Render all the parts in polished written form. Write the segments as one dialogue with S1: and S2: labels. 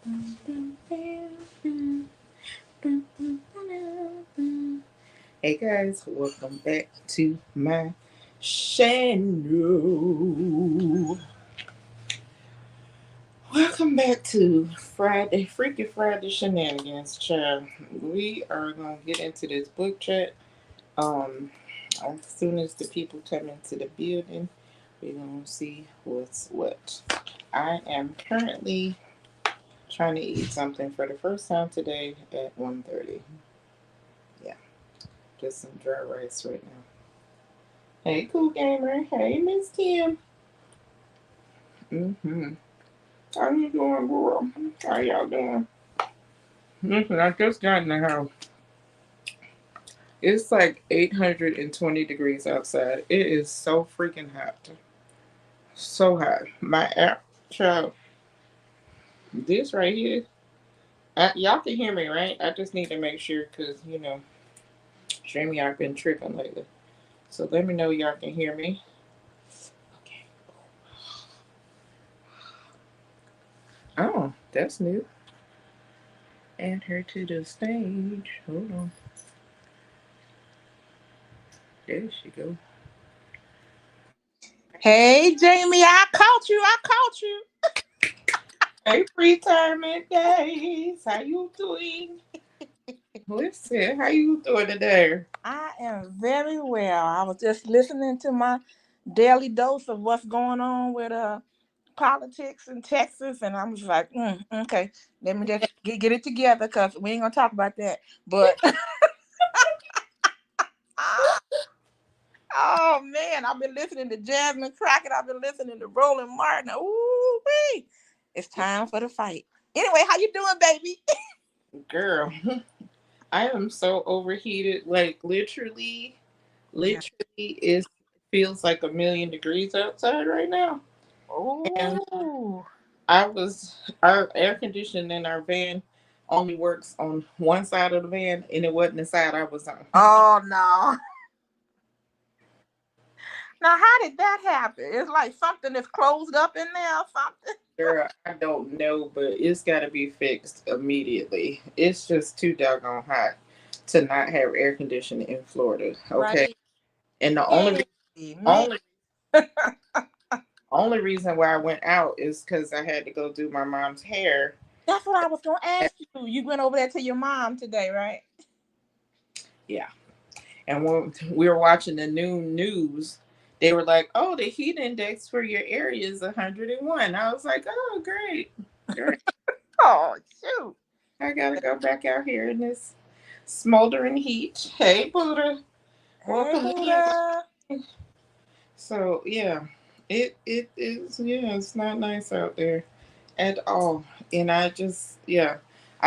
S1: Hey guys, welcome back to my channel. Welcome back to Freaky Friday shenanigans, child. We are gonna get into this book chat. Um, as soon as the people come into the building, we're gonna see what's what. I am currently trying to eat something for the first time today at 1:30. Yeah, just some dry rice right now. Hey, cool gamer. Hey, Miss Kim. Mm-hmm. How you doing, girl? How y'all doing? Listen, I just got in the house. It's like 820 degrees outside. It is so freaking hot. So hot. My app, child, this right here. Y'all can hear me, right? I just need to make sure because, StreamYard been tripping lately. So let me know y'all can hear me. Okay. Oh, that's new. Add her to the stage. Hold on. There she go.
S2: Hey, Jamie, I caught you. I caught you.
S1: Hey, retirement days. How you doing? Listen, how you doing today?
S2: I am very well. I was just listening to my daily dose of what's going on with politics in Texas, and I'm just like, okay, let me just get it together because we ain't gonna talk about that. But oh man, I've been listening to Jasmine Crockett. I've been listening to Roland Martin. Ooh wee! It's time for the fight. Anyway, how you doing, baby?
S1: Girl, I am so overheated. Like
S2: Yeah.
S1: literally, it feels like a million degrees outside right now. And
S2: Oh.
S1: our air conditioning in our van only works on one side of the van, and it wasn't the side I was on.
S2: Oh no. Now, how did that happen? It's like something that's closed up in there or something.
S1: Girl, I don't know, but it's got to be fixed immediately. It's just too doggone hot to not have air conditioning in Florida. Okay,
S2: Right.
S1: and the
S2: Hey, man.
S1: only only reason why I went out is because I had to go do my mom's hair.
S2: That's what I was going to ask you. You went over there to your mom today, right?
S1: Yeah, and when we were watching the noon news, they were like, "Oh, the heat index for your area is 101." I was like, "Oh, great, great."
S2: Oh, shoot.
S1: I gotta go back out here in this smoldering heat. Hey, Buddha,
S2: Hey,
S1: welcome in.
S2: Buddha.
S1: So yeah, it is. Yeah, it's not nice out there at all. And I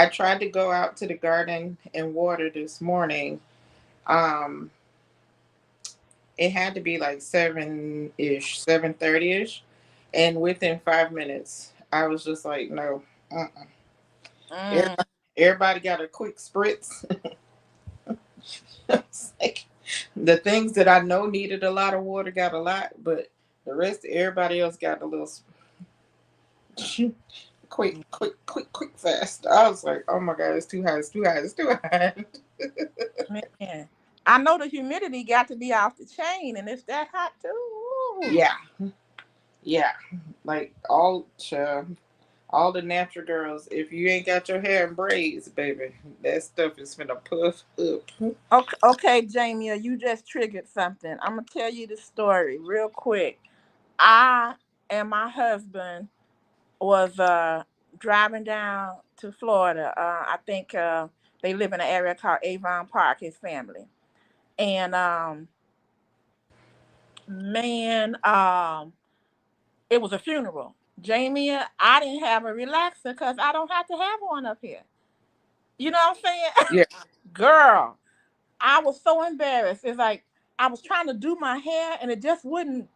S1: tried to go out to the garden and water this morning. Um, it had to be like 7-ish, 7:30-ish, and within 5 minutes, I was just like, no. Uh-uh.
S2: Mm,
S1: Everybody got a quick spritz. It's like, the things that I know needed a lot of water got a lot, but the rest, everybody else got a little quick, fast. I was like, oh my god, it's too hot, it's too hot, it's too hot.
S2: man. I know the humidity got to be off the chain, and it's that hot too.
S1: Yeah, yeah, like all the natural girls. If you ain't got your hair in braids, baby, that stuff is gonna puff up.
S2: Okay, Jamie, you just triggered something. I'm gonna tell you the story real quick. I and my husband was driving down to Florida. I think they live in an area called Avon Park, his family. And man, it was a funeral. Jamie, I didn't have a relaxer because I don't have to have one up here. You know what I'm saying?
S1: Yeah,
S2: Girl, I was so embarrassed. It's like I was trying to do my hair and it just wouldn't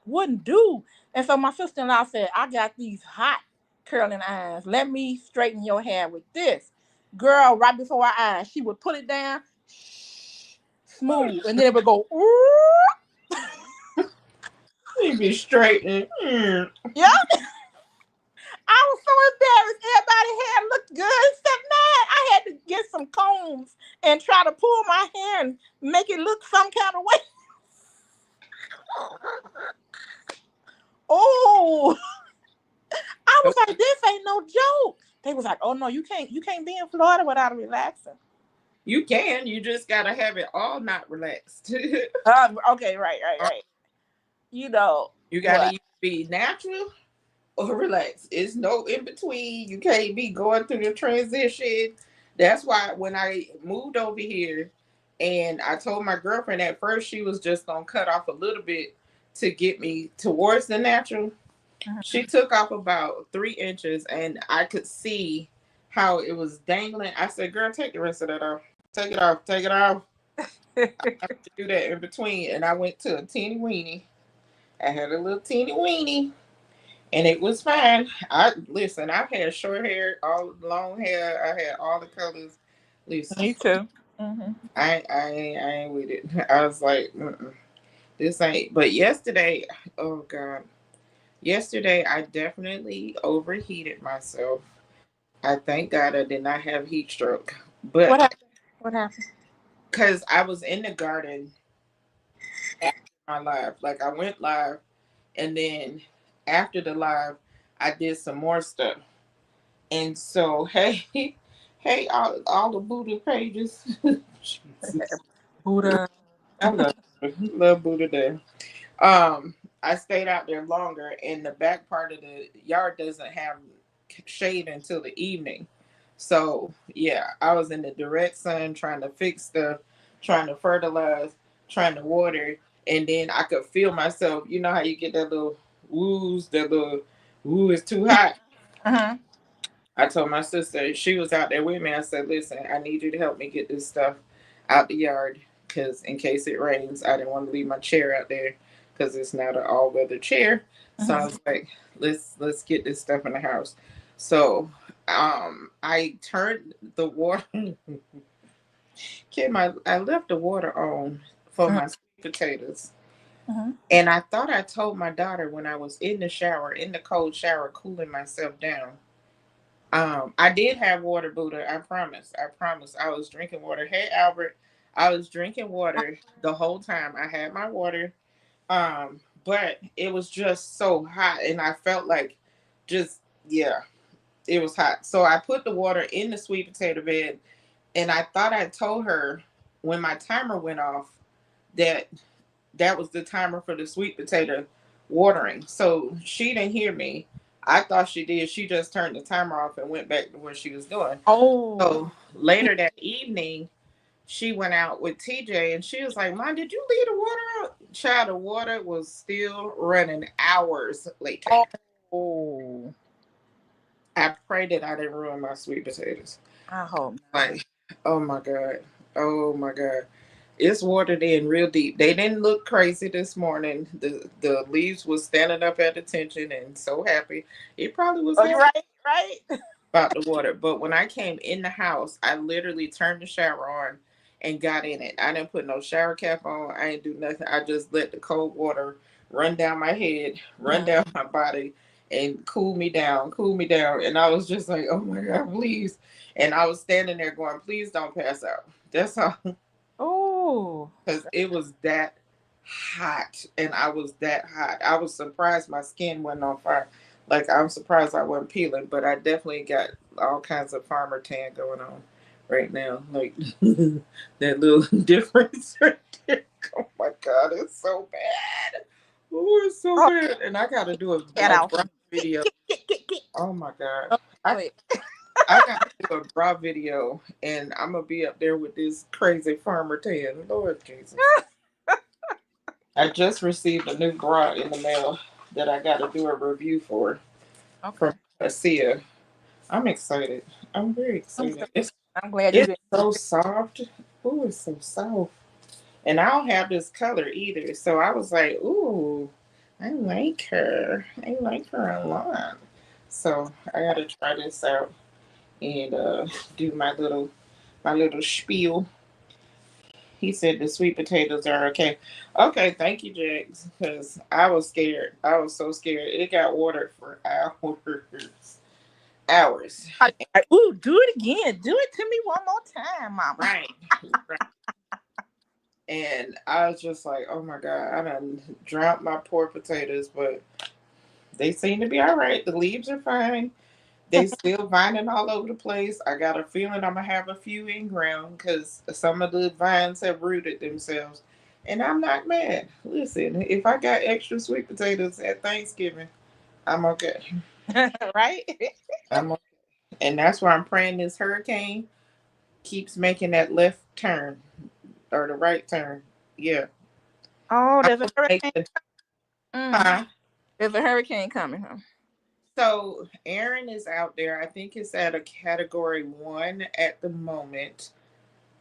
S2: do. And so my sister-in-law said, I got these hot curling irons. Let me straighten your hair with this. Girl, right before our eyes, she would put it down smooth and then it would go, ooh.
S1: you be straightening.
S2: Yeah. I was so embarrassed. Everybody's hair looked combs and try to pull my hair and make it look some kind of way. Oh, I was like, this ain't no joke. They was like, oh no, you can't be in Florida without relaxing.
S1: You can. You just gotta have it all not relaxed.
S2: Okay, right. You know
S1: You gotta
S2: what?
S1: either be natural or relax. It's no in between. You can't be going through the transition. That's why when I moved over here and I told my girlfriend at first she was just gonna cut off a little bit to get me towards the natural. She took off about 3 inches and I could see how it was dangling. I said, girl, take the rest of that off. Take it off. Take it off. I have to do that in between. And I went to a teeny weeny. I had a little teeny weeny and it was fine. I've had short hair, all long hair. I had all the colors. Listen,
S2: Me too. Mm-hmm.
S1: I ain't with it. I was like, this ain't. But yesterday, oh God, yesterday I definitely overheated myself. I thank God I did not have heat stroke,
S2: What
S1: but
S2: happened? What happened?
S1: because I was in the garden after my live, like I went live, and then after the live, I did some more stuff. And so, hey, hey, all the Buddha pages. Jesus.
S2: Buddha.
S1: I love Buddha there. I stayed out there longer, and the back part of the yard doesn't have shade until the evening. So yeah, I was in the direct sun trying to fix stuff, trying to fertilize, trying to water, and then I could feel myself. You know how you get that little woos, that little woo is too hot.
S2: Uh-huh.
S1: I told my sister, she was out there with me. I said, listen, I need you to help me get this stuff out the yard because in case it rains, I didn't want to leave my chair out there because it's not an all weather chair. So I was like, let's get this stuff in the house. So I turned the water Kim, I left the water on for
S2: Uh-huh.
S1: my sweet potatoes.
S2: Uh-huh.
S1: And I thought I told my daughter when I was in the shower, in the cold shower, cooling myself down. I did have water, Buddha. I promise. I promise. I was drinking water. Hey, Albert. I was drinking water the whole time. I had my water. But it was just so hot, and I felt like, just yeah, it was hot. So I put the water in the sweet potato bed, and I thought I told her when my timer went off that that was the timer for the sweet potato watering. So she didn't hear me. I thought she did. She just turned the timer off and went back to what she was doing.
S2: Oh.
S1: So later that evening, she went out with TJ and she was like, Mom, did you leave the water out? Child, the water was still running hours later.
S2: Oh.
S1: I pray that I didn't ruin my sweet potatoes.
S2: I hope.
S1: Like, oh my God. Oh my God. It's watered in real deep. They didn't look crazy this morning. The leaves was standing up at attention and so happy. It probably was
S2: Oh, you're
S1: happy
S2: right, right?
S1: about the water. But when I came in the house, I literally turned the shower on and got in it. I didn't put no shower cap on. I didn't do nothing. I just let the cold water run down my head, run down my body, and cool me down, cool me down. And I was just like, oh my God, please. And I was standing there going, please don't pass out. That's all.
S2: Oh.
S1: Because it was that hot and I was that hot. I was surprised my skin wasn't on fire. Like I'm surprised I wasn't peeling, but I definitely got all kinds of farmer tan going on right now. Like that little difference right there. Oh my God, it's so bad. Oh, it's so
S2: Oh,
S1: bad. And I gotta do
S2: get
S1: a
S2: out.
S1: bra video.
S2: Get.
S1: Oh my God.
S2: Oh,
S1: I
S2: wait.
S1: I gotta do a bra video and I'm gonna be up there with this crazy farmer tan. Lord Jesus. I just received a new bra in the mail that I got to do a review for
S2: Okay.
S1: from ASEA. I'm excited. I'm very
S2: I'm,
S1: excited.
S2: so,
S1: It's
S2: I'm glad you
S1: it's
S2: did.
S1: so soft. Ooh, it's so soft. And I don't have this color either. So I was like, ooh, I like her. I like her a lot. So I gotta try this out and do my little spiel. He said the sweet potatoes are okay. Okay, thank you, Jax, because I was scared. I was so scared. It got watered for hours. hours.
S2: Ooh, do it again. Do it to me one more time, mama.
S1: Right. Right. And I was just like, oh my God, I done dropped my poor potatoes, but they seem to be all right. The leaves are fine. They still vining all over the place. I got a feeling I'm gonna have a few in ground because some of the vines have rooted themselves. And I'm not mad. Listen, if I got extra sweet potatoes at Thanksgiving, I'm okay.
S2: Right?
S1: I'm okay. And that's why I'm praying this hurricane keeps making that left turn or the right turn. Yeah.
S2: Oh,
S1: I
S2: there's a
S1: hope it makes
S2: hurricane.
S1: the
S2: Mm.
S1: huh?
S2: There's a hurricane coming, huh?
S1: So Aaron is out there. I think it's at a category 1 at the moment.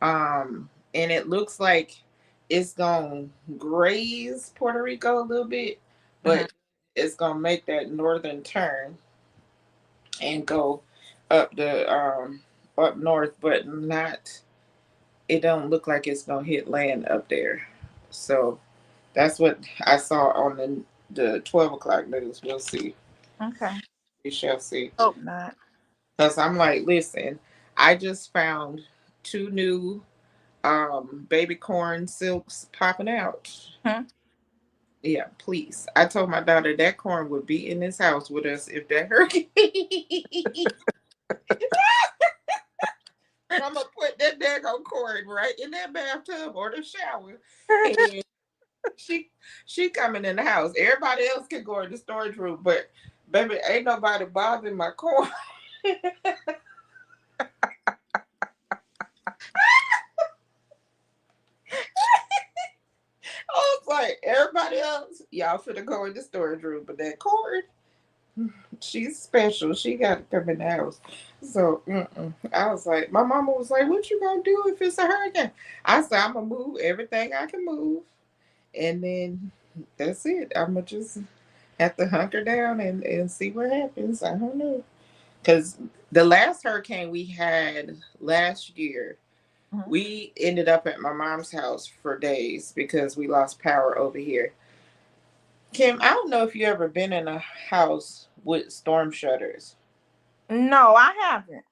S1: And it looks like it's gonna graze Puerto Rico a little bit,
S2: Mm-hmm.
S1: but it's gonna make that northern turn and go up the up north, but not. It don't look like it's gonna hit land up there. So that's what I saw on the 12 o'clock news. We'll see.
S2: Okay.
S1: We shall see.
S2: Hope not.
S1: Because I'm like, listen, I just found 2 new baby corn silks popping out.
S2: Hmm?
S1: Yeah, please. I told my daughter that corn would be in this house with us if that hurricane. I'm gonna put that daggone corn right in that bathtub or the shower, and she she coming in the house. Everybody else can go in the storage room, but baby, ain't nobody bothering my corn. I was like, everybody else, y'all finna go in the storage room, but that corn, she's special. She got to come in the house. So I was like, my mama was like, "What you gonna do if it's a hurricane?" I said, "I'm gonna move everything I can move, and then that's it. I'm gonna just have to hunker down and see what happens. I don't know, because the last hurricane we had last year,
S2: Mhm.
S1: we ended up at my mom's house for days because we lost power over here. Kim, I don't know if you ever been in a house with storm shutters.
S2: No, I haven't.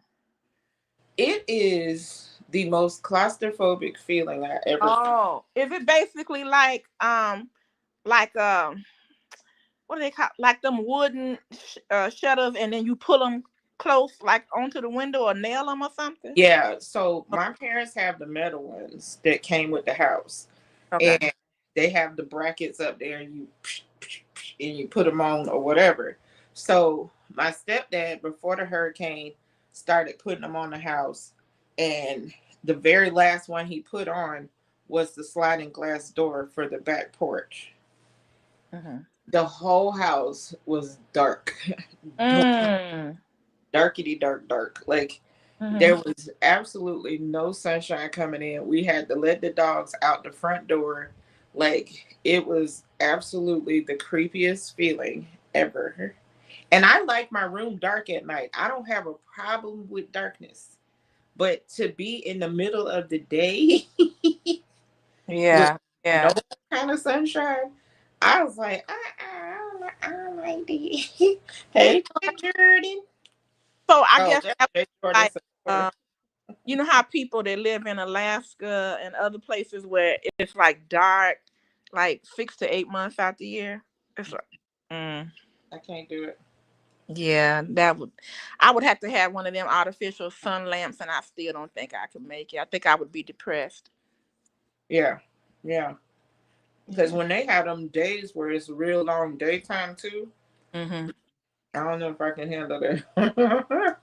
S1: It is the most claustrophobic feeling I ever felt.
S2: Oh, is it basically like what do they call like them wooden shutters, and then you pull them close like onto the window or nail them or something?
S1: Yeah, so my parents have the metal ones that came with the house,
S2: Okay.
S1: and they have the brackets up there, and you put them on or whatever. So my stepdad, before the hurricane, started putting them on the house, and the very last one he put on was the sliding glass door for the back porch.
S2: Mm-hmm.
S1: The whole house was dark,
S2: Mm.
S1: darkity dark, dark. Like there
S2: Mm-hmm.
S1: was absolutely no sunshine coming in. We had to let the dogs out the front door. Like it was absolutely the creepiest feeling ever. And I like my room dark at night. I don't have a problem with darkness. But to be in the middle of the day with
S2: Yeah.
S1: no
S2: Yeah.
S1: kind of sunshine, I was like, I don't like this. Hey, Jordan.
S2: So I
S1: Oh,
S2: guess
S1: that's
S2: that
S1: Jay
S2: was
S1: Jordan.
S2: like you know how people that live in Alaska and other places where it's like dark, like 6 to 8 months out the year. It's like, mm,
S1: I can't do it.
S2: yeah, that would. I would have to have one of them artificial sun lamps, and I still don't think I could make it. I think I would be depressed.
S1: Yeah, yeah. Because
S2: Yeah.
S1: when they have them days where it's real long daytime too,
S2: Mhm.
S1: I don't know if I can handle that.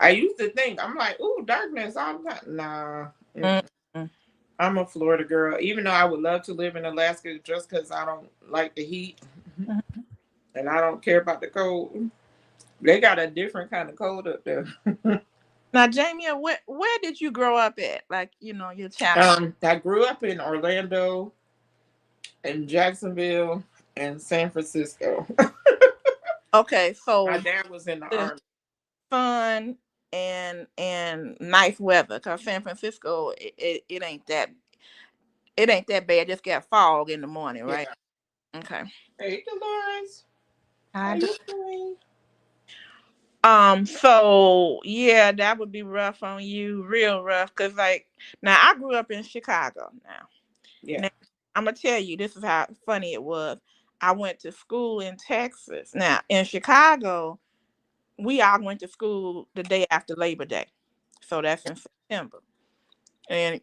S1: I used to think I'm like, ooh, darkness all the time. Nah,
S2: Mhm.
S1: I'm a Florida girl. Even though I would love to live in Alaska, just because I don't like the heat
S2: Mhm.
S1: and I don't care about the cold. They got a different kind of cold up there.
S2: Now, Jamie, where did you grow up at? Like, your child.
S1: I grew up in Orlando and Jacksonville and San Francisco.
S2: Okay,
S1: My
S2: so
S1: dad was in the
S2: the
S1: army.
S2: sun and nice weather, cause San Francisco, it ain't that bad. Just got fog in the morning, right?
S1: Yeah.
S2: Okay.
S1: Hey, Dolores. How
S2: I do.
S1: you doing?
S2: So yeah, that would be rough on you, real rough. Cause like now I grew up in Chicago.
S1: Yeah.
S2: Now I'm gonna tell you this is how funny it was. I went to school in Texas. Now in Chicago, we all went to school the day after Labor Day, so that's in September. And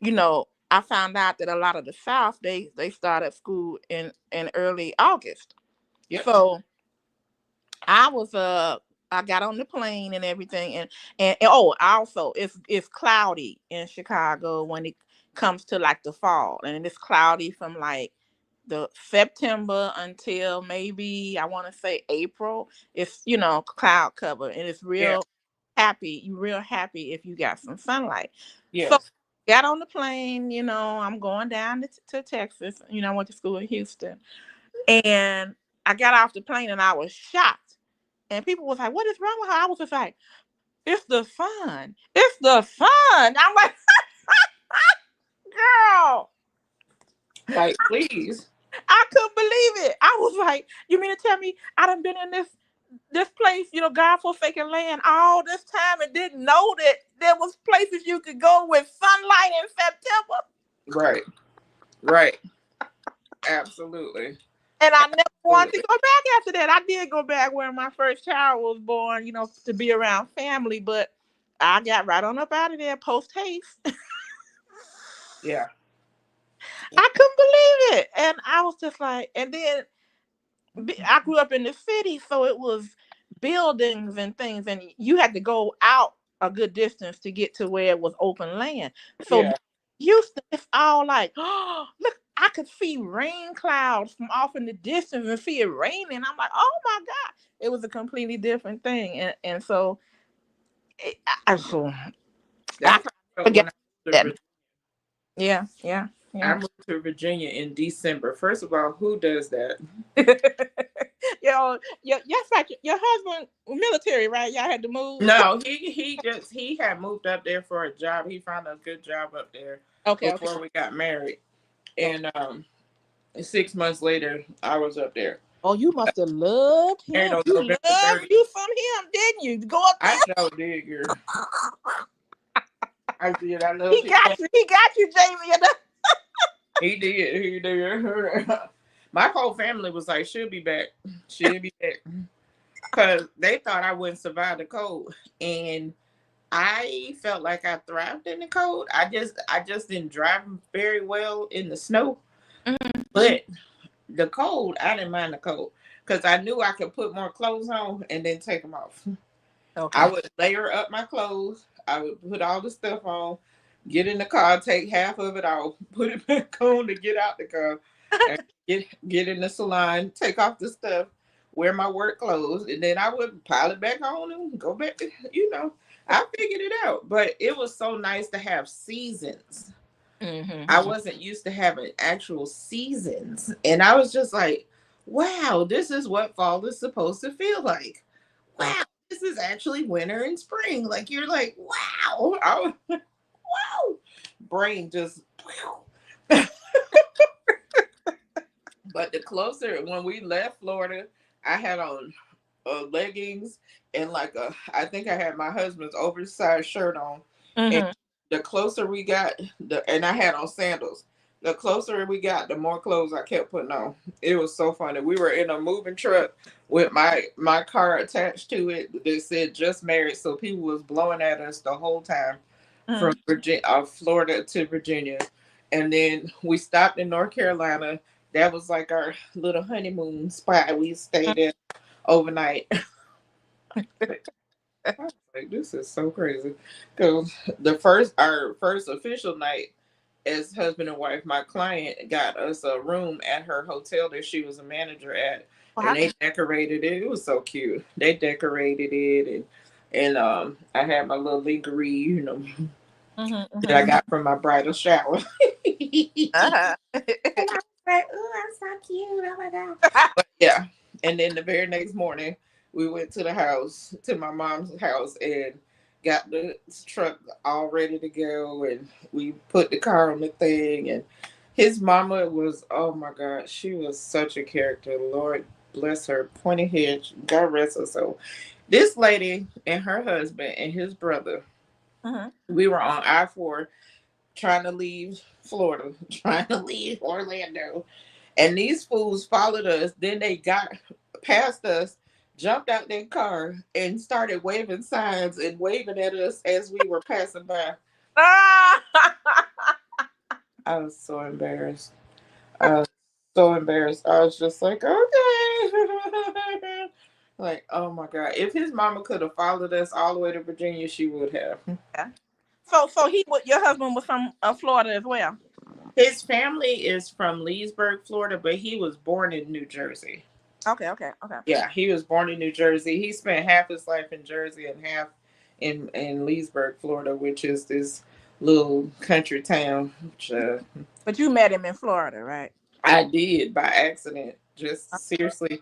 S2: I found out that a lot of the South they started school in early August.
S1: Yep.
S2: So I was I got on the plane and everything, and oh, also it's cloudy in Chicago when it comes to like the fall, and it's cloudy from like the September until maybe I want to say April. It's cloud cover, and it's
S1: Yeah.
S2: real happy. You real happy if you got some sunlight. So
S1: Yes.
S2: got on the plane. I'm going down to Texas. I went to school in Houston, and I got off the plane and I was shocked. And people was like, "What is wrong with her?" I was just like, "It's the sun. It's the sun." I'm like, "Girl,
S1: Like, please.
S2: I couldn't believe it." I was like, "You mean to tell me I done been in this place, God forsaken land all this time and didn't know that there was places you could go with sunlight in September?"
S1: Right. Right. Absolutely.
S2: And I never wanted to
S1: Absolutely.
S2: go back after that. I did go back when my first child was born, to be around family, but I got right on up out of there post haste.
S1: Yeah.
S2: I couldn't believe it. And I was just like, and then I grew up in the city, so it was buildings and things, and you had to go out a good distance to get to where it was open land. So
S1: Yeah.
S2: Houston, it's all like, oh, look, I could see rain clouds from off in the distance and see it raining. I'm like, oh my God. It was a completely different thing. And so so I
S1: That's how I felt
S2: forget
S1: when I moved to
S2: that.
S1: Virginia.
S2: Yeah, yeah,
S1: I
S2: yeah.
S1: moved to Virginia in December. First of all, who does that?
S2: Yes, like your husband military, right? Y'all had to move.
S1: No, he had moved up there for a job. He found a good job up there
S2: Okay, okay.
S1: before we got married.
S2: Okay.
S1: And 6 months later, I was up there.
S2: Oh, you must have loved
S1: Married
S2: him.
S1: on
S2: You
S1: November
S2: loved
S1: 30th.
S2: you some him, didn't you? Go up
S1: I
S2: there.
S1: sure did, girl. I did. I
S2: He
S1: loved him.
S2: got you. He got you, Jamie.
S1: He did. He did. My whole family was like, she'll be back. She'll be back. Because they thought I wouldn't survive the cold. And I felt like I thrived in the cold. I just didn't drive very well in the snow.
S2: Mhm.
S1: But the cold, I didn't mind the cold. Because I knew I could put more clothes on and then take them off. I
S2: Okay.
S1: would layer up my clothes. I would put all the stuff on, get in the car, take half of it off, put it back on to get out the car, and get in the salon, take off the stuff, wear my work clothes, and then I would pile it back on and go back. I figured it out. But it was so nice to have seasons. I
S2: Mm-hmm.
S1: wasn't used to having actual seasons, and I was just like, "Wow, this is what fall is supposed to feel like." Wow,
S2: Okay.
S1: this is actually winter and spring. Like you're like, wow, wow. Brain just. But the closer when we left Florida, I had on leggings and I think I had my husband's oversized shirt on. And
S2: Mm-hmm.
S1: the closer we got, and I had on sandals. The closer we got, the more clothes I kept putting on. It was so funny. We were in a moving truck with my car attached to it that said "just married," so people was blowing at us the whole time from
S2: Mm-hmm.
S1: Virginia, Florida to Virginia, and then we stopped in North Carolina. That was like our little honeymoon spot. We stayed in overnight. I was like, this is so crazy. Because our first official night as husband and wife, my client got us a room at her hotel that she was a manager at,
S2: Well,
S1: and
S2: how
S1: they
S2: can
S1: decorated it. It was so cute. They decorated it, and I had my little lingerie,
S2: mm-hmm,
S1: that I
S2: mm-hmm.
S1: got from my bridal shower.
S2: Uh-huh.
S1: And I was like, oh, I'm so cute. Oh my God. But yeah. And then the very next morning, we went to the house, to my mom's house, and got the truck all ready to go. And we put the car on the thing. And his mama was, oh my God, she was such a character. Lord bless her. Pointy head. God rest her soul. This lady and her husband and his brother,
S2: Mm-hmm.
S1: we were on I-4 trying to leave Florida, trying to leave Orlando. And these fools followed us. Then they got past us, jumped out their car, and started waving signs and waving at us as we were passing by. I was so embarrassed. I was so embarrassed. I was just like, okay. Like, oh my God. If his mama could have followed us all the way to Virginia, she would have.
S2: Yeah. So your husband was from Florida as well.
S1: His family is from Leesburg, Florida, but he was born in New Jersey.
S2: Okay, okay, okay.
S1: Yeah, he was born in New Jersey. He spent half his life in Jersey and half in Leesburg, Florida, which is this little country town. Which,
S2: But you met him in Florida, right?
S1: I did by accident, just seriously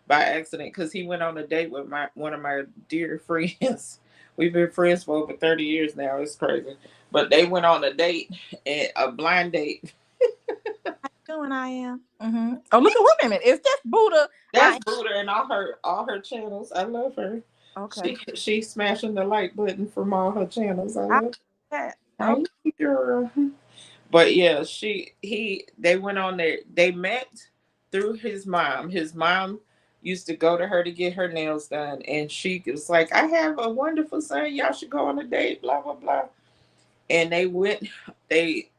S1: by accident, because he went on a date with my one of my dear friends. We've been friends for over 30 years now. It's crazy, but they went on a date, and a blind date.
S2: Doing I am. Mm-hmm. Oh, look at, wait a minute. Is that Buddha?
S1: That's Buddha and all her channels. I love her.
S2: Okay.
S1: She's smashing the like button from all her channels. I
S2: I
S1: love
S2: that.
S1: her.
S2: Okay.
S1: Hey, girl. But yeah, they went on there. They met through his mom. His mom used to go to her to get her nails done, and she was like, "I have a wonderful son. Y'all should go on a date." Blah blah blah. And they went.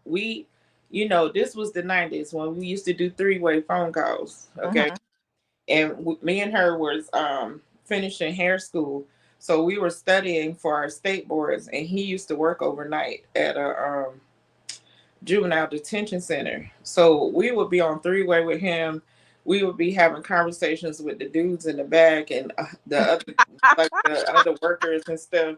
S1: We, this was the '90s when we used to do three-way phone calls. Okay,
S2: Mm-hmm.
S1: and me and her was finishing hair school, so we were studying for our state boards, and he used to work overnight at a juvenile detention center. So we would be on three-way with him. We would be having conversations with the dudes in the back and the other, like the other workers and stuff.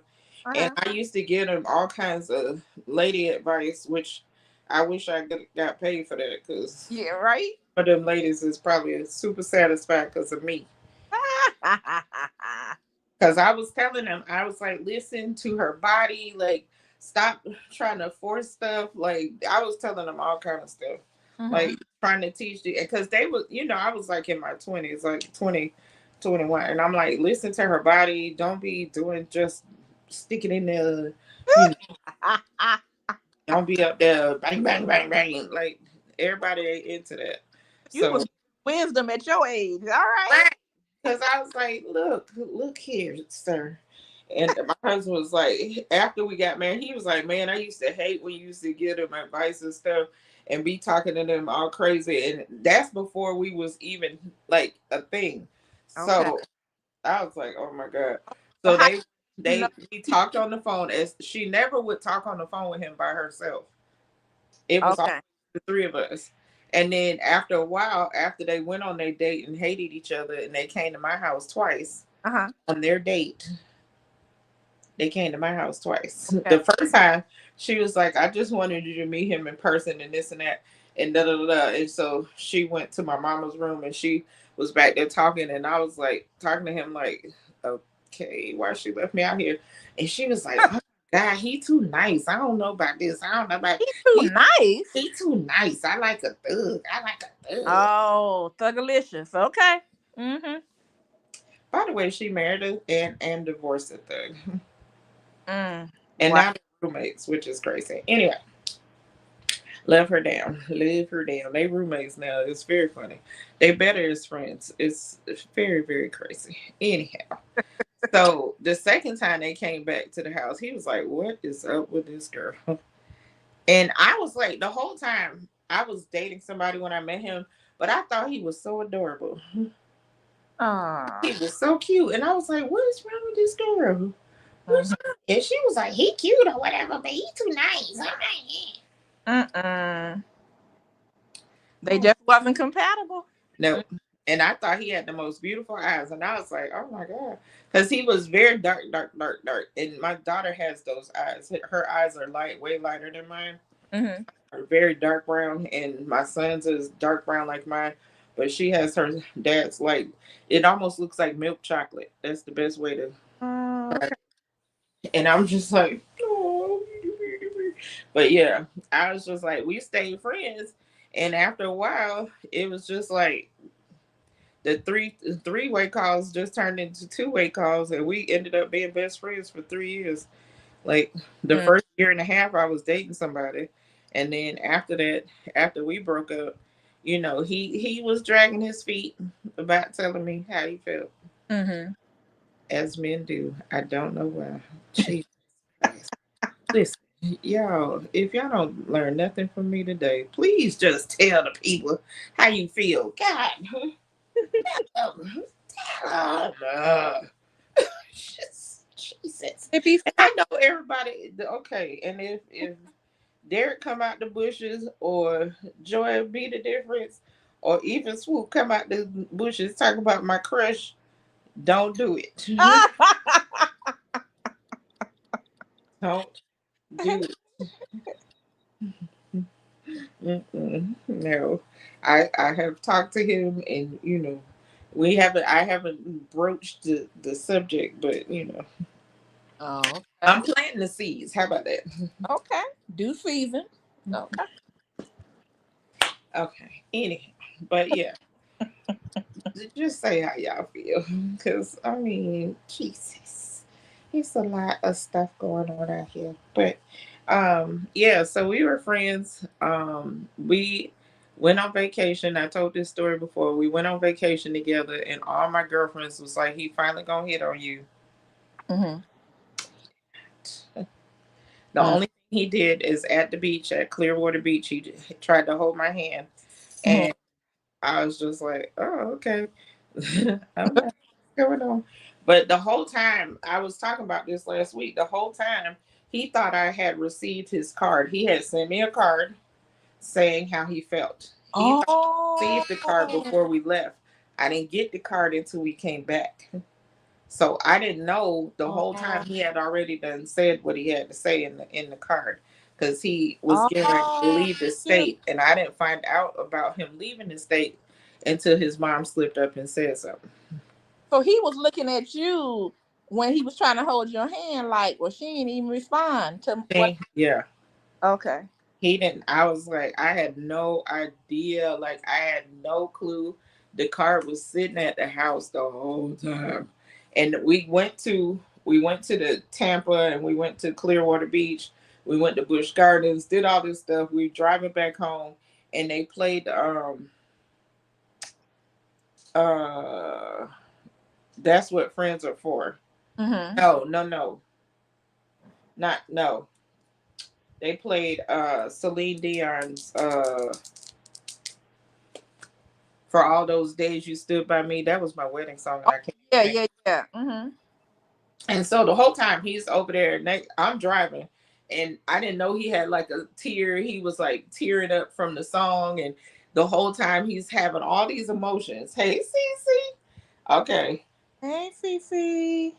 S1: And
S2: Uh-huh.
S1: I used to give him all kinds of lady advice, which I wish I got paid for that, because
S2: Yeah, right.
S1: one of them ladies is probably super satisfied because of me. Because I was telling them, I was like, listen to her body, like, stop trying to force stuff. Like, I was telling them all kind of stuff,
S2: Mm-hmm.
S1: like trying to teach the, because they was, I was like in my 20s, like 20, 21, and I'm like, listen to her body. Don't be doing just sticking in there, you know. Don't be up there bang bang bang bang. Like everybody ain't into that.
S2: You
S1: So
S2: was wisdom at your age. All right.
S1: because I was like, look here, sir. And my husband was like, after we got married, he was like, man, I used to hate when you used to give them advice and stuff and be talking to them all crazy. And that's before we was even like a thing.
S2: Okay.
S1: So I was like, oh my God.
S2: So
S1: So
S2: how
S1: they
S2: you know?
S1: they we talked on the phone, as she never would talk on the phone with him by herself. It was all
S2: Okay.
S1: the three of us. And then after a while, after they went on their date and hated each other, and they came to my house twice
S2: Uh-huh.
S1: on their date, they came to my house twice.
S2: Okay.
S1: The first time, she was like, I just wanted you to meet him in person and this and that and da da da. Da. And so she went to my mama's room and she was back there talking. And I was like, talking to him, like, okay, why she left me out here? And she was like, oh, God, he too nice. I don't know about this. I don't know about
S2: He's too
S1: he.
S2: nice.
S1: He too nice. I like a thug. I like a thug.
S2: Oh, thugalicious. Okay. Mm-hmm.
S1: By the way, she married a, and divorced a thug.
S2: Mm.
S1: And
S2: Wow.
S1: now they're roommates, which is crazy. Anyway, love her down. Live her down. They roommates now. It's very funny. They better as friends. It's very, very crazy. Anyhow. So the second time they came back to the house, he was like, what is up with this girl? And I was like, the whole time I was dating somebody when I met him, but I thought he was so adorable.
S2: Oh.
S1: He was so cute. And I was like, what is wrong with this girl? What's
S2: Mm-hmm.
S1: wrong? And she was like, he cute or whatever, but he too nice. I'm like,
S2: Mm-mm. They
S1: yeah.
S2: just wasn't compatible.
S1: No. And I thought he had the most beautiful eyes. And I was like, oh my God. Because he was very dark, dark, dark, dark. And my daughter has those eyes. Her eyes are light, way lighter than mine.
S2: Mm-hmm.
S1: Are very dark brown. And my son's is dark brown like mine. But she has her dad's like, it almost looks like milk chocolate. That's the best way to.
S2: Oh, okay.
S1: And I'm just like, oh. But yeah, I was just like, we stayed friends. And after a while, it was just like, the three-way calls just turned into two-way calls, and we ended up being best friends for 3 years. Like the
S2: Mm,
S1: first year and a half, I was dating somebody, and then after that, after we broke up, he was dragging his feet about telling me how he felt,
S2: mm-hmm.
S1: as men do. I don't know why. Jesus Christ. Listen, y'all, if y'all don't learn nothing from me today, please just tell the people how you feel. God, Jesus.
S2: It be
S1: And I know everybody. Okay, and if Derek come out the bushes, or Joy be the difference, or even Swoop come out the bushes talk about my crush, don't do it. Don't do it. No, I have talked to him, and we haven't. I haven't broached the subject, but
S2: Oh, okay.
S1: I'm planting the seeds. How about that?
S2: Okay. Due season. Okay.
S1: Okay. Anyhow, but yeah, just say how y'all feel, because I mean, Jesus, it's a lot of stuff going on out here. But yeah, so we were friends. We went on vacation. I told this story before. We went on vacation together, and all my girlfriends was like, "He finally gonna hit on you."
S2: Mm-hmm.
S1: The only thing he did is at the beach, at Clearwater Beach. He tried to hold my hand,
S2: Mm-hmm.
S1: and I was just like, "Oh, okay." I'm not going on. But the whole time, I was talking about this last week. The whole time, he thought I had received his card. He had sent me a card saying how he felt. He thought I
S2: Oh.
S1: received the card before we left. I didn't get the card until we came back. So I didn't know the whole time he had already done said what he had to say in the card, because he was getting ready to
S2: Oh.
S1: leave the
S2: Shoot.
S1: state, and I didn't find out about him leaving the state until his mom slipped up and said something.
S2: So he was looking at you when he was trying to hold your hand, like, well, she didn't even respond to what.
S1: Yeah,
S2: Okay.
S1: he didn't. I was like, I had no idea. Like, I had no clue. The car was sitting at the house the whole time, and we went to the Tampa, and we went to Clearwater Beach. We went to Busch Gardens, did all this stuff. We driving back home, and they played uh That's What Friends Are For.
S2: Mm-hmm.
S1: No, no, no, not no. They played Celine Dion's For All Those Days You Stood By Me. That was my wedding song, and
S2: Oh,
S1: I can't
S2: yeah,
S1: sing.
S2: yeah, yeah. Mm-hmm.
S1: And so the whole time he's over there, I'm driving, and I didn't know he had like a tear. He was like tearing up from the song, and the whole time he's having all these emotions. Hey, Cece. Okay.
S2: Hey, Fifi.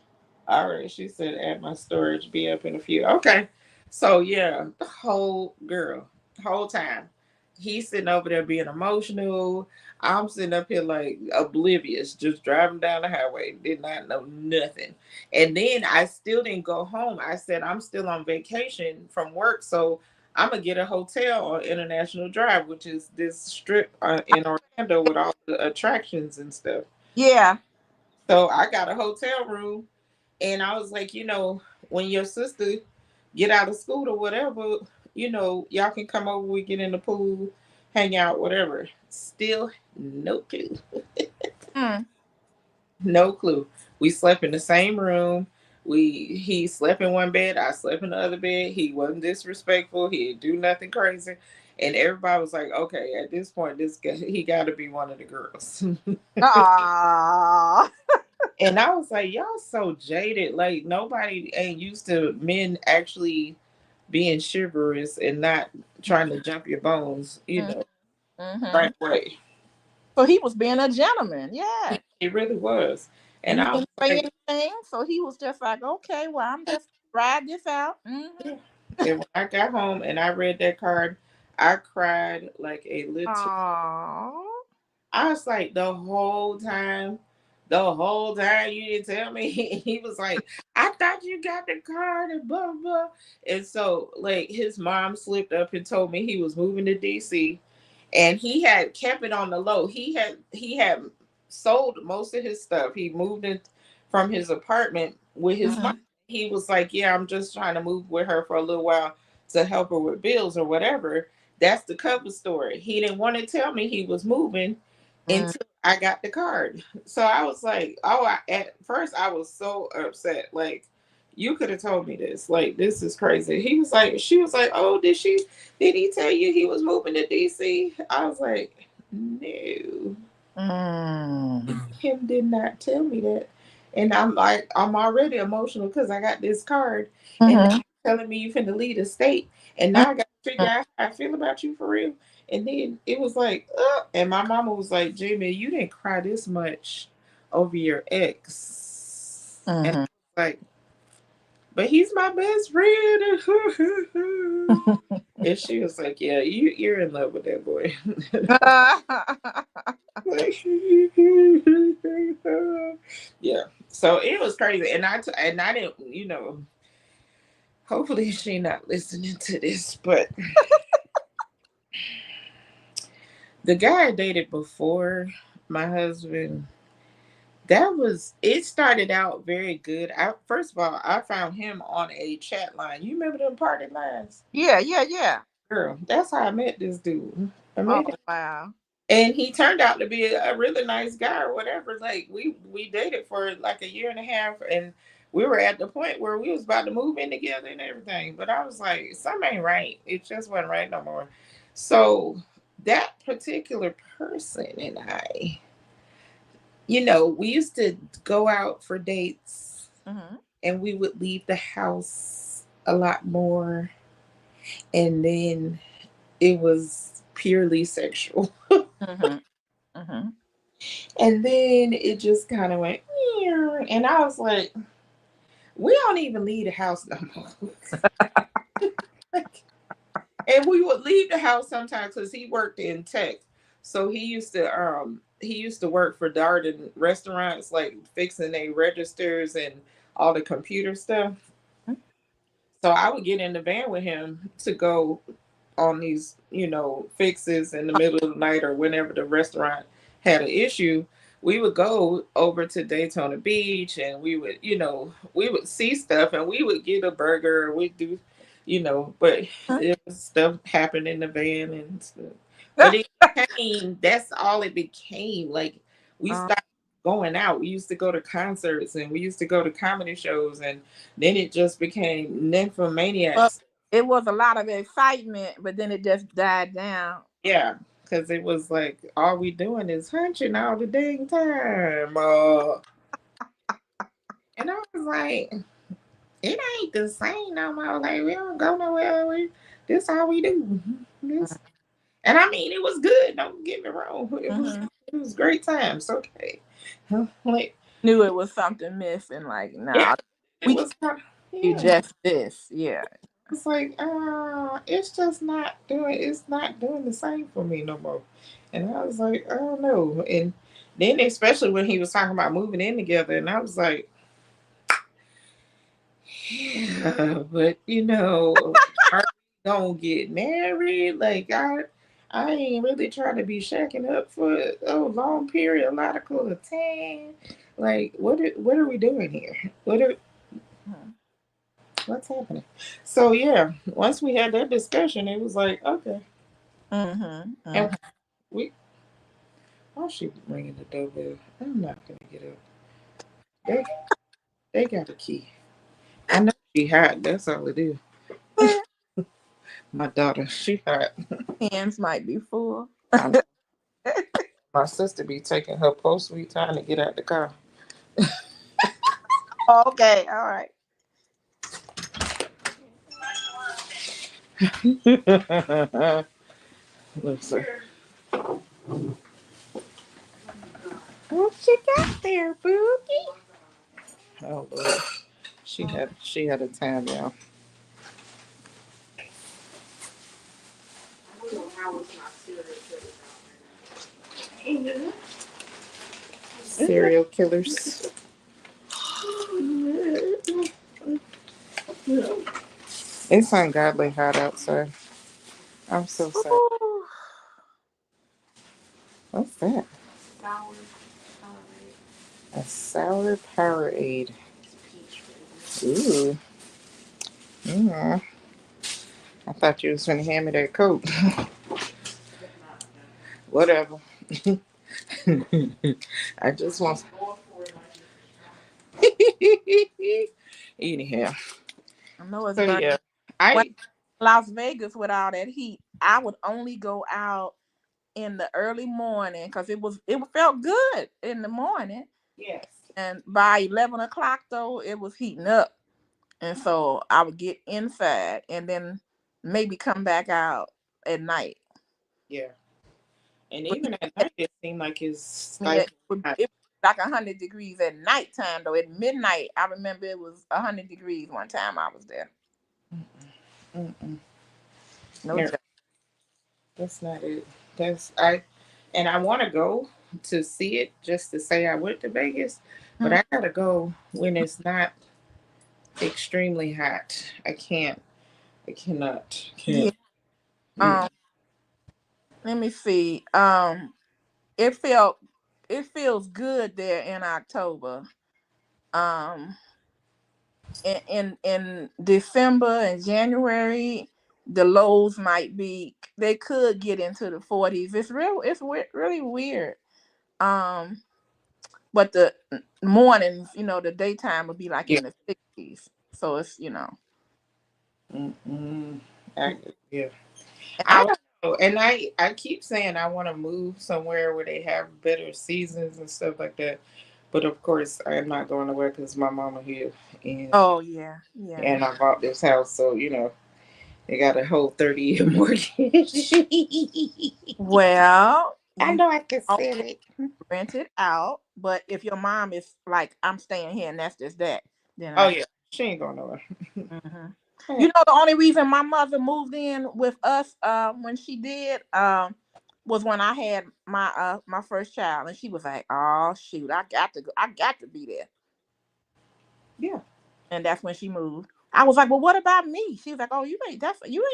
S1: All right. She said, add my storage, be up in a few. Okay. So yeah, the whole time. He's sitting over there being emotional. I'm sitting up here like oblivious, just driving down the highway, did not know nothing. And then I still didn't go home. I said, I'm still on vacation from work, so I'm gonna get a hotel on International Drive, which is this strip in Orlando with all the attractions and stuff.
S2: Yeah.
S1: So I got a hotel room, and I was like, when your sister get out of school or whatever, y'all can come over, we get in the pool, hang out, whatever. Still no clue.
S2: Mm.
S1: No clue. We slept in the same room. He slept in one bed, I slept in the other bed. He wasn't disrespectful. He didn't do nothing crazy. And everybody was like, okay, at this point, this guy, he got to be one of the girls.
S2: Ah.
S1: And I was like, y'all so jaded. Like, nobody ain't used to men actually being chivalrous and not trying to jump your bones,
S2: Mm-hmm.
S1: right away.
S2: So he was being a gentleman. Yeah.
S1: It really was.
S2: And
S1: And
S2: he
S1: I was
S2: didn't say
S1: like,
S2: anything. So he was just like, okay, well, I'm just ride this out. Mm-hmm.
S1: yeah. And when I got home and I read that card, I cried like a little.
S2: Aww.
S1: I was like, the whole time you didn't tell me. He was like, I thought you got the card and blah blah. And so like his mom slipped up and told me he was moving to DC, and he had kept it on the low. He had sold most of his stuff. He moved it from his apartment with his mom.
S2: Mhm.
S1: He was like, "Yeah, I'm just trying to move with her for a little while to help her with bills or whatever." That's the cover story. He didn't want to tell me he was moving
S2: Mhm.
S1: until I got the card. So I was like, "Oh!" At first, I was so upset. Like, you could have told me this. Like, this is crazy. He was like, she was like, "Oh, did she? Did he tell you he was moving to DC?" I was like, "No."
S2: Mm.
S1: Him did not tell me that. And I'm like, I'm already emotional because I got this card and now
S2: Mhm.
S1: you're telling me you finna leave the state. And now I got to figure out how I feel about you for real. And then it was like, and my mama was like, "Jamie, you didn't cry this much over your ex." And I
S2: Mhm.
S1: was like, "But he's my best friend." And she was like, "Yeah, you're in love with that boy." Like, yeah. So it was crazy, and I didn't, Hopefully, she not listening to this, but the guy I dated before my husband, that was it. Started out very good. I First of all, I found him on a chat line. You remember them party lines,
S2: Yeah, yeah, yeah.
S1: girl? That's how I met this dude. I
S2: Oh,
S1: met him.
S2: wow.
S1: And he turned out to be a really nice guy or whatever. Like we dated for like a year and a half, and we were at the point where we was about to move in together and everything. But I was like, something ain't right. It just wasn't right no more. So that particular person and I, we used to go out for dates,
S2: Mhm.
S1: and we would leave the house a lot more, and then it was purely sexual.
S2: Mhm. Mhm.
S1: And then it just kind of went, "Meow," and I was like, we don't even leave the house no more. Like, and we would leave the house sometimes because he worked in tech. So he used to work for Darden restaurants, like fixing their registers and all the computer stuff. So I would get in the van with him to go on these, fixes in the middle of the night or whenever the restaurant had an issue. We would go over to Daytona Beach and we would see stuff and we would get a burger. We'd do, but it was stuff happened in the van and stuff. But that's all it became. Like we
S2: Uh,
S1: stopped going out. We used to go to concerts and we used to go to comedy shows, and then it just became
S2: well,
S1: nymphomaniacs.
S2: it was a lot of excitement, but then it just died down.
S1: Yeah, because it was like all we doing is hunching all the dang time. And I was like, it ain't the same no more. Like we don't go nowhere. This all we do. This, and I mean, it was good. Don't get me wrong. It was
S2: Mhm.
S1: it was great times. Okay, like
S2: Knew it was something missing. Like,
S1: yeah,
S2: nah,
S1: it
S2: we can't
S1: was kind of
S2: do
S1: yeah.
S2: just this. Yeah.
S1: It's like, it's not doing the same for me no more. And I was like, I don't know. And then especially when he was talking about moving in together, and I was like, yeah, but are we gonna get married? Like I ain't really trying to be shacking up for a long periodical of time. Like what are we doing here?
S2: Mhm.
S1: What's happening? So yeah, once we had that discussion, it was like, okay.
S2: Mhm.
S1: And
S2: Mhm.
S1: we why is she ringing the doorbell? I'm not gonna get up. They they got a key. I know she hot. That's all it is. My daughter, she hot.
S2: Hands might be full.
S1: I know. My sister be taking her post sweet time to get out the car.
S2: Okay. All right.
S1: Listen, what you got there, Boogie? Oh Lord, she had a time, y'all. Serial killers. It's ungodly hot outside. I'm so sad.
S2: Ooh.
S1: What's that? A sour Powerade. Ooh. Mm. I thought you was gonna hand me that coat. Whatever. I just want. Anyhow.
S2: I know it's
S1: So
S2: burning.
S1: yeah,
S2: When
S1: I
S2: Las Vegas with all that heat, I would only go out in the early morning because it felt good in the morning,
S1: yes,
S2: and by 11 o'clock though it was heating up, and so I would get inside and then maybe come back out at night.
S1: yeah, and
S2: But
S1: even at night it seemed like it's
S2: yeah,
S1: stifling hot.
S2: it was like 100 degrees at nighttime though. At midnight, I remember it was 100 degrees one time I was there.
S1: Mm-mm.
S2: No
S1: No,
S2: joke.
S1: that's not it. That's I, and I want to go to see it just to say I went to Vegas, but
S2: Mhm.
S1: I gotta go when it's not extremely hot. I can't. I cannot.
S2: Yeah.
S1: Can't. Mm.
S2: Um. Let me see. It felt it feels good there in October. Um. In December and January, the lows might be they could get into the 40s. Really weird. Um. But the mornings, the daytime would be like
S1: Yeah.
S2: in the 60s. So it's.
S1: Mm-mm. I, yeah.
S2: And I
S1: I
S2: was
S1: don't know. And I keep saying I want to move somewhere where they have better seasons and stuff like that. But of course, I'm not going nowhere because my mama here, and
S2: oh yeah, yeah.
S1: I bought this house, so they got a whole 30-year mortgage.
S2: Well,
S1: I
S2: you
S1: know I can
S2: can
S1: sell it.
S2: rent it out, but if your mom is like, I'm staying here and that's just that, then
S1: Oh
S2: I.
S1: yeah, she ain't going nowhere.
S2: Hmm. The only reason my mother moved in with us when she did was when I had my first child, and she was like, "Oh shoot, I got to go, I got to be there,"
S1: Yeah,
S2: and that's when she moved. I was like, "Well, what about me?" She was like, "Oh, you ain't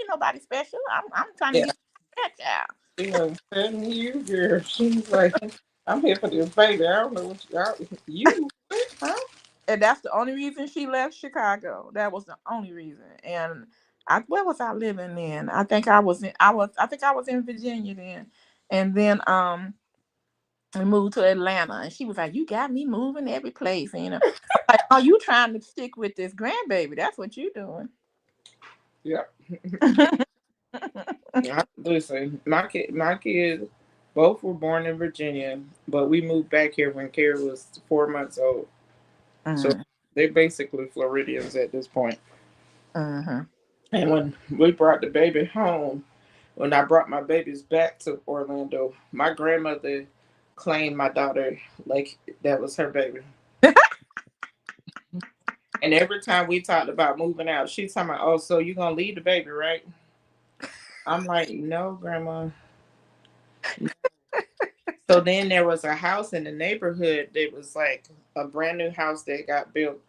S2: nobody special. I'm trying to
S1: yeah.
S2: get that child."
S1: She was telling you, girl. She's like, I'm here for this baby. I don't know what you huh?
S2: And that's the only reason she left Chicago. That was the only reason. And where was I living then? I think I was in Virginia then. And then we moved to Atlanta, and she was like, "You got me moving every place." And like, "Oh, you trying to stick with this grandbaby? That's what you doing."
S1: Yeah. Listen, my kids, both were born in Virginia, but we moved back here when Kara was 4 months old. So
S2: Mm,
S1: they're basically Floridians at this point.
S2: mm-hmm.
S1: And when we brought the baby home, when I brought my babies back to Orlando, my grandmother claimed my daughter like that was her baby. And every time we talked about moving out, she's talking about, "Oh, so you gonna leave the baby, right?" I'm like, "No, grandma." So then there was a house in the neighborhood that was like a brand new house that got built,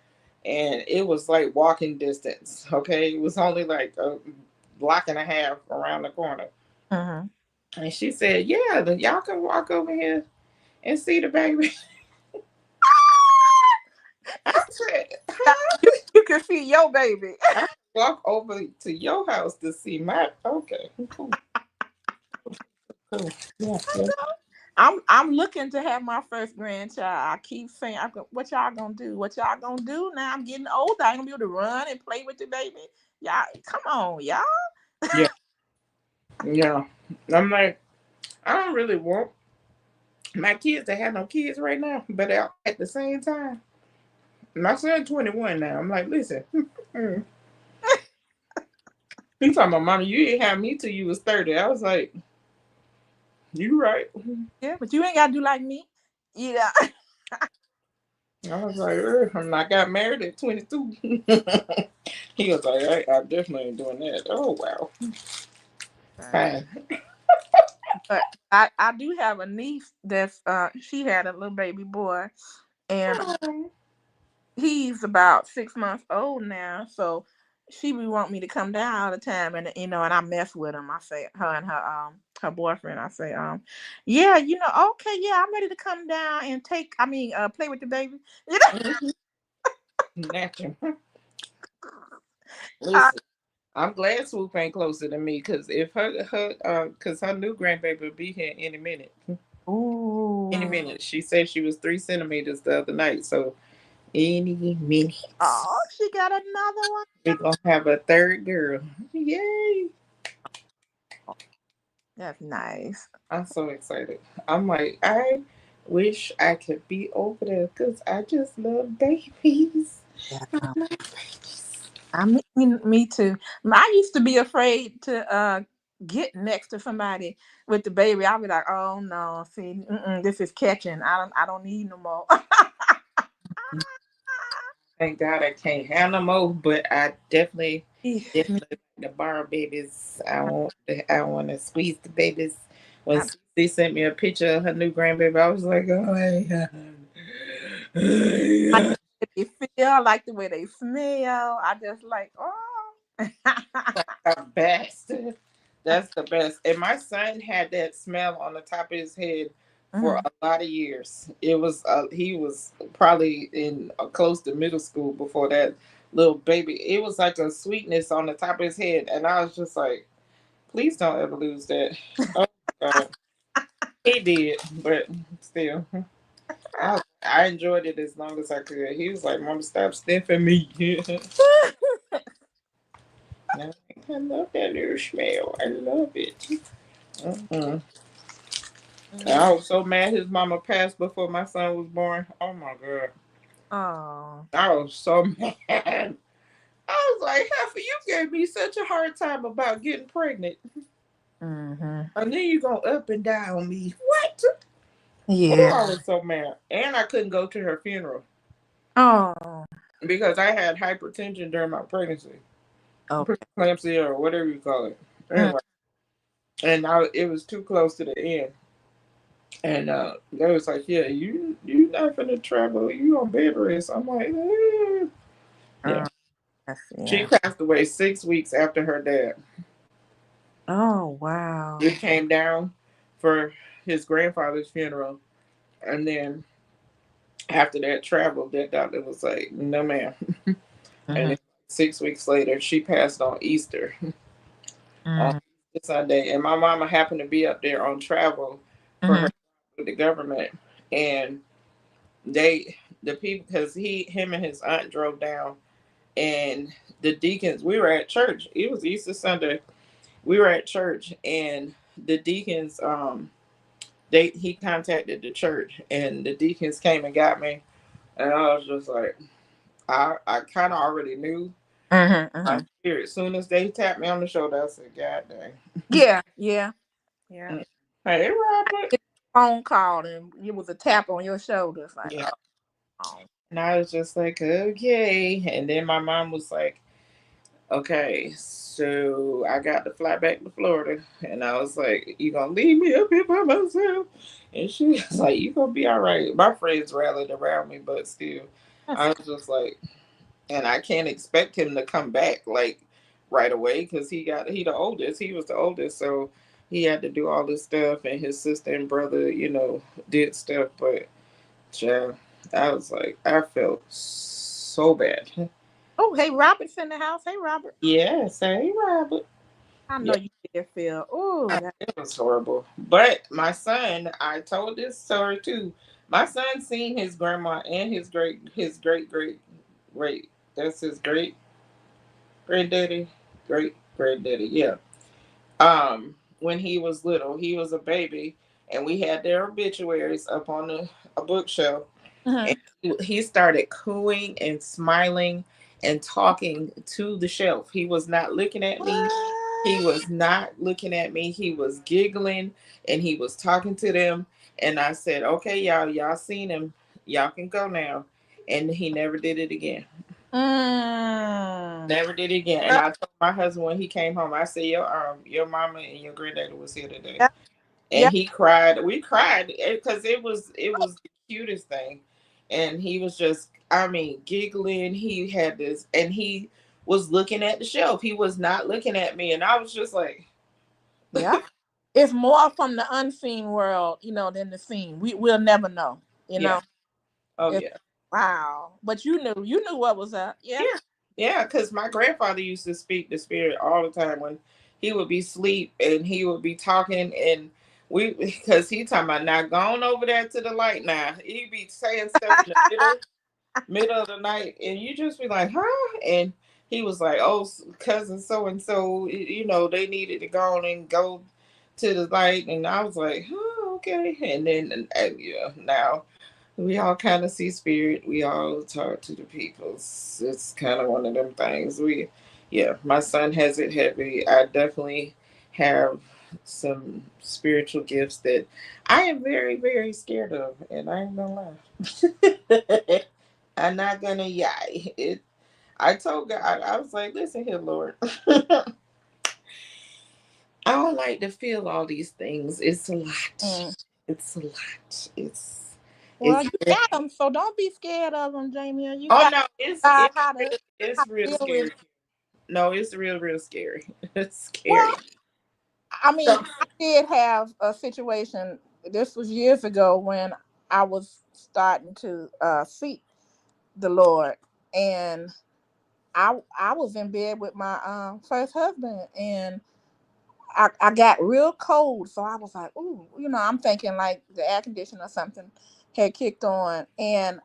S1: and it was like walking distance. Okay, it was only like a block and a half around the corner.
S2: Mm-hmm.
S1: And she said, "Yeah, y'all can walk over here and see the baby." I said,
S2: You,
S1: "Huh?"
S2: you can see your baby.
S1: I walk over to your house to see my. Okay, cool, cool. Yeah, yeah,
S2: I'm looking to have my first grandchild. I keep saying, "What y'all gonna do? What y'all gonna do?" Now I'm getting older. I ain't gonna be able to run and play with the baby. Y'all, come on, y'all.
S1: yeah, yeah. I'm like, I don't really want my kids to have no kids right now, but at the same time, my son 21 now. I'm like, listen, he talking about, "Mama, you didn't have me till you was 30." I was like, "You right."
S2: Yeah, but you ain't gotta do like me. Yeah.
S1: I was like, I got married at 22." He was like, I definitely ain't doing that. Oh wow, fine.
S2: But I do have a niece that's she had a little baby boy, and he's about 6 months old now. So she be want me to come down all the time, and and I mess with him. I say her and her her boyfriend. I say, yeah, okay, yeah, I'm ready to come down and play with the baby. You know,
S1: Snatching.
S2: uh,
S1: Listen, I'm glad Swoop ain't closer than me, because if cause her new grandbaby will be here any minute. Any
S2: ooh,
S1: minute. She said she was 3 centimeters the other night, so any minute
S2: oh, she got another one.
S1: we're gonna have a third girl. Yay!
S2: That's nice.
S1: I'm so excited. I'm like, I wish I could be over there because I just love babies. I
S2: Yeah.
S1: love babies.
S2: Me too. I used to be afraid to get next to somebody with the baby. I'd be like, oh no, see, this is catching. I don't need no more.
S1: Thank God I can't have no more, but I definitely,
S2: Yeah,
S1: definitely like the bar babies. I want to squeeze the babies. When
S2: I,
S1: they sent me a picture of her new grandbaby, I was like, oh my
S2: like
S1: God.
S2: the way they feel, I like the way they smell. I just like, oh.
S1: The best. That's the best. And my son had that smell on the top of his head for
S2: Mhm.
S1: a lot of years. It was he was probably in close to middle school before that little baby. It was like a sweetness on the top of his head, and I was just like, please don't ever lose that. Oh my God, he did, but still, I enjoyed it as long as I could. He was like, "Mom, stop sniffing me." I love that new smell. I love it. Mm-mm.
S2: Mhm.
S1: I was so mad his mama passed before my son was born. Oh my God.
S2: Oh.
S1: I was so mad. I was like, Heifer, you gave me such a hard time about getting pregnant.
S2: Hmm.
S1: And then you go up and down on me. What? Oh,
S2: Yeah.
S1: I was so mad. And I couldn't go to her funeral
S2: Oh.
S1: because I had hypertension during my pregnancy.
S2: Okay.
S1: Preeclampsia or whatever you call it. Anyway. And it was too close to the end. And they was like, yeah, you not finna travel. You on bed rest. I'm like, yeah.
S2: Mm.
S1: She
S2: Yeah.
S1: passed away 6 weeks after her dad.
S2: Oh wow.
S1: We came down for his grandfather's funeral, and then after that travel, that doctor was like, "No, ma'am." And
S2: Hmm.
S1: then 6 weeks later, she passed on Easter, on
S2: Hmm.
S1: Easter Sunday, and my mama happened to be up there on travel for her
S2: Hmm.
S1: with the government, and the people, because him and his aunt drove down, and the deacons, we were at church. It was Easter Sunday. We were at church, and the deacons, he contacted the church, and the deacons came and got me, and I was just like, I kind of already knew.
S2: Hmm.
S1: My
S2: Hmm.
S1: spirit, as soon as they tapped me on the shoulder, I said, God dang.
S2: Yeah. Yeah. Yeah.
S1: Mm. Hey, Robert.
S2: Get a phone call and it was a tap on your shoulder. It's like,
S1: Yeah.
S2: oh.
S1: And I was just like, okay. And then my mom was like, okay, so I got to fly back to Florida. And I was like, you gonna leave me up here by myself? And she was like, you gonna be all right. My friends rallied around me, but still,
S2: That's
S1: I
S2: good.
S1: was just like, and I can't expect him to come back like right away because he the oldest. He was the oldest, so he had to do all this stuff, and his sister and brother, did stuff. But child, I was like, I felt so bad.
S2: Oh, hey, Robert's in the house. Hey, Robert.
S1: Yes, hey Robert.
S2: I know
S1: Yeah,
S2: you did feel. Oh, that.
S1: it was horrible. But my son, I told this story too. My son seen his grandma and his great, that's his granddaddy, great granddaddy. Yeah. When he was little, he was a baby, and we had their obituaries up on a bookshelf, and
S2: Mhm.
S1: he started cooing and smiling and talking to the shelf. He was not looking at me. He
S2: What?
S1: was not looking at me. He was giggling and he was talking to them. And I said, okay, y'all seen him. Y'all can go now. And he never did it again.
S2: Mm.
S1: Never did it again. And
S2: Yep.
S1: I told my husband when he came home, I said, your mama and your granddaddy was here today.
S2: Yep.
S1: And
S2: Yep.
S1: he cried. We cried because it was the cutest thing. And he was just, I mean, giggling. He had this, and he was looking at the shelf. He was not looking at me. And I was just like,
S2: Yep. it's more from the unseen world, than the seen. We'll never know,
S1: Yeah. Oh
S2: It's,
S1: yeah.
S2: wow. But you knew what was up. Yeah.
S1: Yeah. Yeah, because my grandfather used to speak the spirit all the time when he would be asleep and he would be talking and because he talking about not going over there to the light now. He'd be saying stuff in the middle of the night and you just be like, huh? And he was like, oh, cousin so and so, they needed to go on and go to the light. And I was like, oh, okay. And then, yeah, now we all kind of see spirit. We all talk to the people. It's kind of one of them things. Yeah, my son has it heavy. I definitely have some spiritual gifts that I am very, very scared of, and I ain't gonna lie. I'm not gonna lie. I told God, I was like, listen here, Lord. I don't like to feel all these things. It's a lot.
S2: Mm.
S1: It's a lot.
S2: Well,
S1: It's
S2: you got them, so don't be scared of them, Jamie. You
S1: oh
S2: got
S1: no,
S2: God how to
S1: it's real
S2: deal with.
S1: scary. No, it's real scary. It's scary.
S2: Well, I mean,
S1: So,
S2: I did have a situation. This was years ago when I was starting to seek the Lord, and I was in bed with my first husband, and I got real cold, so I was like, ooh, I'm thinking like the air conditioner or something had kicked on, and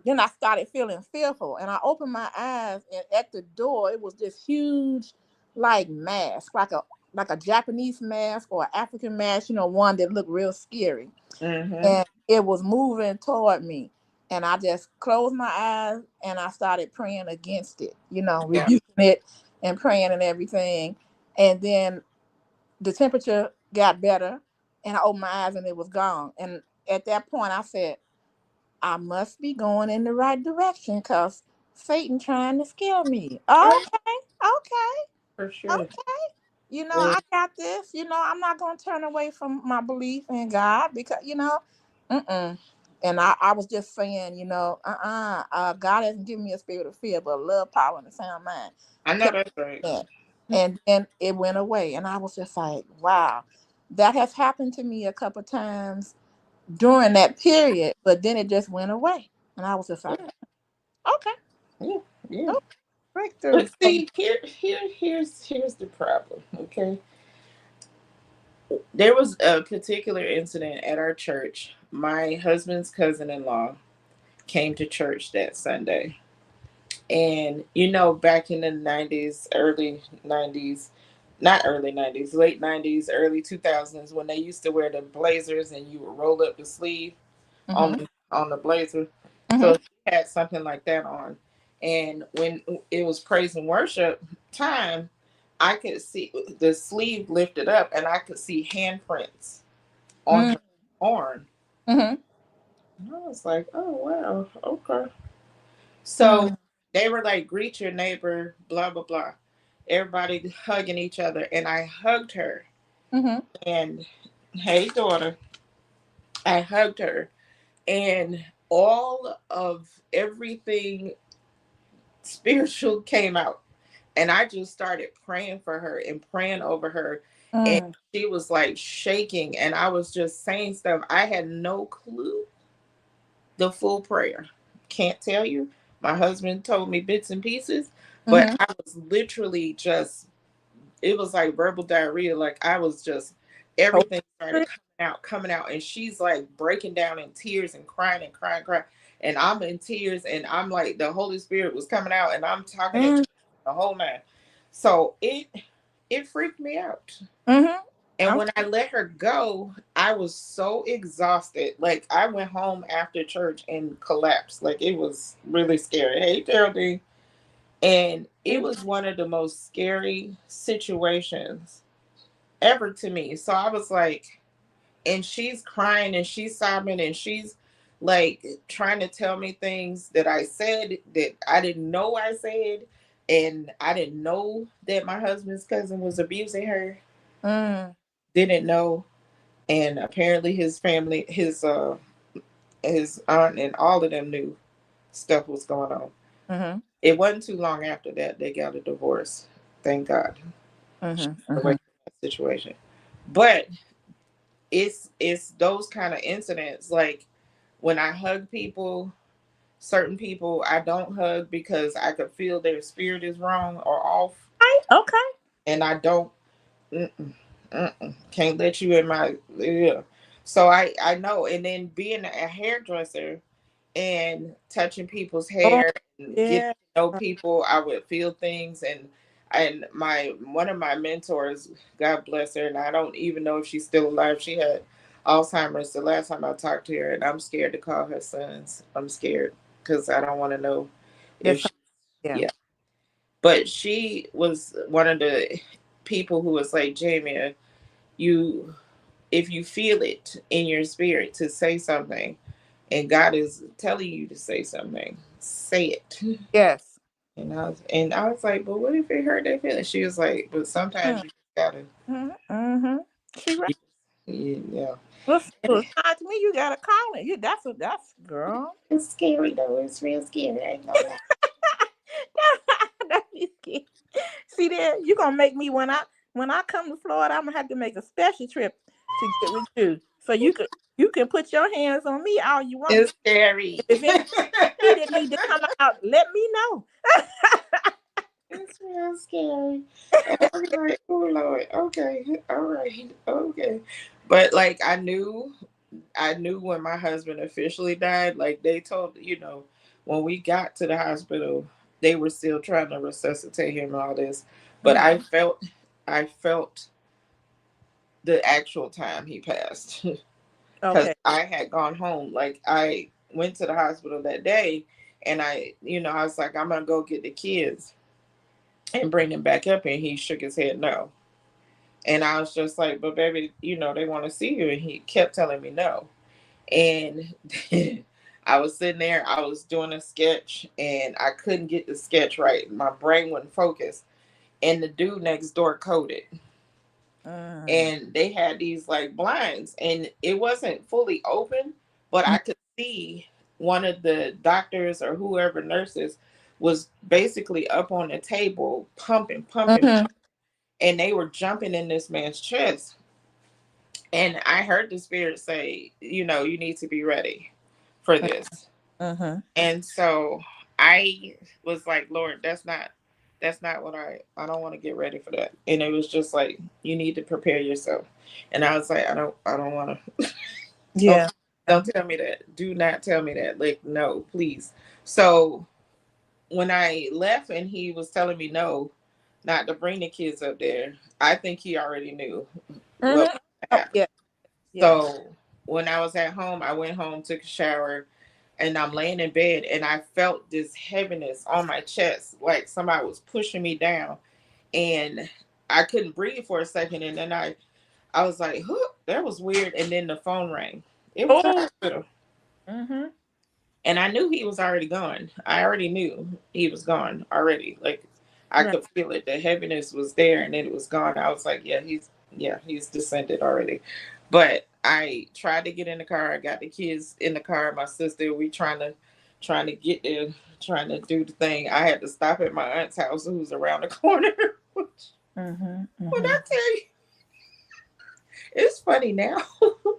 S2: then I started feeling fearful, and I opened my eyes, and at the door it was this huge, like mask, like a Japanese mask or African mask, one that looked real scary,
S1: mm-hmm.
S2: and it was moving toward me, and I just closed my eyes and I started praying against it,
S1: Yeah.
S2: rebuking it and praying and everything, and then the temperature got better, and I opened my eyes and it was gone, and at that point I said, I must be going in the right direction because Satan trying to scare me.
S1: Oh,
S2: Okay, okay,
S1: for sure.
S2: okay.
S1: Yeah.
S2: I got this. I'm not going to turn away from my belief in God because, mm-mm. And I was just saying, God hasn't given me a spirit of fear, but love, power, and a sound mind.
S1: I know
S2: Kept
S1: that's right.
S2: that. And then it went away. And I was just like, wow, that has happened to me a couple times during that period, but then it just went away. And I was just like,
S1: Yeah.
S2: okay,
S1: Yeah. Yeah.
S2: oh, breakthrough.
S1: But see, here's the problem. Okay. There was a particular incident at our church. My husband's cousin-in-law came to church that Sunday. And back in the 90s, early 90s, not early 90s, late 90s, early 2000s, when they used to wear the blazers and you would roll up the sleeve
S2: Mm-hmm,
S1: on the blazer. So
S2: mm-hmm,
S1: he had something like that on. And when it was praise and worship time, I could see the sleeve lifted up and I could see handprints on her arm.
S2: mm-hmm,
S1: And I was like, oh, wow, okay. So
S2: mm-hmm,
S1: they were like, greet your neighbor, blah, blah, blah. Everybody hugging each other. And I hugged her.
S2: mm-hmm.
S1: And hey, daughter, I hugged her. And all of everything spiritual came out. And I just started praying for her and praying over her. And
S2: Mm.
S1: she was like shaking. And I was just saying stuff. I had no clue the full prayer. Can't tell you. My husband told me bits and pieces, but
S2: Mm-hmm.
S1: I was literally just, it was like verbal diarrhea. Like I was just,
S2: Holy
S1: everything started
S2: Spirit.
S1: coming out. And she's like breaking down in tears and crying and crying, crying. And I'm in tears and I'm like, the Holy Spirit was coming out and I'm talking at
S2: Mm.
S1: the whole night. So it freaked me out.
S2: Mm-hmm.
S1: And
S2: I'm,
S1: when I let her go, I was so exhausted. Like I went home after church and collapsed. Like it was really scary. Hey, Geraldine. And it was one of the most scary situations ever to me. So I was like, and she's crying and she's sobbing and she's like trying to tell me things that I said that I didn't know I said. And I didn't know that my husband's cousin was abusing her.
S2: mm,
S1: Didn't know, and apparently his family, his aunt and all of them knew stuff was going on.
S2: mm-hmm,
S1: It wasn't too long after that they got a divorce. Thank God.
S2: mm-hmm,
S1: Away
S2: mm-hmm.
S1: from that situation. But it's those kind of incidents, like when I hug people, certain people I don't hug because I could feel their spirit is wrong or off,
S2: Right? Okay.
S1: and I don't. Mm-mm, mm-mm, can't let you in my, yeah. So I know, and then being a hairdresser and touching people's
S2: Oh,
S1: hair and getting
S2: yeah.
S1: to know people, I would feel things. And my one of my mentors, God bless her, and I don't even know if she's still alive. She had Alzheimer's the last time I talked to her, and I'm scared to call her sons. I'm scared because I don't want to know if
S2: That's
S1: she,
S2: yeah.
S1: yeah. But she was one of the people who was like, Jamie, you, if you feel it in your spirit to say something, and God is telling you to say something, say it.
S2: Yes.
S1: And I was like, but what if it hurt their feelings? She was like, but sometimes you just gotta,
S2: Mm-hmm. Mm-hmm. She right.
S1: yeah.
S2: Well, to me, you gotta call it. You that's girl.
S1: It's scary though. It's real scary. I ain't gonna lie.
S2: That is scary. See there, you gonna make me when I come to Florida, I'm gonna have to make a special trip to get with you. So you can put your hands on me all you want.
S1: It's scary.
S2: If any that need to come out, let me know.
S1: It's real scary. And I was like, oh Lord, okay, all right, okay. But like I knew when my husband officially died, like they told, when we got to the hospital, they were still trying to resuscitate him and all this. But
S2: Mm,
S1: I felt the actual time he passed. Because
S2: okay.
S1: I had gone home. Like I went to the hospital that day, and I was like, I'm gonna go get the kids and bring them back up, and he shook his head no. And I was just like, but baby, they want to see you, and he kept telling me no. And I was sitting there, I was doing a sketch, and I couldn't get the sketch right. My brain wouldn't focus. And the dude next door coded.
S2: Mm,
S1: And they had these like blinds, and it wasn't fully open, but I could see one of the doctors or whoever nurses was basically up on the table pumping, pumping,
S2: mm-hmm.
S1: and they were jumping in this man's chest. And I heard the spirit say, you need to be ready for this.
S2: Mm-hmm.
S1: And so I was like, Lord, that's not what I don't want to get ready for that. And it was just like, you need to prepare yourself. And I was like, I don't want to. don't
S2: Yeah.
S1: don't tell me that. Do not tell me that. Like, no, please. So when I left and he was telling me no, not to bring the kids up there, I think he already knew what
S2: Mm-hmm. Oh
S1: happened.
S2: yeah. Yeah.
S1: So when I was at home, I went home, took a shower, and I'm laying in bed, and I felt this heaviness on my chest, like somebody was pushing me down, and I couldn't breathe for a second, and then I was like, huh, that was weird, and then the phone rang. It was the
S2: Oh.
S1: hospital.
S2: Mm-hmm.
S1: And I knew he was already gone. I already knew he was gone already. Like I
S2: Right.
S1: could feel it. The heaviness was there and then it was gone. I was like, he's descended already. But I tried to get in the car. I got the kids in the car. My sister, we trying to get there, trying to do the thing. I had to stop at my aunt's house who's around the corner. When
S2: Mm-hmm. Mm-hmm.
S1: I tell you, it's funny now,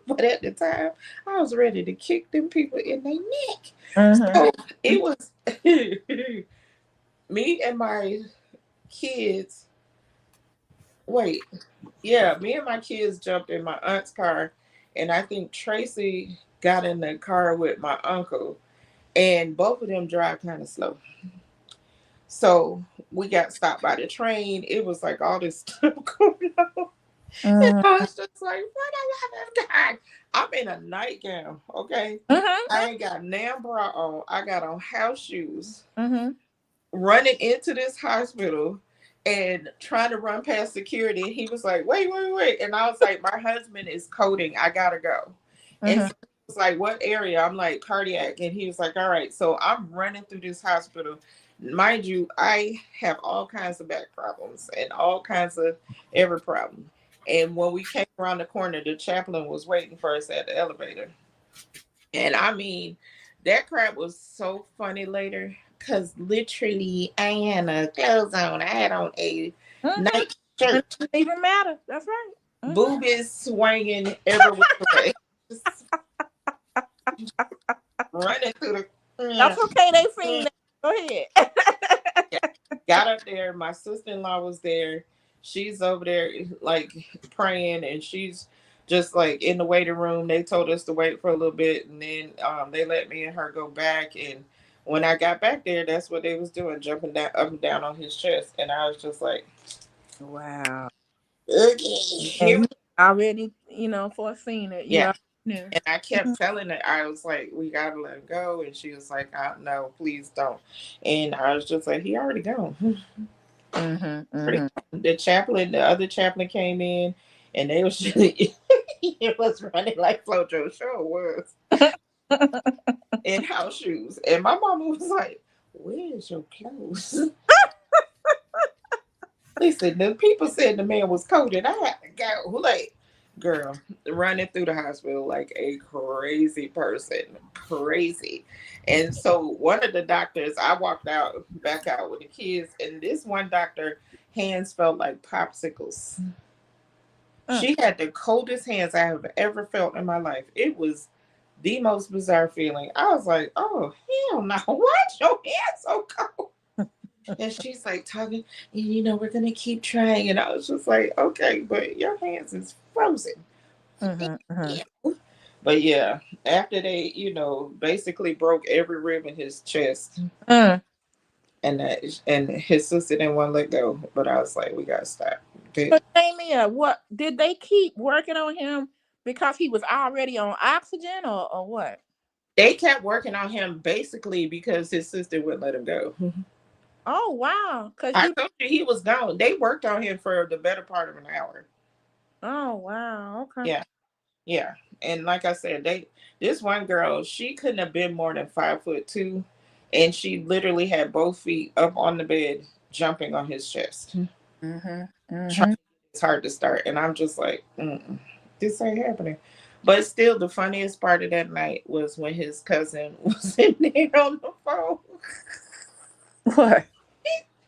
S1: but at the time, I was ready to kick them people in their neck.
S2: Mm-hmm.
S1: So it was me and my kids. Wait, yeah, me and my kids jumped in my aunt's car, and I think Tracy got in the car with my uncle, and both of them drive kind of slow. So we got stopped by the train. It was like all this stuff going on. And I was just like, what I have done? I'm in a nightgown, okay? I
S2: Mm-hmm.
S1: ain't got nan bra on. I got on house shoes,
S2: Mm-hmm.
S1: running into this hospital and trying to run past security. And he was like, wait, wait, wait. And I was like, my husband is coding. I gotta go. And
S2: Mm-hmm.
S1: so he was like, what area? I'm like, cardiac. And he was like, all right. So I'm running through this hospital. Mind you, I have all kinds of back problems and all kinds of every problem. And when we came around the corner, the chaplain was waiting for us at the elevator. And I mean, that crap was so funny later because literally I had no clothes on. I had on a
S2: Mm-hmm.
S1: night
S2: And it
S1: shirt.
S2: doesn't even matter. That's right.
S1: boobies swinging every which way, just running through the.
S2: That's okay. They
S1: Mm.
S2: seen that. Go ahead.
S1: Yeah. Got up there. My sister-in-law was there. She's over there like praying, and she's just like in the waiting room. They told us to wait for a little bit, and then they let me and her go back. And when I got back there, that's what they was doing, jumping down up and down on his chest, and I was just like,
S2: Wow.
S1: okay,
S2: And
S1: here.
S2: you already, foreseen it. You
S1: Yeah.
S2: already knew.
S1: And I kept telling her, I was like, we gotta let him go. And she was like, no, please don't. And I was just like, he already gone. The chaplain, the other chaplain came in, and they was it was running like Flojo show was in house shoes. And my mama was like, where's your clothes? Listen, the people said the man was cold, and I had to go like, girl, running through the hospital like a crazy person, crazy. And so one of the doctors, I walked out back out with the kids, and this one doctor hands felt like popsicles. She had the coldest hands I have ever felt in my life. It was the most bizarre feeling. I was like, oh hell no, why's your hands so cold? And she's like talking, and we're gonna keep trying. And I was just like, okay, but your hands is frozen. But yeah, after they, basically broke every rib in his chest, and his sister didn't want to let go. But I was like, we gotta stop.
S2: So, Jamie, what did they keep working on him because he was already on oxygen, or what?
S1: They kept working on him basically because his sister wouldn't let him go.
S2: Oh wow!
S1: I told you he was gone. They worked on him for the better part of an hour.
S2: Oh wow! Okay.
S1: Yeah, yeah. And like I said, this one girl, she couldn't have been more than 5'2", and she literally had both feet up on the bed, jumping on his chest. Trying to get his heart to start, and I'm just like, this ain't happening. But still, the funniest part of that night was when his cousin was in there on the phone.
S2: What?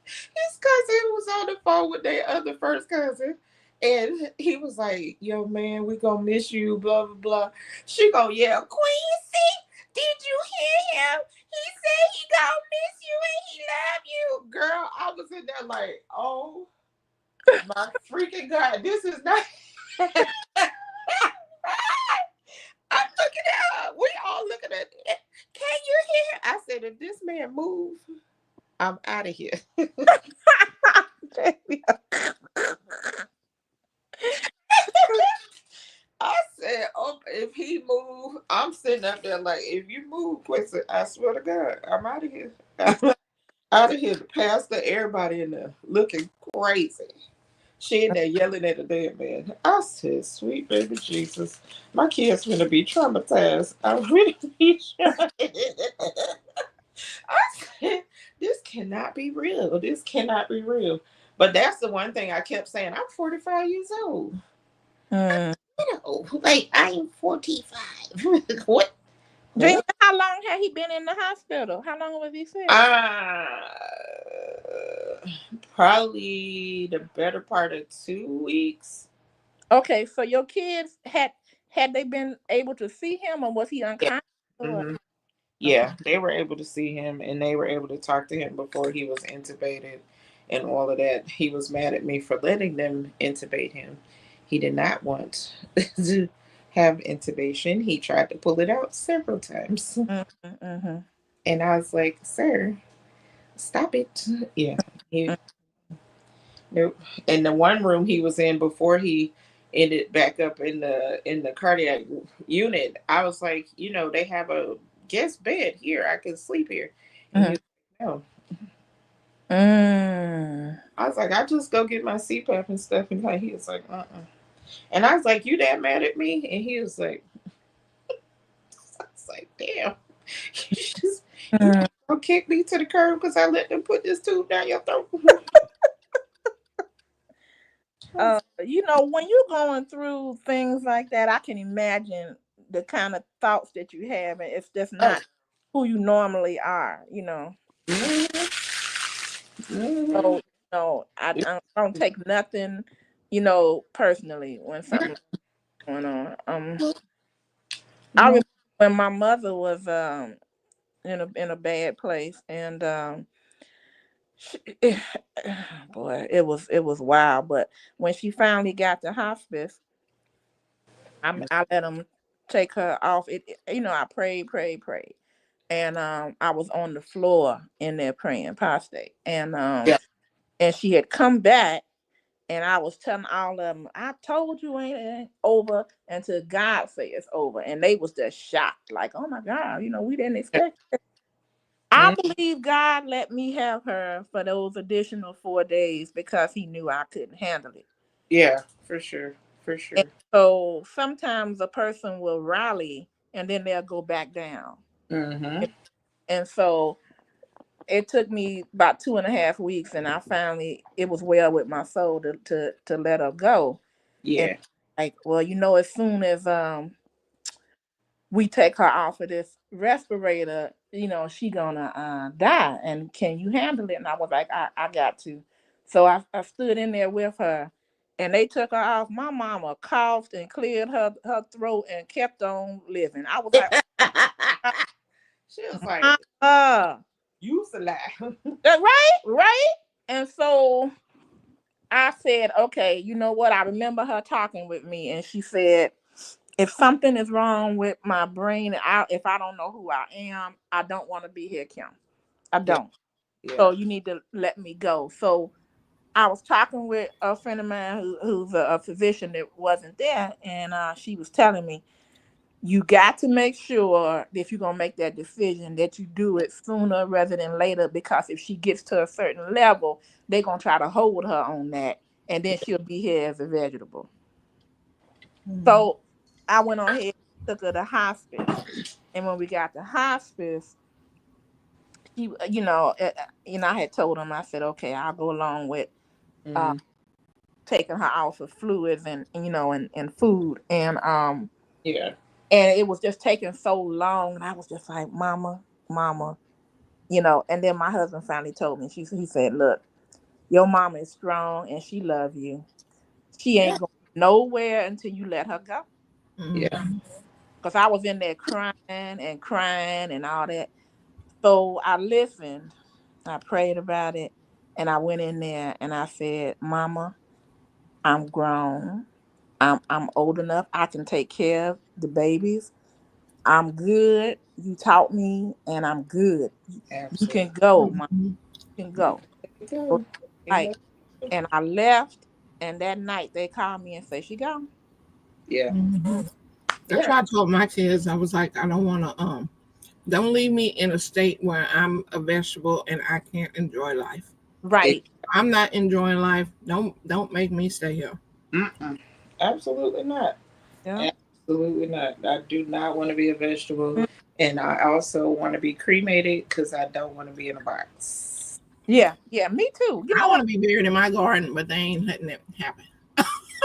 S1: His cousin was on the phone with their other first cousin. And he was like, yo, man, we gonna miss you, blah, blah, blah. She gonna yell, Quincy, did you hear him? He said he gonna miss you and he love you. Girl, I was in there like, oh my freaking God, this is not. I'm looking at, we all looking at it. Can you hear? I said, if this man move, I'm out of here. I said, oh, if he move, I'm sitting up there like, if you move, Quincy, I swear to God, I'm out of here. Out of here. The pastor, everybody in there looking crazy. She in there yelling at the dead man. I said, sweet baby Jesus, my kids gonna be traumatized. I really be trying. I said, this cannot be real. This cannot be real. But that's the one thing I kept saying. I'm 45 years old. Like I am 45. What?
S2: Jamie, how long had he been in the hospital? How long was he sick?
S1: Probably the better part of 2 weeks.
S2: Okay, so your kids had they been able to see him, or was he
S1: Yeah.
S2: unconscious?
S1: hmm
S2: Okay.
S1: Yeah, they were able to see him, and they were able to talk to him before he was intubated and all of that. He was mad at me for letting them intubate him. He did not want to have intubation. He tried to pull it out several times. And I was like, sir, stop it. Yeah. He, nope. And the one room he was in before he ended back up in the cardiac unit, I was like, they have a guest bed here. I can sleep here. And he was like, no. I was like, I just go get my CPAP and stuff. And he was like, And I was like, you that mad at me? And he was like, I was like, damn. You don't kick me to the curb because I let them put this tube down your throat.
S2: When you're going through things like that, I can imagine the kind of thoughts that you have, and it's just not who you normally are. So I don't take nothing personally when something was going on. I
S1: No.
S2: remember when my mother was in a bad place, and she, boy, it was wild. But when she finally got to hospice, I let them take her off. I prayed, and I was on the floor in there praying prostate,
S1: Yeah.
S2: and she had come back. And I was telling all of them, I told you ain't over until God say it's over. And they was just shocked, like, oh my God, we didn't expect it. I
S1: Mm,
S2: believe God let me have her for those additional 4 days because he knew I couldn't handle it.
S1: yeah, for sure. For
S2: And
S1: sure.
S2: so sometimes a person will rally and then they'll go back down.
S1: Mm-hmm.
S2: And so it took me about 2.5 weeks, and I finally, it was well with my soul to let her go. And
S1: Yeah.
S2: like, well, as soon as we take her off of this respirator, she gonna die. And can you handle it? And I was like, I got to. So I stood in there with her, and they took her off. My mama coughed and cleared her throat and kept on living. I was like,
S1: She was like,
S2: uh,
S1: you alive.
S2: right. And so I said, okay, you know what? I remember her talking with me, and she said, if something is wrong with my brain, if I don't know who I am, I don't want to be here, Kim. I
S1: Yeah.
S2: don't.
S1: Yeah.
S2: So you need to let me go. So I was talking with a friend of mine who's a physician that wasn't there, and she was telling me, you got to make sure that if you're going to make that decision that you do it sooner rather than later, because if she gets to a certain level, they're going to try to hold her on that, and then she'll be here as a vegetable. So I went on ahead, took her to hospice. And when we got to hospice, she, I had told him, I said, okay, I'll go along with uh,
S1: Mm,
S2: taking her off of fluids and food.
S1: yeah.
S2: And it was just taking so long. And I was just like, mama, and then my husband finally told me, he said, look, your mama is strong and she love you. She
S1: Yeah.
S2: ain't going nowhere until you let her go.
S1: Yeah.
S2: Because I was in there crying and all that. So I listened, I prayed about it, and I went in there and I said, Mama, I'm grown. I'm old enough. I can take care of the babies. I'm good. You taught me, and I'm good. You
S1: Absolutely.
S2: can go, Mom. You can go. So,
S1: Go.
S2: like,
S1: Amen.
S2: and I left, and that night they called me and said she gone.
S1: Yeah.
S3: That's
S1: Yeah.
S3: why I told my kids, I was like, I don't want to, don't leave me in a state where I'm a vegetable and I can't enjoy life.
S1: It,
S2: Right.
S3: I'm not enjoying life. Don't make me stay here.
S1: mm-mm. Absolutely not.
S2: Yeah.
S1: Absolutely not. I do not want to be a vegetable. And I also want to be cremated because I don't want to be in a box.
S2: Yeah. Yeah. Me too. You
S3: I
S2: know
S3: want
S2: what?
S3: to be buried in my garden, but they ain't letting it happen.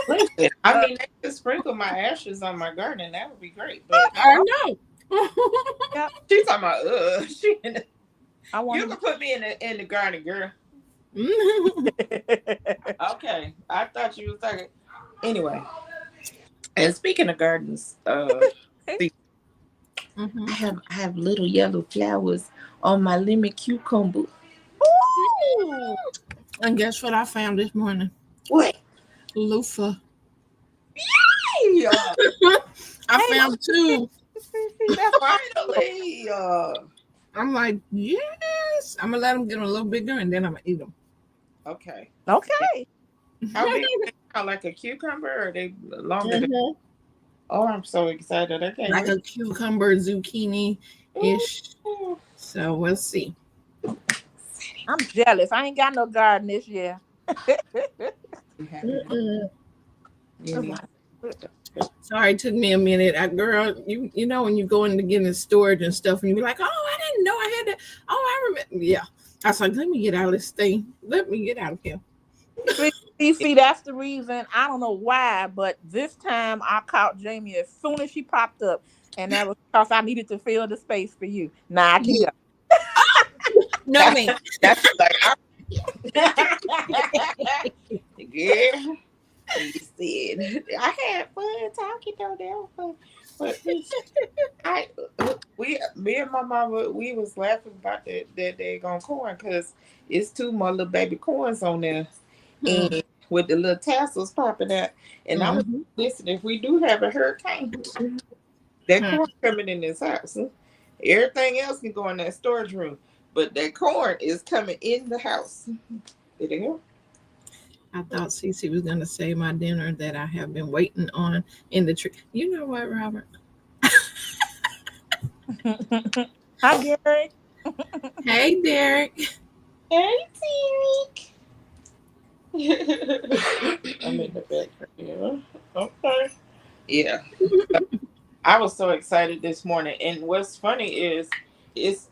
S1: Listen, I
S2: Uh,
S1: mean, they could sprinkle my ashes on my garden. That would be great. But
S3: I
S2: oh,
S3: know.
S2: yeah.
S1: she's talking about,
S2: I want
S1: you
S2: to
S1: can put me in the garden, girl.
S2: be.
S1: Okay. I thought you was talking. Anyway, and speaking of gardens, see,
S3: Mhm.
S1: I have little yellow flowers on my lemon cucumber.
S2: Ooh.
S3: And guess what I found this morning?
S1: What?
S3: Loofah.
S1: Hey,
S3: I
S2: Hey,
S3: found two.
S2: see, that's awesome.
S1: finally.
S3: I'm like, yes. I'm gonna let them get a little bigger, and then I'm gonna eat them.
S1: Okay.
S2: Okay.
S1: How big? Are they now? Like a cucumber, or are they longer than?
S3: Mhm.
S1: Oh, I'm so excited! I can't
S3: Like
S1: wait.
S3: a cucumber zucchini ish.
S1: Ooh.
S3: So we'll see.
S2: I'm jealous. I ain't got no garden this year.
S1: You have any?
S3: Mm-mm.
S1: You need.
S3: Sorry, it took me a minute. Girl, you know when you go in to get in storage and stuff, and you be like, oh, I didn't know I had that. Oh, I remember. Yeah, I was like, let me get out of this thing. Let me get out of here.
S2: See, that's the reason. I don't know why, but this time I caught Jamie as soon as she popped up, and that was because I needed to fill the space for you. Now I can
S3: Yeah.
S2: go.
S3: No,
S1: That's
S3: man.
S1: that's like. Yeah. He said, I had fun talking on there, but me and my mama, we was laughing about that daggone corn because it's two more little baby corns on there, and with the little tassels popping out. And I was listening. If we do have a hurricane, that corn coming in this house. Everything else can go in that storage room, but that corn is coming in the house. Did it help?
S3: I thought Cece was going to say my dinner that I have been waiting on in the tree. You know what, Robert?
S2: Hi, Gary.
S3: Hey, Derek.
S1: Hey, Derek. I'm in the background. Okay. Yeah. I was so excited this morning. And what's funny is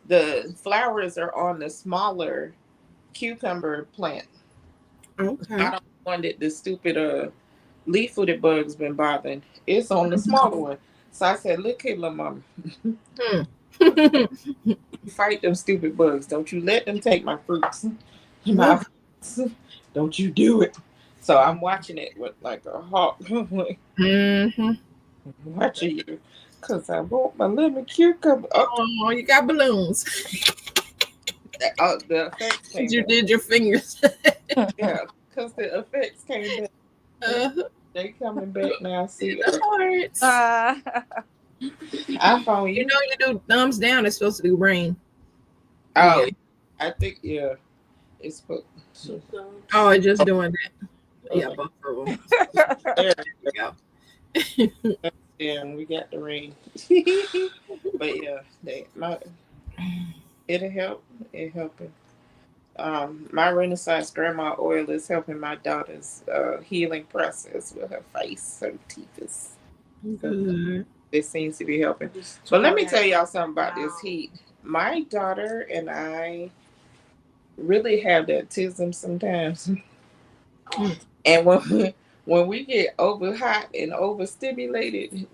S1: the flowers are on the smaller cucumber plant.
S3: Okay.
S1: I don't want it, the stupid leaf-footed bugs been bothering. It's on the smaller one. So I said, look here, little mama. Fight them stupid bugs. Don't you let them take my fruits. My fruits. Don't you do it. So I'm watching it with like a hawk. Watching you. Because I want my lemon cucumber.
S3: Oh, you got balloons.
S1: The effects came
S3: You
S1: back.
S3: did your fingers.
S1: Yeah, because the effects came back. They coming back now. See, iPhone,
S3: you know you do thumbs down, it's supposed to do rain.
S1: Oh, yeah. I think, yeah. It's supposed to.
S3: Oh, it's just doing that. Yeah, both of them.
S1: There
S3: we go.
S1: Yeah, we got the rain. But yeah, it'll help. It helping. My Renaissance grandma oil is helping my daughter's healing process with her face, her teeth.
S3: Good.
S1: It seems to be helping. But let me tell y'all something about this heat. My daughter and I really have that tism sometimes. And when we get over hot and overstimulated,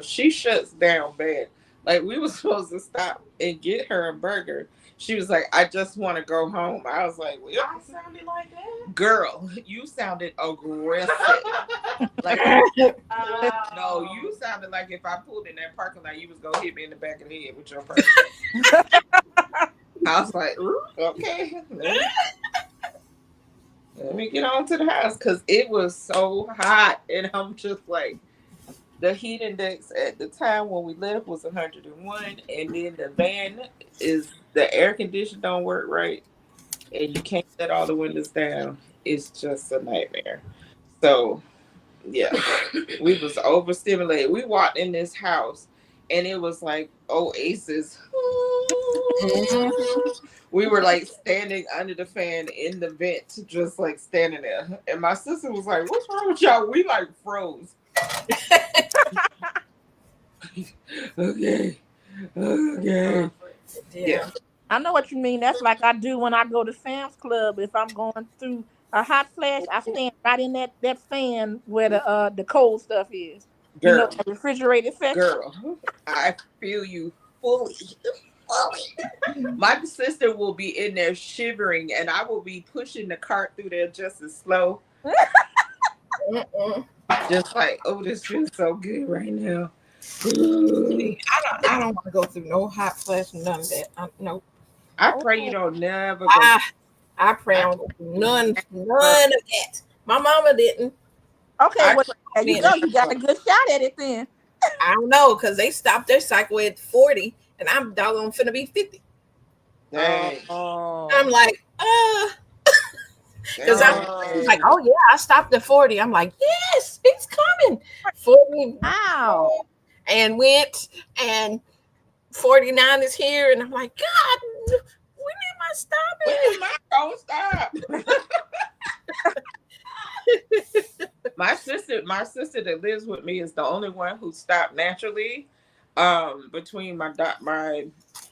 S1: she shuts down bad. Like we were supposed to stop and get her a burger. She was like, I just want to go home. I was like, well, I sounded like that. Girl, you sounded aggressive. Like, no, you sounded like if I pulled in that parking lot, you was going to hit me in the back of the head with your purse. I was like, okay. Let me get on to the house because it was so hot. And I'm just like, the heat index at the time when we left was 101. And then the van the air conditioner don't work right. And you can't let all the windows down. It's just a nightmare. So, yeah, we was overstimulated. We walked in this house and it was like Oasis. We were like standing under the fan in the vent, just like standing there. And my sister was like, what's wrong with y'all? We like froze. Okay. Yeah.
S2: I know what you mean. That's like I do when I go to Sam's Club. If I'm going through a hot flash, I stand right in that fan where the cold stuff is.
S1: Girl.
S2: You know, the refrigerated section.
S1: Girl, I feel you fully. My sister will be in there shivering, and I will be pushing the cart through there just as slow. Just like, oh, this feels so good right now.
S3: I don't want to go through no hot flash, none of that. No.
S1: I pray you don't never go.
S3: I pray on none of that. My mama didn't.
S2: Okay, you got a good shot at it then.
S3: I don't know, because they stopped their cycle at 40, and I'm doggone finna be 50. I'm like, because I'm like, oh yeah, I stopped at 40. I'm like, yes, it's coming. 40.
S2: Wow.
S3: And went, and 49 is here, and I'm like, God, when am I stopping?
S1: When am I gonna stop? My sister that lives with me is the only one who stopped naturally. Between my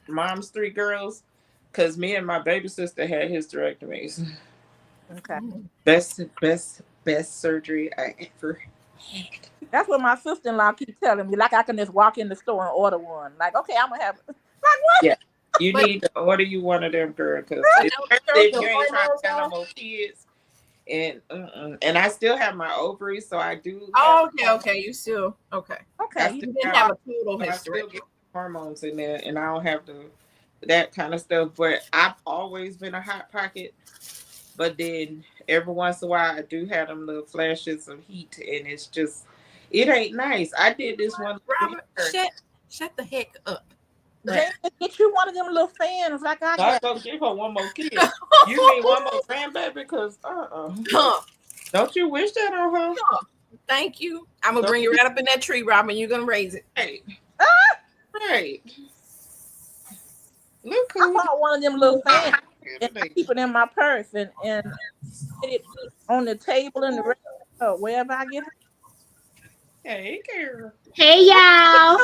S1: mom's 3 girls, because me and my baby sister had hysterectomies.
S2: Okay.
S1: Best surgery I ever had.
S2: That's what my sister-in-law keeps telling me. Like I can just walk in the store and order one. Like, okay, I'm gonna have it. Like what?
S1: Yeah. You need to order you one of them, girl, because if you ain't trying to tell no more kids, and I still have my ovaries, so I do.
S3: Oh, okay. You still okay?
S2: Okay,
S1: I
S3: You
S1: still
S3: didn't
S1: have,
S3: have a total
S1: I still
S3: hysterectomy.
S1: get hormones in there, and I don't have that kind of stuff. But I've always been a hot pocket. But then every once in a while, I do have them little flashes of heat, and it's just, it ain't nice. I did this one
S3: Robert,
S1: here.
S3: shut the heck up.
S2: James, get you one of them little fans like I
S1: I
S2: got.
S1: go give her one more kid. You mean one more grandbaby? Because
S3: Huh.
S1: don't you wish that on her?
S3: Thank you. I'm gonna bring you right up in that tree, Robin. You're gonna raise it.
S1: Right, right. Look
S2: I
S1: who
S2: bought one of them little fans and I keep it in my purse and put it on the table in the restaurant, wherever I get.
S1: Hey, girl.
S4: Hey y'all.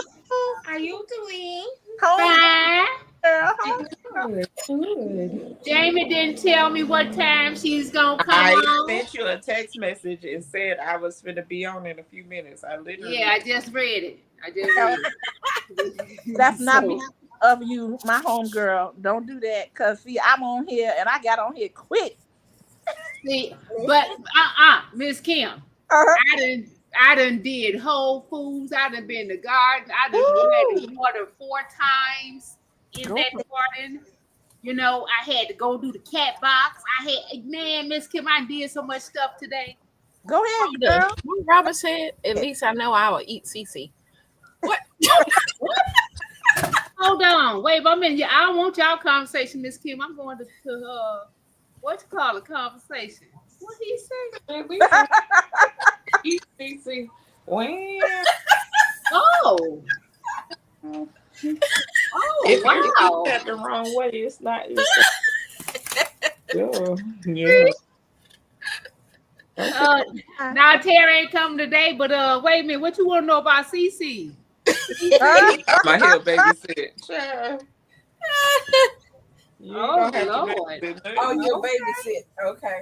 S1: How you doing?
S2: Home
S4: Fine.
S2: girl, home.
S1: Good. Good.
S4: Jamie didn't tell me what time she's gonna come
S1: I
S4: on.
S1: sent you a text message and said I was going to be on in a few minutes. I literally.
S4: Yeah, I just read it.
S2: That's not
S4: So,
S2: because of you, my home girl. Don't do that, cause see, I'm on here and I got on here quick.
S4: see, but Miss Kim, I done did Whole Foods. I done been to garden. I done had to water 4 times in
S2: Go
S4: that
S2: for it.
S4: garden. You know, I had to go do the cat box. Man, Miss Kim, I did so much stuff today.
S2: Go ahead, girl.
S3: What Robert said, at least I know I will eat CC. What?
S4: Hold on, wait, I don't want y'all conversation, Miss Kim. I'm going to what you call a conversation? What he say?
S1: ECC. Well,
S4: Oh,
S1: if
S4: wow.
S1: you do that the wrong way, it's not. Yeah.
S4: Now Terry ain't coming today, but wait a minute, what you want to know about CC?
S1: My heel baby said, "Child, you
S4: Oh,
S1: gonna have to
S4: Lord.
S1: babysit me.
S3: Oh, you'll babysit. Okay.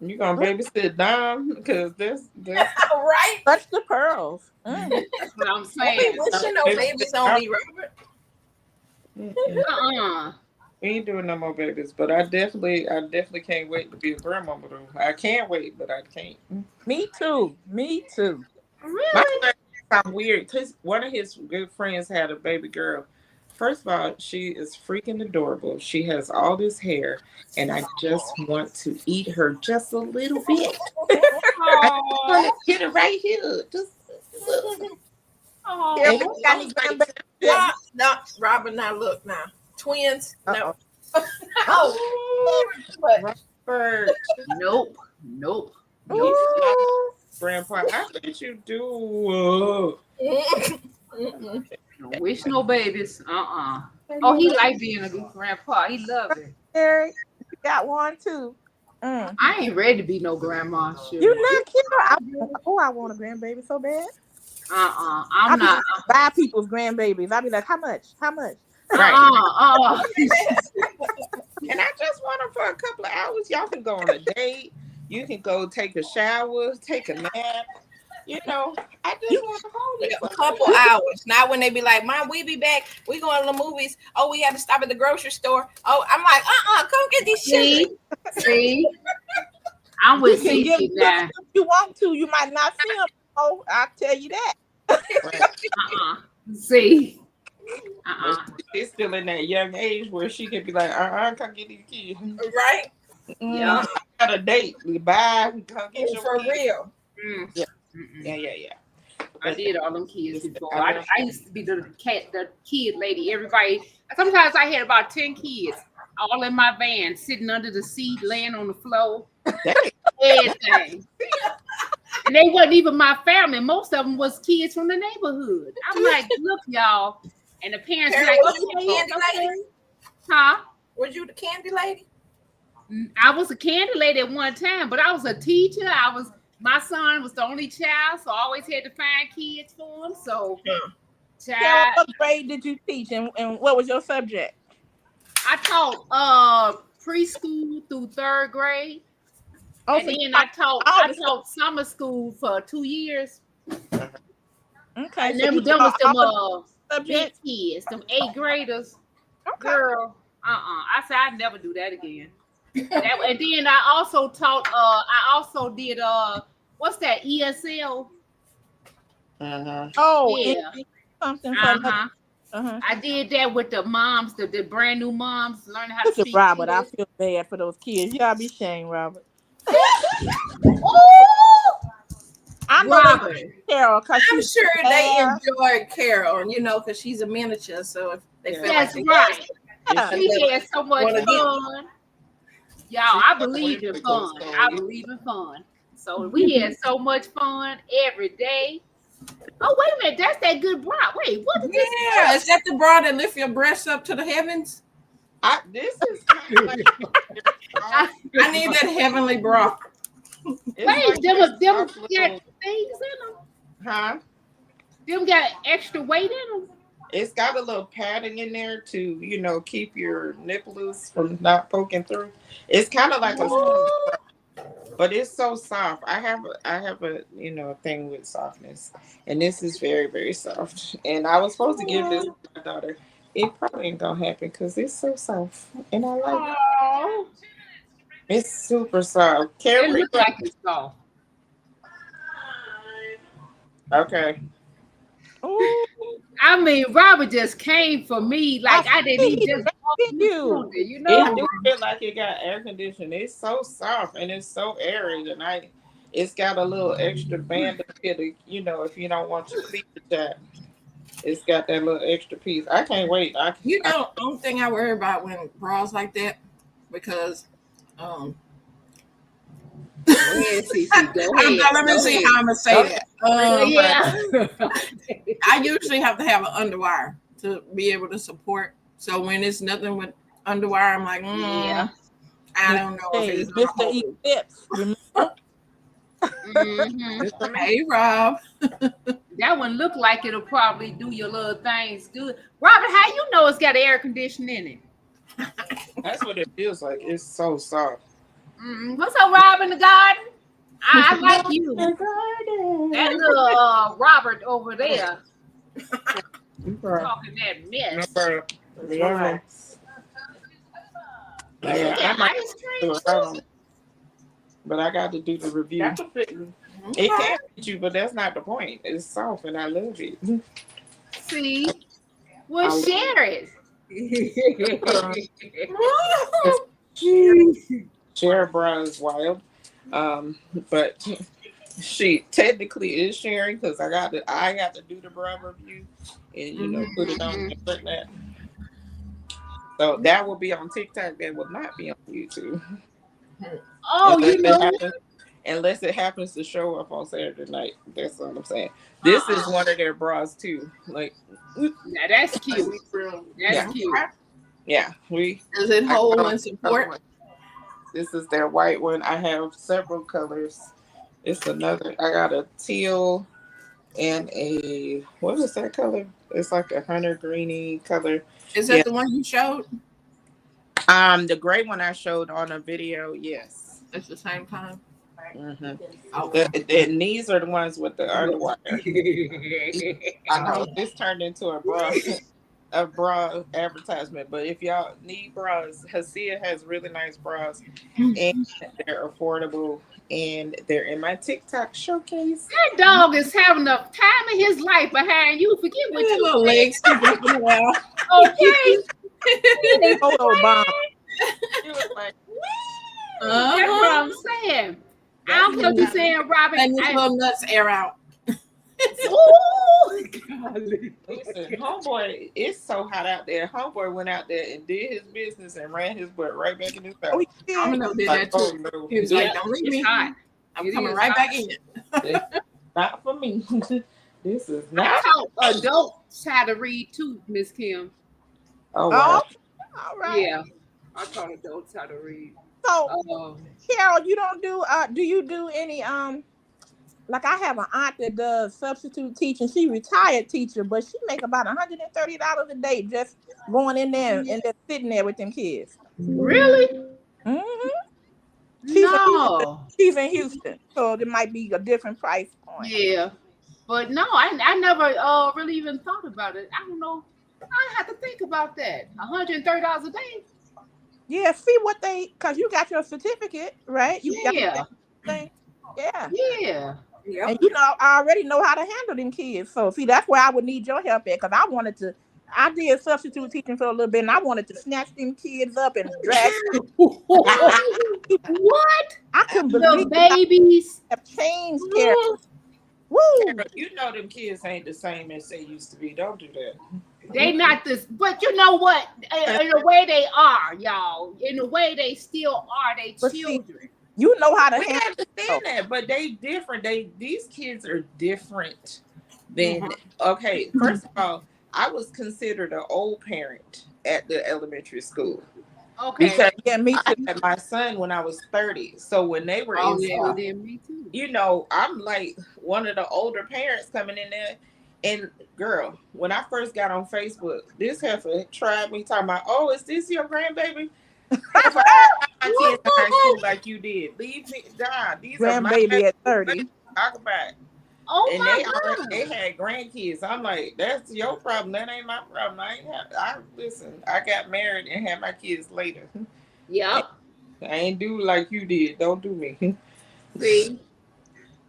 S1: You gonna babysit Dom because that's
S3: All right.
S2: Touch the pearls.
S4: That's what I'm
S3: We
S4: saying.
S3: wishing no babies on me, Robert.
S1: We ain't doing no more babies, but I definitely can't wait to be a grandmama though. I can't wait, but I can't.
S2: Me too. Me too.
S1: My
S4: Really?
S1: friend sound weird because one of his good friends had a baby girl. First of all, she is freaking adorable. She has all this hair, and I just want to eat her just a little bit. I want to get her right here. Just
S2: Here,
S1: and
S2: we
S1: she
S2: got
S1: was
S2: any
S1: like,
S2: grandbabies?
S3: Yeah. No, Robert, now look now. Twins. No.
S1: oh, Robert.
S4: Nope.
S2: Ooh.
S1: Grandpa, I bet you do.
S4: Don't wish no babies. Oh, he like being a good grandpa. He loves it.
S2: Eric, you got one too. Mm.
S4: I ain't ready to be no grandma. Shit.
S2: You not cute. I want a grandbaby so bad.
S4: I'm not.
S2: Buy people's grandbabies. I'll be like, how much? How much?
S1: Right. And I just want them for a couple of hours. Y'all can go on a date. You can go take a shower, take a nap. You know, I just want to hold it.
S3: A couple hours. Not when they be like, Mom, we be back. We going to the movies. Oh, we had to stop at the grocery store. Oh, I'm like, come get these shit.
S4: See? I'm with
S2: You can give
S4: CC
S2: them
S4: now.
S2: if you want to. You might not see them. Oh, I'll tell you that.
S4: See?
S1: She's still in that young age where she can be like, come get these kids.
S3: Right?
S4: Yeah.
S1: Got a date. Bye. Come get your
S3: For
S1: kids.
S3: real.
S1: Yeah.
S4: I did all them kids before. I used to be the kid lady. Everybody. Sometimes I had about 10 kids, all in my van, sitting under the seat, laying on the floor, everything. And they wasn't even my family. Most of them was kids from the neighborhood. I'm like, look, y'all. And the parents were like,
S3: Was you the candy lady?
S4: huh?
S3: Was you the candy lady?
S4: I was a candy lady at one time, but I was a teacher. My son was the only child, so I always had to find kids for him. So,
S2: Sarah, what grade did you teach, and what was your subject?
S4: I taught preschool through 3rd grade.
S2: Oh,
S4: And then I taught summer school for 2 years.
S2: Okay,
S4: And
S2: so
S4: then
S2: you
S4: there was
S2: taught
S4: them
S2: all the
S4: big
S2: subjects.
S4: kids, them 8th graders.
S2: Okay.
S4: Girl, I said I'd never do that again. And then I also taught. I also did. What's that? ESL.
S2: Oh,
S4: Yeah.
S2: something for
S4: I did that with the moms, the brand new moms, learning how to
S2: Listen,
S4: speak.
S2: Robert, I feel bad for those kids. You gotta be ashamed, Robert. I know
S4: Robert.
S2: Carol, because
S3: I'm sure they enjoy Carol, because she's a miniature. So if they feel
S4: That's
S3: like
S4: right.
S2: Yeah.
S4: We had so much fun. Y'all, I believe in fun.
S1: So
S4: I believe in fun. So we had so much fun every day. Oh, wait a minute. That's that good bra. Wait, what is this?
S3: Yeah, is that the bra that lift your breasts up to the heavens?
S1: This is kind of like
S3: I need that heavenly bra.
S4: Wait,
S1: like
S4: them
S1: this
S4: got
S1: soft
S4: things
S1: little-
S4: in them.
S1: huh?
S4: Them got extra weight in them.
S1: It's got a little padding in there to, keep your nipples from not poking through. It's kind of like but it's so soft. I have a thing with softness, and this is very, very soft. And I was supposed to give this to my daughter. It probably ain't gonna happen because it's so soft, and I like it.
S4: Oh,
S1: It's super soft.
S4: it
S1: Carrie,
S4: looks like it's soft.
S1: okay.
S2: Ooh,
S4: I mean, Robert just came for me like I didn't
S2: see
S4: even just
S2: you.
S1: It do feel like it got air conditioning. It's so soft and it's so airy, and it's got a little extra band up here to, if you don't want your feet to tap. It's got that little extra piece. I can't wait.
S3: Only thing I worry about when bras like that, because
S4: Go ahead, Cece. Go ahead.
S3: let me see how I'm gonna say that.
S4: Yeah.
S3: I usually have to have an underwire to be able to support. So when it's nothing with underwire, I'm like,
S4: Yeah.
S3: I don't know if it's gonna
S2: Mr.
S3: hold.
S2: Eclipse. Remember?
S4: Mhm.
S3: Hey, Rob.
S4: That one look like it'll probably do your little things good. Robert, how you know it's got air conditioning in it?
S1: That's what it feels like. It's so soft.
S4: What's up, Rob in the garden? I like you. That little Robert over there talking that mess.
S1: Yeah, I might
S4: Ice
S1: do
S4: cream
S1: it. I don't- But I got to do the review. It can fit you, but that's not the point. It's soft, and I love it.
S4: See, well, share it.
S1: Share bra is wild, but she technically is sharing because I got to do the bra review and put it on and put that. So that will be on TikTok. That will not be on YouTube.
S4: Oh,
S1: Unless it happens to show up on Saturday night. That's what I'm saying. This is one of their bras too. Like,
S4: now that's cute. That's cute.
S1: Yeah,
S3: Does it hold and support?
S1: This is their white one. I have several colors. It's another. I got a teal and what is that color? It's like a hunter greeny color.
S3: Is that the one you showed?
S1: The gray one I showed on a video. Yes.
S3: It's the same kind.
S1: And these are the ones with the underwire. I know this turned into a bra advertisement, but if y'all need bras, Hasia has really nice bras, and they're affordable, and they're in my TikTok showcase.
S4: That dog is having a time in his life behind you. Forget what you
S3: little legs sticking up in the wall.
S4: Okay.
S2: Photo bomb.
S1: She was like,
S4: That's what I'm saying. I don't know what you're saying, Robin.
S3: And his little nuts air out.
S4: Ooh.
S1: listen, homeboy, it's so hot out there. Homeboy went out there and did his business and ran his butt right back in his house.
S3: I'm gonna did that too.
S1: no,
S3: He was like, "Don't leave me.
S4: Hot.
S3: I'm coming right back in."
S1: not for me. This is
S4: I
S1: not.
S4: taught adults how to read too, Miss Kim.
S1: Oh, wow.
S2: All right.
S4: Yeah, I taught adults how to read.
S2: So, Carol, you don't do you do any like I have an aunt that does substitute teaching. She retired teacher, but she make about $130 a day just going in there and just sitting there with them kids.
S4: Really?
S2: Mm-hmm.
S4: No.
S2: She's in Houston, so there might be a different price point.
S4: Yeah, but no, I never really even thought about it. I don't know. I have to think about that. $130 a day.
S2: Yeah, see what they, cause you got your certificate, right? You got
S4: Yeah,
S2: the thing. Yeah.
S4: yeah.
S3: Yep.
S2: And I already know how to handle them kids. So see, that's where I would need your help at, because I did substitute teaching for a little bit, and I wanted to snatch them kids up and drag.
S4: What?
S2: I couldn't
S4: The
S2: believe how
S4: babies.
S2: they have changed character. Woo!
S1: Carol, you know them kids ain't the same as they used to be. Don't do that.
S4: They not this, but you know what? In the way they are, y'all. In the way they still are, they
S2: But see,
S4: children.
S2: you know how to
S1: We
S2: handle.
S1: understand that, but they different. These kids are different than okay. First of all, I was considered an old parent at the elementary school
S4: Okay.
S1: because
S2: Yeah, me
S1: I
S2: too.
S1: had my son when I was 30. So when they were
S4: Oh
S1: in
S4: yeah,
S1: school,
S4: then me too.
S1: you know, I'm like one of the older parents coming in there. And girl, when I first got on Facebook, this heifer tried me talking about, oh, is this your grandbaby? Heifer, I had my kids in high school like you did. Leave me, God. These are my
S2: Grandbaby at
S1: babies.
S2: 30.
S1: Talk about it.
S4: Oh
S1: And
S4: my
S1: they
S4: God.
S1: had grandkids. I'm like, that's your problem. That ain't my problem. Listen, I got married and had my kids later.
S4: Yep.
S1: I ain't do like you did. Don't do me.
S4: See.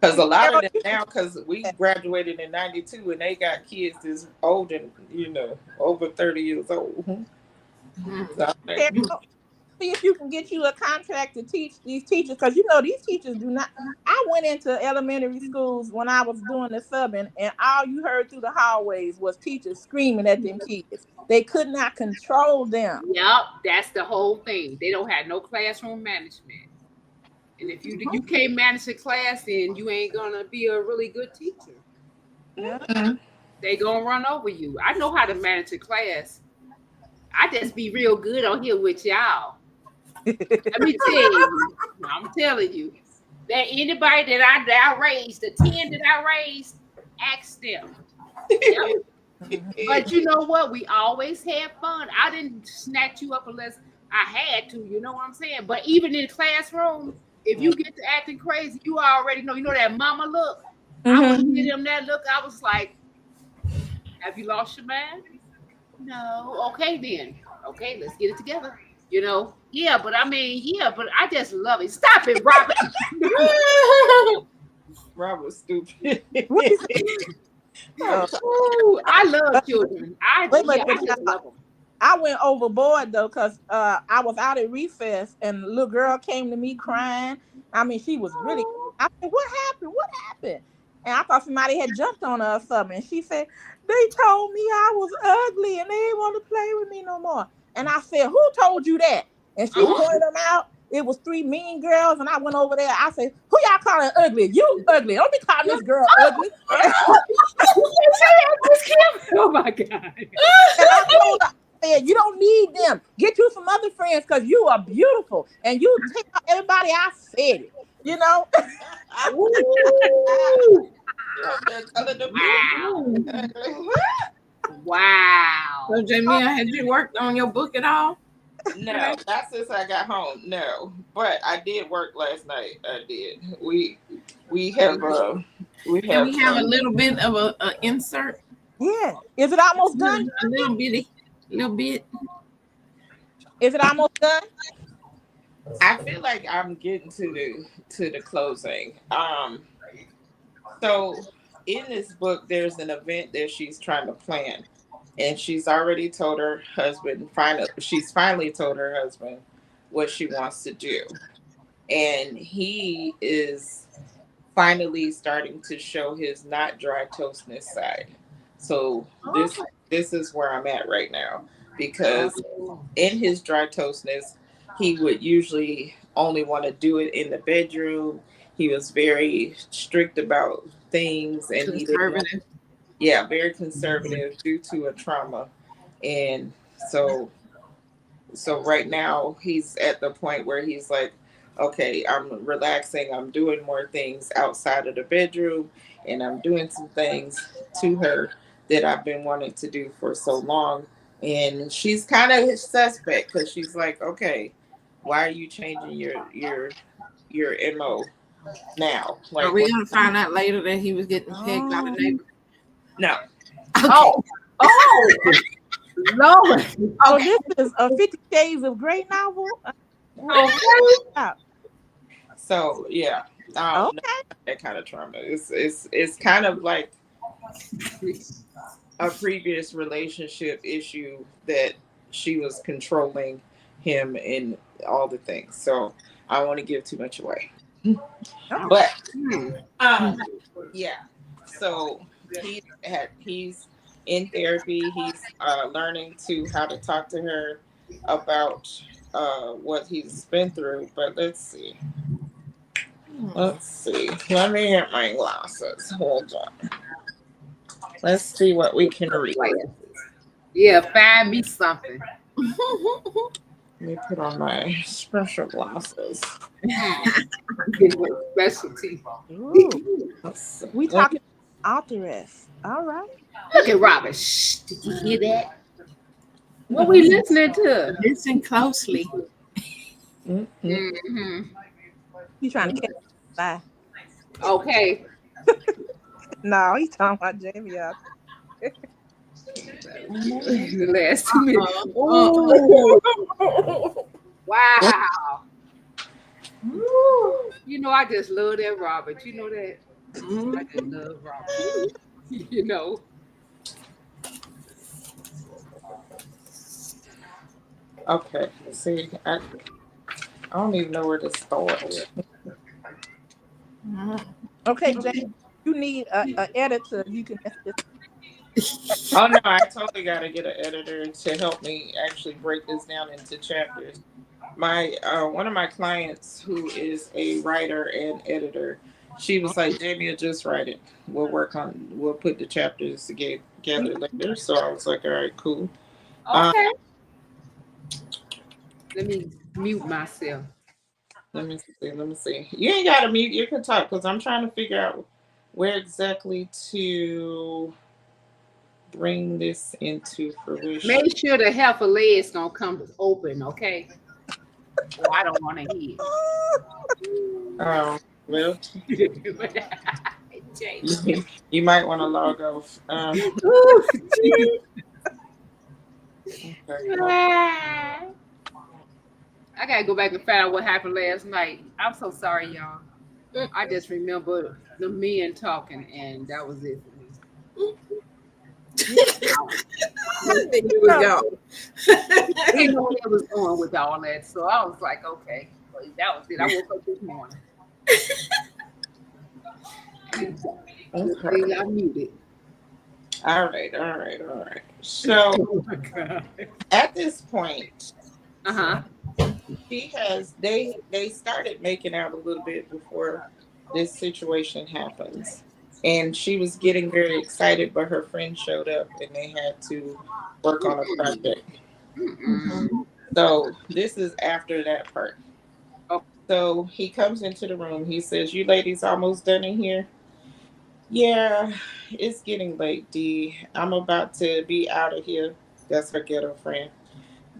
S1: Because a lot of
S2: Carol,
S1: them now, because we graduated in 92 and they got kids that's old and, you know, over 30 years old. So I'm like,
S2: Carol, see if you can get you a contract to teach these teachers, because you know these teachers do not. I went into elementary schools when I was doing the subbing, and all you heard through the hallways was teachers screaming at them kids. They could not control them.
S4: Yep. That's the whole thing. They don't have no classroom management. And if you can't manage a class, then you ain't gonna be a really good teacher.
S2: Yeah.
S4: They gonna run over you. I know how to manage a class. I just be real good on here with y'all. Let me tell you. I'm telling you. That anybody that I raised, the 10 that I raised, ask them. Yep. But you know what? We always had fun. I didn't snatch you up unless I had to, you know what I'm saying? But even in the classroom, if you get to acting crazy, you already know. You know that mama look? I would give them that look. I was like, have you lost your mind? No. Okay, then. Okay, let's get it together. You know? Yeah, but I mean, yeah, but I just love it. Stop it, Robert.
S1: Robert's stupid.
S4: Ooh, I love children. I just love them.
S2: I went overboard though, because I was out at recess and the little girl came to me crying. I mean, she was really. I said, "What happened? What happened?" And I thought somebody had jumped on her or something. And she said, "They told me I was ugly and they didn't want to play with me no more." And I said, "Who told you that?" And she pointed them out. It was 3 mean girls, and I went over there. I said, "Who y'all calling ugly? You ugly. Don't be calling this girl ugly."
S4: Oh my God.
S2: And I told her, you don't need them. Get you some other friends, because you are beautiful. And you take out everybody. I said it. You know?
S4: Wow.
S3: So, Jamia, had you worked on your book at all?
S1: No, not since I got home. No, but I did work last night. I did. We have
S3: Can we have a little bit of a insert?
S2: Yeah. Is it almost done?
S3: A little bit.
S2: Is it almost done?
S1: I feel like I'm getting to the closing. So in this book, there's an event that she's trying to plan, and she's already told her husband. She's finally told her husband what she wants to do, and he is finally starting to show his not dry toastness side. So this is where I'm at right now, because in his dry toastness, he would usually only want to do it in the bedroom. He was very strict about things, and
S3: Conservative.
S1: very conservative due to a trauma. And so right now he's at the point where he's like, okay, I'm relaxing. I'm doing more things outside of the bedroom, and I'm doing some things to her that I've been wanting to do for so long. And she's kind of suspect, because she's like, okay, why are you changing your MO now? Like,
S3: Are we gonna find out later that he was getting pegged by the neighbor?
S1: No.
S3: Okay.
S4: Oh. Lord.
S2: Oh,
S4: Okay.
S2: this is a 50 Shades of Grey novel.
S4: Okay.
S1: So yeah,
S2: Okay.
S1: that kind of trauma. It's kind of like a previous relationship issue that she was controlling him in all the things. So I don't want to give too much away. But
S4: Hmm.
S1: um yeah. So he's in therapy. He's learning to how to talk to her about what he's been through. But let's see. Let's see. Let me get my glasses. Hold on. Let's see what we can read.
S4: Yeah, find me something.
S1: Let me put on my special glasses.
S4: Get with specialty.
S2: Ooh.
S1: Let's see.
S2: We talking authoress. All right.
S4: Look at Robert. Shh, did you hear that? What we listening to?
S3: Listen closely.
S1: Mhm.
S4: Mm-hmm.
S2: He's trying to catch by.
S4: Okay.
S2: No, he's talking about Jamie out.
S4: The last 2 minutes.
S3: Uh-uh.
S4: Wow. You know, I just love that Robert. You know that? I just love Robert. You know.
S1: Okay. See, I don't even know where to start.
S2: Okay, Jamie, you need a editor. You can.
S1: Oh no, I totally got to get an editor to help me actually break this down into chapters. My one of my clients who is a writer and editor, she was like, Jamie, you'll just write it. We'll put the chapters together later. So I was like, all right, cool.
S4: Okay. Let me mute myself.
S1: Let me see. Let me see. You ain't got to mute. You can talk because I'm trying to figure out where exactly to bring this into fruition.
S4: Make sure the heifer legs don't come open, okay? Oh, I don't want to hear.
S1: Well,
S4: Jamie.
S1: you might want to log off. Okay.
S4: I gotta go back and find out what happened last night. I'm so sorry, y'all. I just remember the men talking, and that was it for me.
S3: There you go.
S4: I didn't know where I was going with all that, so I was like, okay, well, that was it. I woke up this morning.
S1: Okay.
S4: I muted.
S1: All right. So
S4: Oh my God.
S1: at this point,
S4: Uh-huh.
S1: they started making out a little bit before this situation happens. And she was getting very excited, but her friend showed up and they had to work on a project.
S4: Mm-mm.
S1: So this is after that part.
S4: Oh.
S1: So he comes into the room. He says, "You ladies almost done in here?" "Yeah, it's getting late, D. I'm about to be out of here." That's her ghetto friend.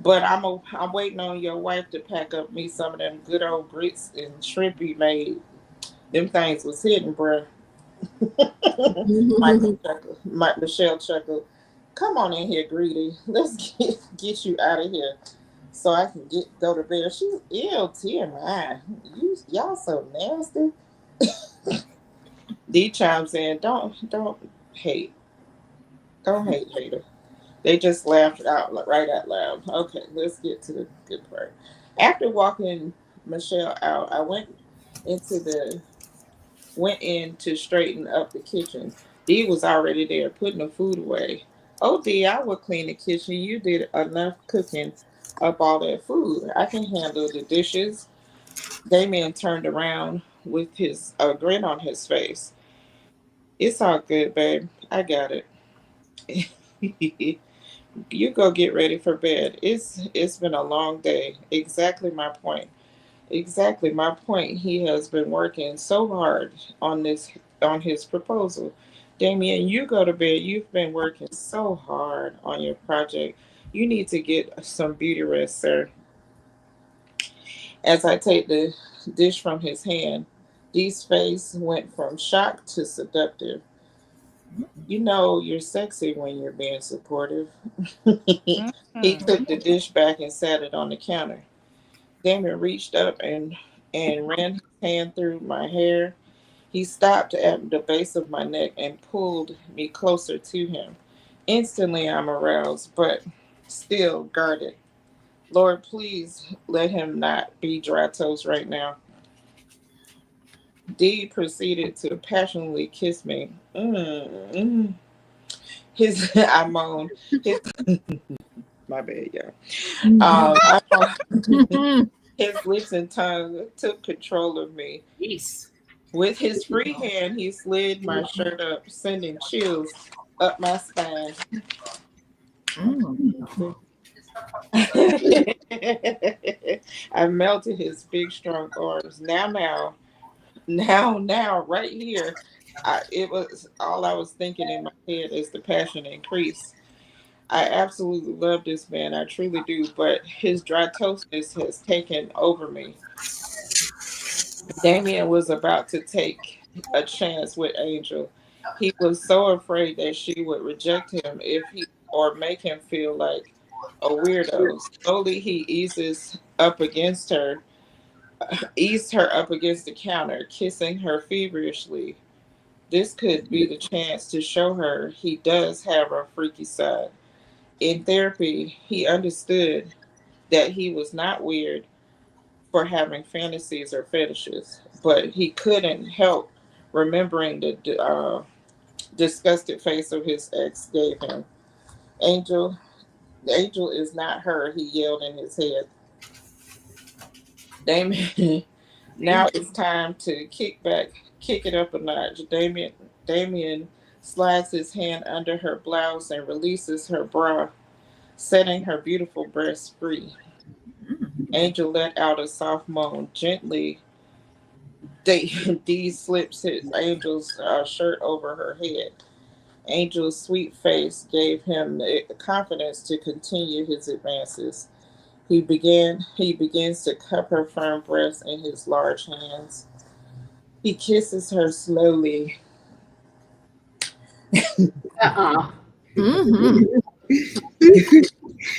S1: "But I'm waiting on your wife to pack up me some of them good old grits and shrimp you made. Them things was hidden, bruh." Michelle chuckled. "Come on in here, greedy. Let's get you out of here so I can go to bed." She's ill, TMI. Y'all so nasty. D chimes in, don't hate. Don't hate, hater. They just laughed right out loud. Okay, let's get to the good part. After walking Michelle out, I into the went in to straighten up the kitchen. Dee was already there putting the food away. "Oh, Dee, I will clean the kitchen. You did enough cooking up all that food. I can handle the dishes." Damien turned around with his a grin on his face. "It's all good, babe. I got it." "You go get ready for bed. It's been a long day." Exactly my point. Exactly my point. He has been working so hard on his proposal. Damien, you go to bed. You've been working so hard on your project. You need to get some beauty rest, sir. As I take the dish from his hand, Dee's face went from shock to seductive. You know you're sexy when you're being supportive. He
S2: Mm-hmm.
S1: took the dish back and sat it on the counter. Damon reached up and ran his hand through my hair. He stopped at the base of my neck and pulled me closer to him. Instantly, I'm aroused, but still guarded. Lord, please let him not be dry toast right now. D proceeded to passionately kiss me. I moaned. His, my bad, yeah. I moaned. His lips and tongue took control of me.
S4: Yes.
S1: With his free hand, he slid my shirt up, sending chills up my spine. I melted his big, strong arms. Now, right here. It was all I was thinking in my head as the passion increased. I absolutely love this man. I truly do. But his dry toastness has taken over me. Damien was about to take a chance with Angel. He was so afraid that she would reject him if he or make him feel like a weirdo. Slowly he eased her up against the counter, kissing her feverishly. This could be the chance to show her he does have a freaky side. In therapy, he understood that he was not weird for having fantasies or fetishes, but he couldn't help remembering the disgusted face of his ex gave him. Angel, Angel is not her, he yelled in his head. Damien, now it's time to kick it up a notch. Damien slides his hand under her blouse and releases her bra, setting her beautiful breasts free. Angel let out a soft moan. Gently, Dee slips his Angel's shirt over her head. Angel's sweet face gave him the confidence to continue his advances. He begins to cup her firm breasts in his large hands. He kisses her slowly.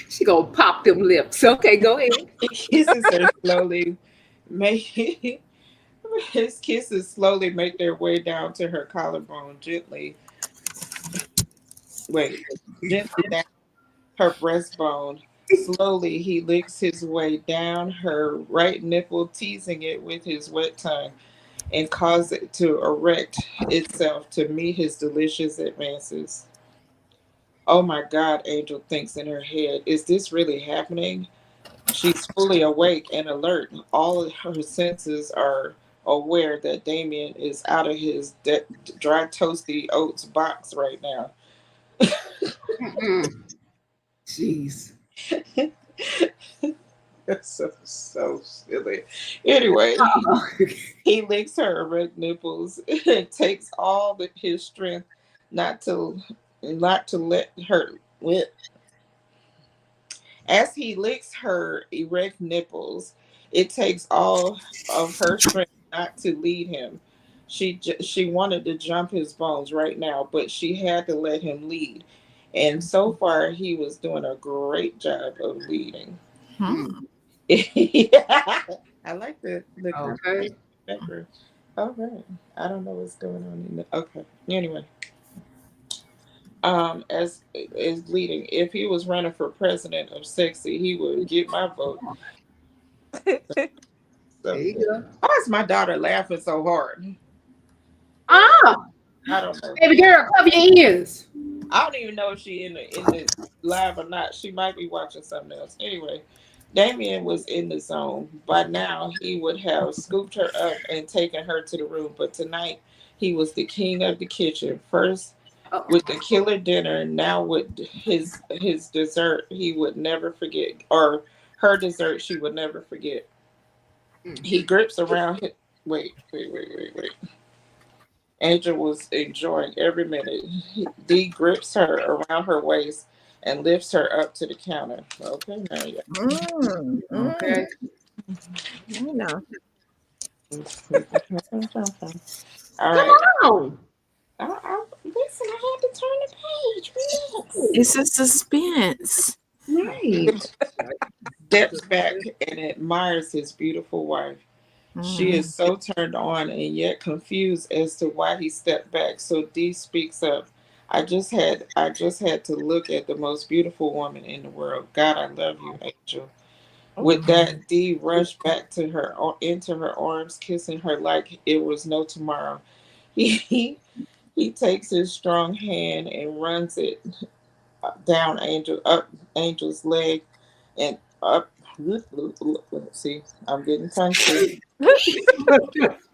S4: She gonna pop them lips. Okay, go ahead.
S1: He kisses her slowly. Make his kisses slowly make their way down to her collarbone, wait, gently down her breastbone. Slowly, he licks his way down her right nipple, teasing it with his wet tongue, and cause it to erect itself to meet his delicious advances. Oh my God, Angel thinks in her head, is this really happening? She's fully awake and alert. All of her senses are aware that Damien is out of his dry, toasty oats box right now.
S4: Jeez.
S1: That's so silly. Anyway,
S4: Oh.
S1: he licks her erect nipples. It takes all his strength not to let her whip. As he licks her erect nipples, it takes all of her strength not to lead him. She wanted to jump his bones right now, but she had to let him lead. And so far, he was doing a great job of leading. I like the
S4: Okay.
S1: pepper. All right. I don't know what's going on in the. Okay. Anyway, as is leading, if he was running for president of sexy, he would get my vote.
S4: There
S1: So,
S4: you go.
S1: why is my daughter laughing so hard?
S4: Ah,
S1: I don't know.
S4: baby girl, cover your ears.
S1: I don't even know if she in the live or not. She might be watching something else. Anyway, Damien was in the zone. By now, he would have scooped her up and taken her to the room. But tonight, he was the king of the kitchen. First
S4: Oh.
S1: with the killer dinner, now with his dessert, he would never forget, or her dessert, she would never forget. He grips around. Wait. Angel was enjoying every minute. D grips her around her waist and lifts her up to the counter. Okay, now yeah.
S4: Okay.
S3: You know.
S1: All
S4: Come
S1: right.
S4: on.
S1: This listen, I had to turn the page. Relax.
S3: It's a suspense.
S1: Right. Steps back and admires his beautiful wife. She is so turned on and yet confused as to why he stepped back. So Dee speaks up. I just had to look at the most beautiful woman in the world. God, I love you, Angel. With that, Dee rushed back to her into her arms, kissing her like it was no tomorrow. He he takes his strong hand and runs it down Angel's leg and up. See, I'm getting tongue twisted.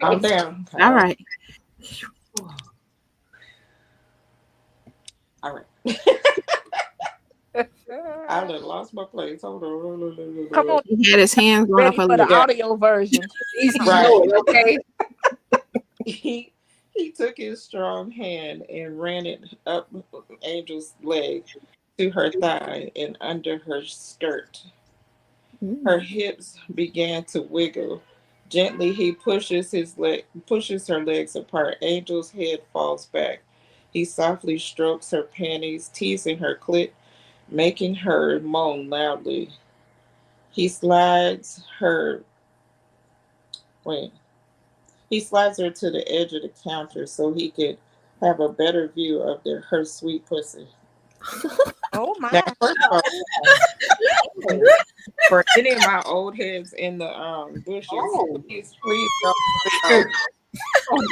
S1: I'm down.
S3: All right.
S1: All right. I done lost my place. Hold on.
S2: Come on,
S3: He had his hands going
S2: ready
S3: up a
S2: for the
S3: little.
S2: audio version.
S4: Easy
S1: Right.
S4: going, okay?
S1: He took his strong hand and ran it up Angel's leg to her thigh and under her skirt. Her hips began to wiggle. Gently, he pushes her legs apart. Angel's head falls back. He softly strokes her panties, teasing her clit, making her moan loudly. He slides her. Wait. He slides her to the edge of the counter so he could have a better view of her sweet pussy.
S2: Oh my!
S1: Now, first of all, for any of my old heads in the bushes, please don't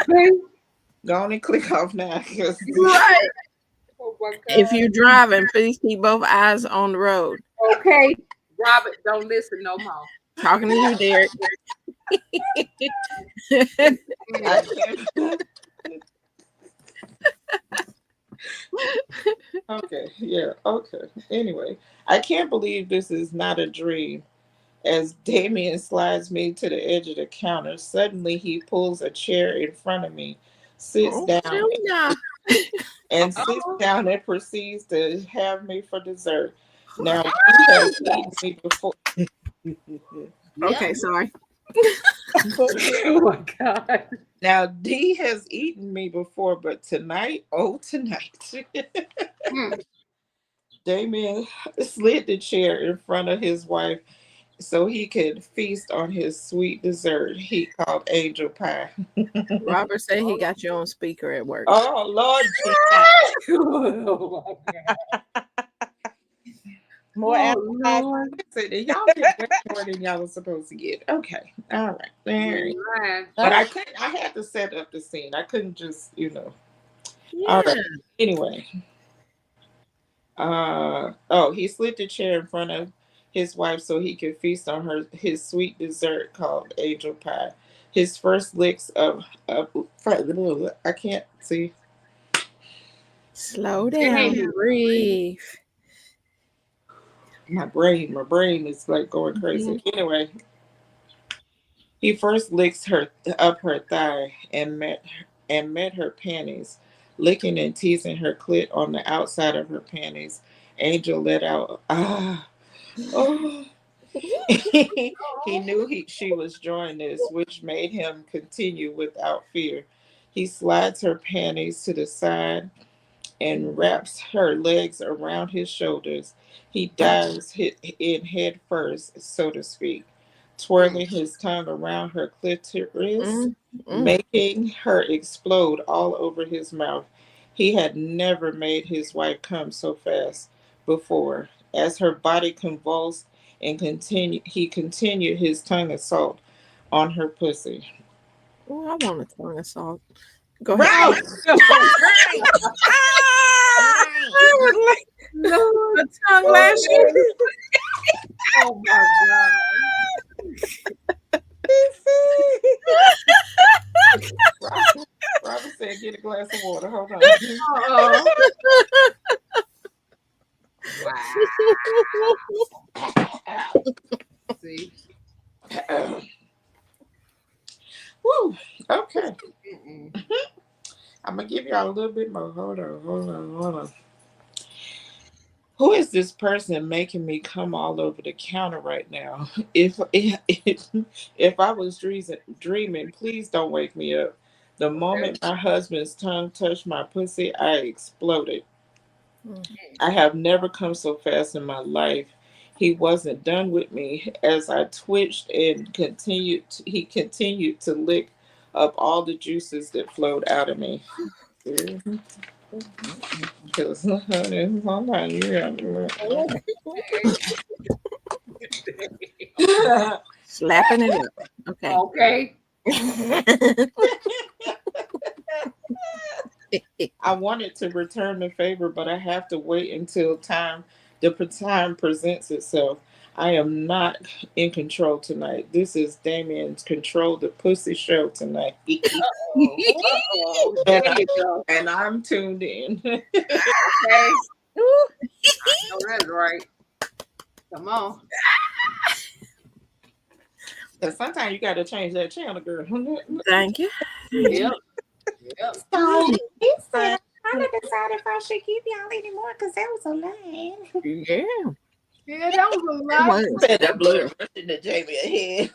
S4: Okay.
S1: go on and click off now. 'Cause
S3: Right.
S4: Oh my God.
S3: If you're driving, please keep both eyes on the road.
S4: Okay. Robert, don't listen no more.
S3: Talking to you, Derek.
S1: I can't. Okay, yeah, okay. Anyway, I can't believe this is not a dream. As Damien slides me to the edge of the counter, suddenly he pulls a chair in front of me, sits down, and sits down and proceeds to have me for dessert. Now, he has eaten me before.
S3: Okay, sorry.
S4: Oh my God.
S1: Now, Dee has eaten me before, but tonight, tonight. Damien slid the chair in front of his wife so he could feast on his sweet dessert he called angel pie.
S3: Robert said he got you on speaker at work.
S1: Oh, Lord.
S4: Oh my God.
S2: More
S4: Lord.
S1: Y'all get way more than y'all was supposed to get. Okay. All right. There.
S4: Man.
S1: But I had to set up the scene. I couldn't just,
S3: Yeah.
S1: All right. Anyway. He slid the chair in front of his wife so he could feast on his sweet dessert called angel pie. His first licks of I can't see.
S3: Slow down, breathe.
S1: My brain is like going crazy. Anyway, he first licks her up her thigh and met her panties, licking and teasing her clit on the outside of her panties. Angel let out oh. He knew she was enjoying this, which made him continue without fear. He slides her panties to the side and wraps her legs around his shoulders. He dives in head first, so to speak, twirling his tongue around her clitoris, making her explode all over his mouth. He had never made his wife come so fast before. As her body convulsed and he continued his tongue assault on her pussy.
S3: Oh, I want a tongue assault. Go ahead.
S1: Right.
S3: I was like, no, the tongue lashing.
S4: Oh my God.
S1: Robert said, "Get a glass of water." Hold on.
S4: See?
S1: Woo. Okay. I'm gonna give y'all a little bit more. Hold on. Who is this person making me come all over the counter right now? If I was dreaming, please don't wake me up. The moment my husband's tongue touched my pussy, I exploded. I have never come so fast in my life. He wasn't done with me. As I twitched and he continued to lick up all the juices that flowed out of me. Because sometimes you
S3: Slapping it up. Okay.
S4: Okay.
S1: I wanted to return the favor, but I have to wait until the time presents itself. I am not in control tonight. This is Damien's Control the Pussy show tonight.
S4: Uh-oh. There you go.
S1: And I'm tuned in.
S4: Okay. I know that's right. Come on.
S1: And sometimes you got to change that channel, girl.
S3: Thank you.
S4: Yep. Yep.
S1: So he said, I'm not decided if I should keep y'all anymore because that was a lie.
S3: Yeah.
S4: Yeah, that was a
S3: It
S4: lot.
S3: was.
S1: Said that blood rushing to Jamie ahead.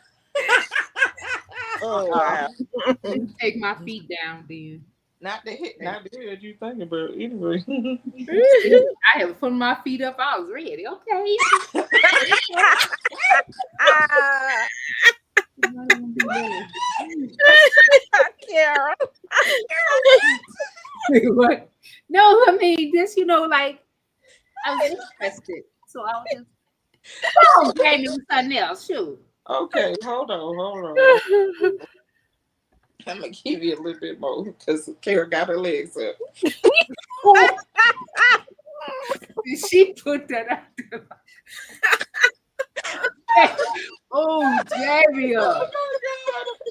S1: Oh wow!
S4: Let me take my feet down then.
S1: Not the head you thinking, but anyway.
S4: I have put my feet up. I was ready. Okay.
S2: Kara.
S4: What? No, I mean this. Like I was interested, so I was just. Oh, Jamie was something else. Shoot.
S1: Okay, hold on. I'm gonna give you a little bit more because Kara got her legs up.
S4: She put that out there. Oh, Jamie.
S1: Oh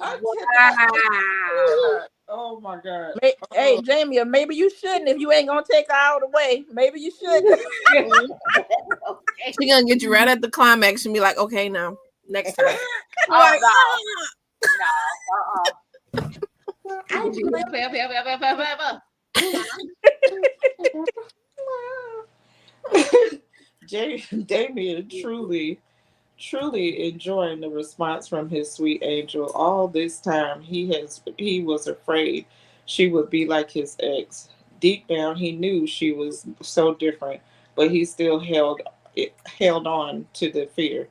S1: my god!
S4: Wow.
S1: Oh my god!
S2: Hey, Jamie, maybe you shouldn't if you ain't gonna take her all the way. Maybe you shouldn't.
S3: She's gonna get you right at the climax and be like, okay, now next time.
S4: Oh,
S1: Damien truly enjoying the response from his sweet angel. All this time he was afraid she would be like his ex. Deep down he knew she was so different, but he still held on to the fear.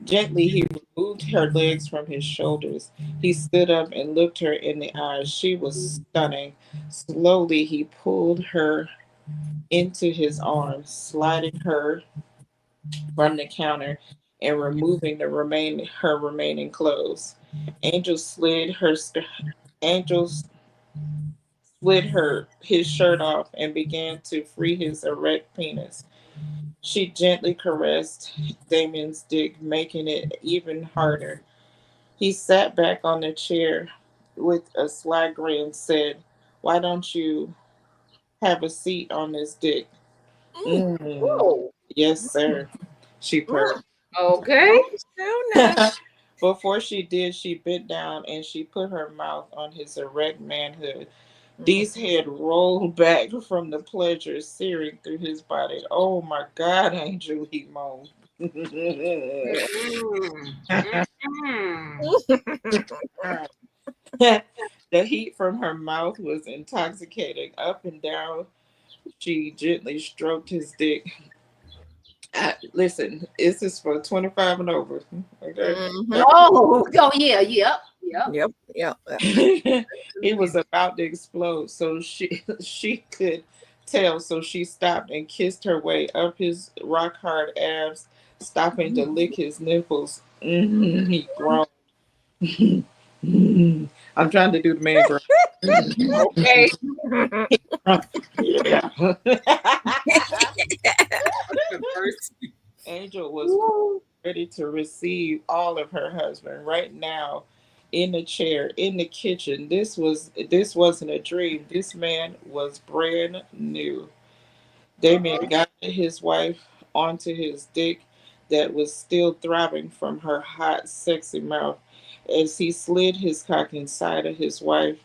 S1: Gently he removed her legs from his shoulders. He stood up and looked her in the eyes. She was stunning. Slowly he pulled her into his arms, sliding her from the counter and removing her remaining clothes. Angel slid his shirt off and began to free his erect penis. She gently caressed Damien's dick, making it even harder. He sat back on the chair with a sly grin, said, "Why don't you have a seat on this dick?"
S4: Whoa.
S1: Yes, sir. She purred.
S4: Okay.
S1: Before she did, she bent down and she put her mouth on his erect manhood. Dee's head rolled back from the pleasure searing through his body. Oh my God, Angel, he moaned. The heat from her mouth was intoxicating. Up and down, she gently stroked his dick. Listen, this is for 25 and over. Okay.
S4: Oh, yeah, yep.
S1: He was about to explode, so she could tell, so she stopped and kissed her way up his rock hard abs, stopping to lick his nipples. He groaned. I'm trying to do the man groan.
S4: Okay.
S1: Yeah. Angel was ready to receive all of her husband right now, in the chair, in the kitchen. This wasn't a dream. This man was brand new. Damien got his wife onto his dick that was still throbbing from her hot, sexy mouth. As he slid his cock inside of his wife,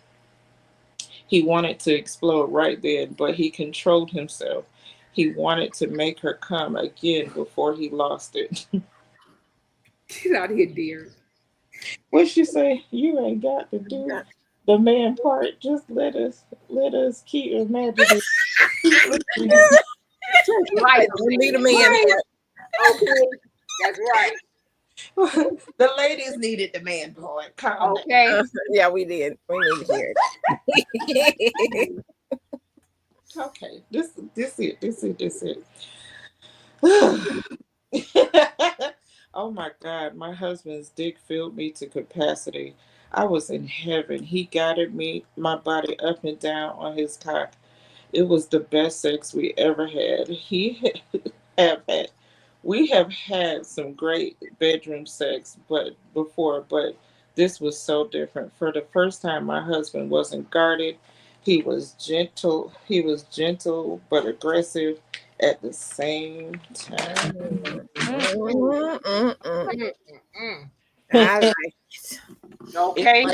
S1: he wanted to explode right then, but he controlled himself. He wanted to make her come again before he lost it.
S4: Get out of here, dear.
S1: What'd she say? You ain't got to do it. The man part, just let us keep imagining. Keep listening.
S4: Right.
S3: We need a man.
S4: Okay. That's right.
S1: The ladies needed the man part. Calm down.
S4: Okay.
S3: Yeah, we did. We need to hear it.
S1: Okay, this it. Oh my God, my husband's dick filled me to capacity. I was in heaven. He guided me, my body up and down on his cock. It was the best sex we ever had. Have had. We have had some great bedroom sex, but this was so different. For the first time, my husband wasn't guarded. He was gentle. He was gentle but aggressive at the same time.
S4: Mm-mm.
S3: I like it.
S4: Okay.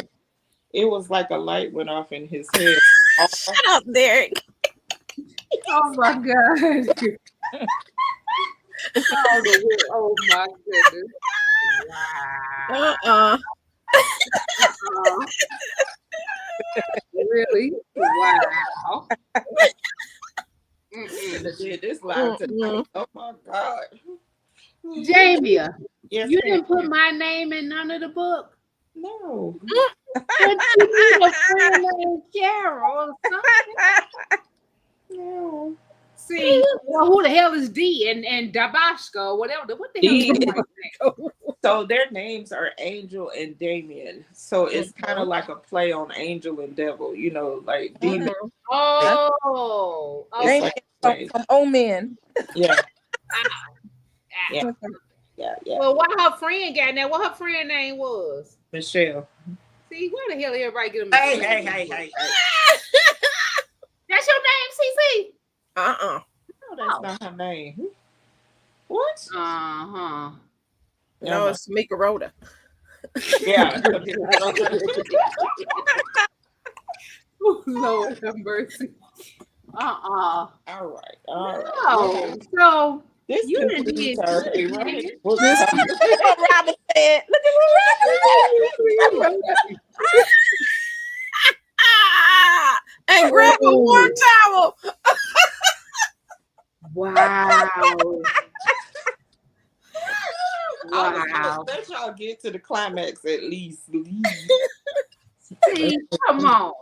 S1: It was like a light went off in his head.
S3: Shut up, Derek.
S4: Oh my God. Oh my goodness. Wow. Really? Wow.
S1: Did this live tonight. Oh my God.
S4: Jamia,
S1: Yes,
S4: you
S1: ma'am.
S4: didn't put my name in none of the book.
S1: No.
S4: But you need a friend named Carol or something.
S1: No.
S4: See, well, who the hell is D and Dabashka or whatever? What the hell is
S1: D.
S4: that name?
S1: So their names are Angel and Damien. So it's kind of like a play on Angel and Devil, like demon.
S4: Oh,
S1: It's
S4: okay.
S1: like a play.
S2: From Omen.
S1: Yeah,
S4: Yeah.
S1: yeah.
S4: Well, what her friend got now? What her friend name was?
S1: Michelle.
S4: See, where the hell everybody get them?
S1: Hey.
S4: That's your name, CC?
S1: No, that's not her name. What?
S4: Uh-huh.
S3: No, it's Mika Rhoda.
S1: Yeah.
S4: Lord have mercy.
S1: All right.
S4: Oh, so
S1: This
S4: you didn't
S1: concludes
S4: get
S1: our
S4: good,
S1: erotic
S2: Look what Robert said. Look at what Robert said.
S3: And grab a warm towel.
S4: Wow.
S1: Wow. Let y'all get to the climax at least.
S4: See, come on.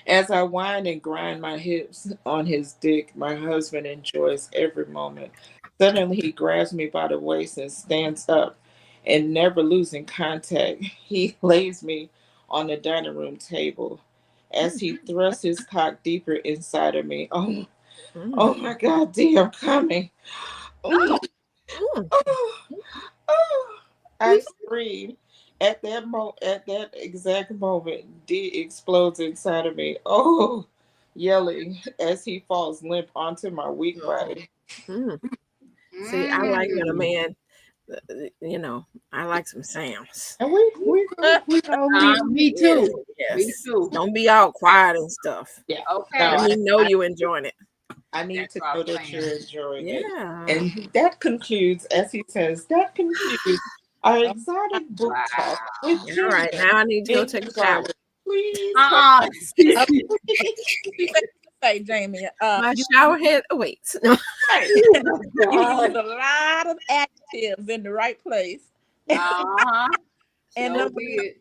S1: As I wind and grind my hips on his dick, my husband enjoys every moment. Suddenly, he grabs me by the waist and stands up, and never losing contact, he lays me on the dining room table. As he thrusts his cock deeper inside of me, oh my God, D, I'm coming. Oh, I scream. At that exact moment, D explodes inside of me. Oh, yelling as he falls limp onto my weak body.
S3: See, I like when a man, I like some sounds.
S1: And we
S4: Me too.
S3: Yes.
S4: Me too.
S3: Don't be all quiet and stuff.
S1: Yeah.
S4: Okay.
S1: No,
S3: Let me know you enjoying it.
S1: I need
S4: That's
S1: to
S4: what I
S1: know
S4: was
S1: that
S4: saying.
S1: you're enjoying it.
S3: Yeah.
S1: And that concludes, as he says, our exotic book talk. With
S3: All right, now I need to go take a shower.
S1: Please.
S2: Say, Jamie.
S3: My shower head. Oh, wait.
S2: You use a lot of adjectives in the right place.
S4: Uh-huh.
S2: And
S4: So
S2: number
S4: weird.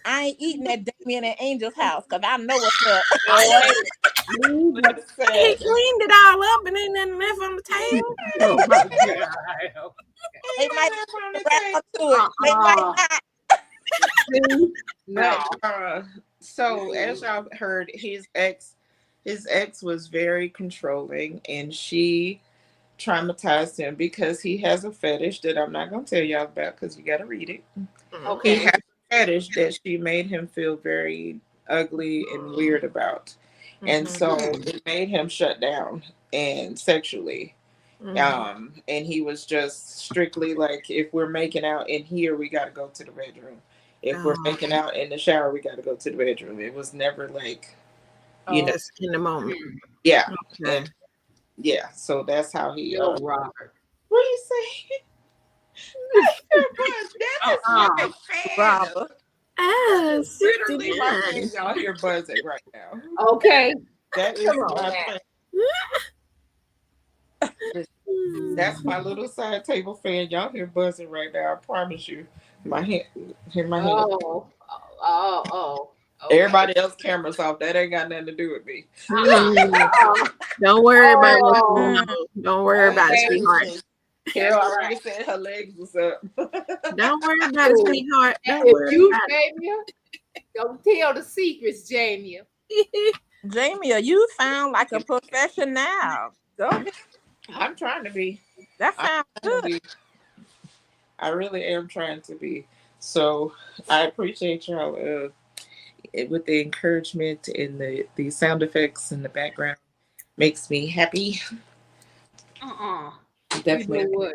S2: I ain't eating at Damien and Angel's house because I know what's up.
S3: He cleaned it all up and ain't nothing left on the table.
S4: Oh my God.
S2: They might wrap up to it. They might not.
S4: No.
S1: So as y'all heard, his ex was very controlling, and she traumatized him because he has a fetish that I'm not gonna tell y'all about because you gotta read it.
S4: Okay.
S1: He has a fetish that she made him feel very ugly and weird about. And so it made him shut down and sexually. And he was just strictly like, if we're making out in here, we got to go to the bedroom. If we're making out in the shower, we got to go to the bedroom. It was never like,
S3: Just in the moment.
S1: Yeah.
S3: Okay.
S1: And, yeah. So that's how he.
S4: Robert.
S1: What do you say? That is my fan.
S2: Robert.
S3: Ah,
S1: Literally, my
S3: 69.
S1: fan, y'all hear buzzing right now.
S4: Okay.
S1: That is
S4: Come on
S1: my
S4: now.
S1: fan. That's my little side table fan. Y'all hear buzzing right now. I promise you. My hand, hear my hand.
S4: Oh. Okay.
S1: Everybody else cameras off. That ain't got nothing to do with me.
S3: Don't worry about it.
S4: Oh.
S3: Don't worry about it, sweetheart.
S1: Carol already said her legs was up.
S3: Don't worry about it, sweetheart. Don't
S4: If
S3: worry
S4: you,
S3: about
S4: Jamie, don't tell the secrets, Jamie.
S3: it.
S2: Jamie, you sound like a professional. Go ahead.
S1: I'm trying to be.
S2: That
S1: I'm
S2: sounds
S1: trying to
S2: good.
S1: be. I really am trying to be. So I appreciate y'all with the encouragement and the sound effects in the background. Makes me happy.
S4: You
S1: Definitely.
S4: know what?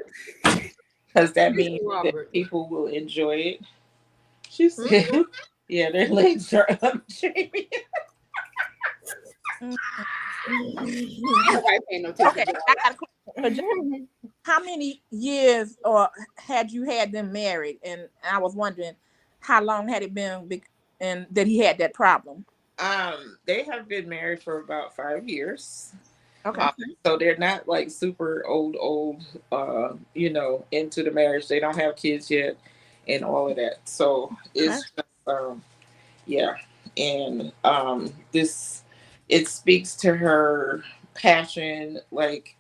S1: Because that
S4: Mr.
S1: means that
S4: Robert.
S1: people will enjoy it. She said, yeah, their legs are up, Jamie.
S4: Nobody paying no attention
S2: Okay,
S4: to
S2: I got a question. How many years or had you had them married? And I was wondering how long had it been and that he had that problem.
S1: They have been married for about 5 years.
S2: Okay.
S1: So they're not like super old, into the marriage. They don't have kids yet and all of that. So it's just, yeah. And this, it speaks to her passion, like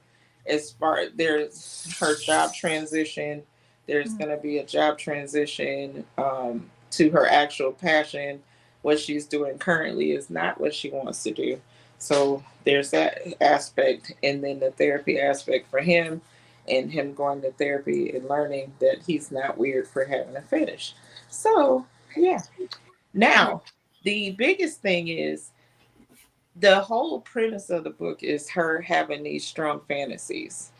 S1: as far there's her job transition, there's going to be a job transition to her actual passion. What she's doing currently is not what she wants to do. So there's that aspect, and then the therapy aspect for him, and him going to therapy and learning that he's not weird for having a fetish. So yeah. Now, the biggest thing is the whole premise of the book is her having these strong fantasies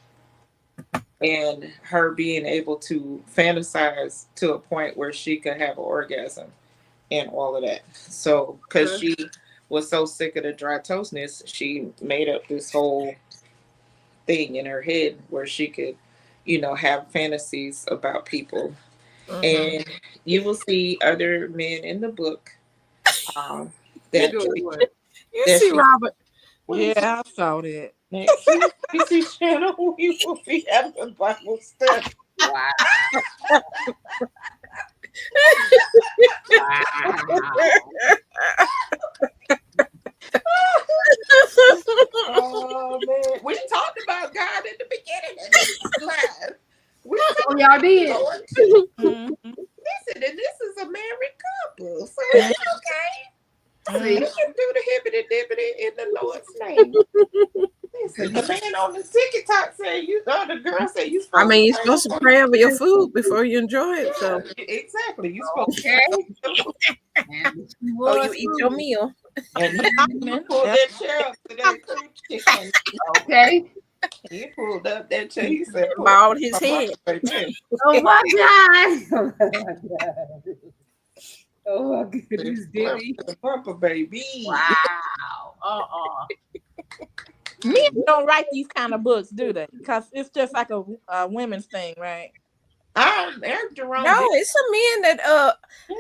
S1: and her being able to fantasize to a point where she could have an orgasm and all of that. So, because she was so sick of the dry toastness, she made up this whole thing in her head where she could, have fantasies about people. And you will see other men in the book that
S3: You see, Robert.
S2: Yeah, I saw that.
S1: next CBC channel, we will be having Bible study.
S4: Wow.
S1: Oh man, we talked about God in the beginning of this class.
S4: Y'all did.
S1: Listen, and this is a married couple, so it's okay. We can do the hibbity dibbity in the Lord's name. Listen, the man on the TikTok said the girl said you supposed
S3: you're supposed to pray over your food before you enjoy it. So
S1: exactly, you supposed to.
S3: so you eat your meal.
S1: And he pulled that chair up to that cream chicken.
S4: Okay.
S1: He pulled up that chair. He said,
S3: bowed his head.
S4: Oh my God. Oh my goodness, Diddy.
S1: Papa baby.
S4: Wow.
S2: Men don't write these kind of books, do they? Because it's just like a women's thing, right?
S1: Eric Jerome.
S3: No, it's a man that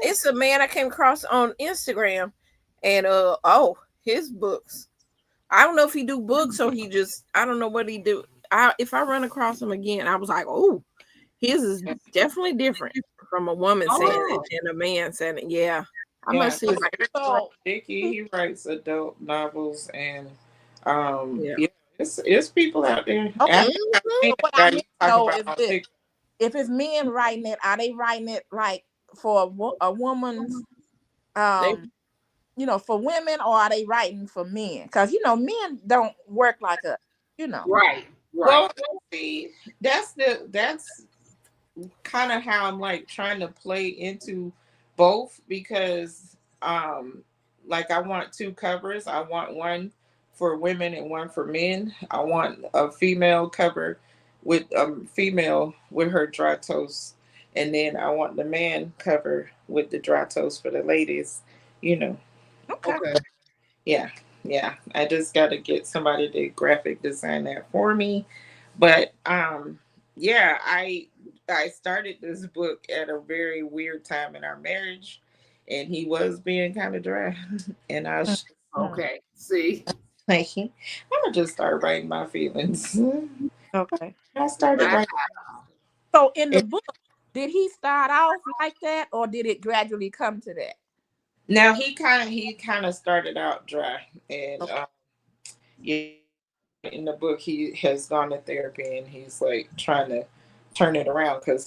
S3: it's a man I came across on Instagram, and his books. I don't know if he do books or he just, I don't know what he do. If I run across him again, I was like, oh, his is definitely different from a woman saying it and a man saying it. Yeah. I must see.
S1: Dickie, he writes adult novels, and it's people out there.
S2: Okay. What I mean to know is this: if it's men writing it, are they writing it like for a woman's, for women, or are they writing for men? Because men don't work like us.
S4: Right.
S1: Well, see, that's kind of how I'm like trying to play into both, because like I want two covers. I want one for women and one for men. I want a female cover with female with her dry toast, and then I want the man cover with the dry toast for the ladies.
S2: Okay.
S1: Yeah. I just got to get somebody to graphic design that for me. But I started this book at a very weird time in our marriage, and he was being kind of dry. And I was
S4: Okay. See.
S1: like, I'm gonna just start writing my feelings.
S2: Okay.
S1: I started
S4: Wow.
S1: writing.
S2: So in the book, did he start off like that, or did it gradually come to that?
S1: Now he kind of started out dry, and
S2: Okay.
S1: yeah, in the book he has gone to therapy, and he's like trying to turn it around because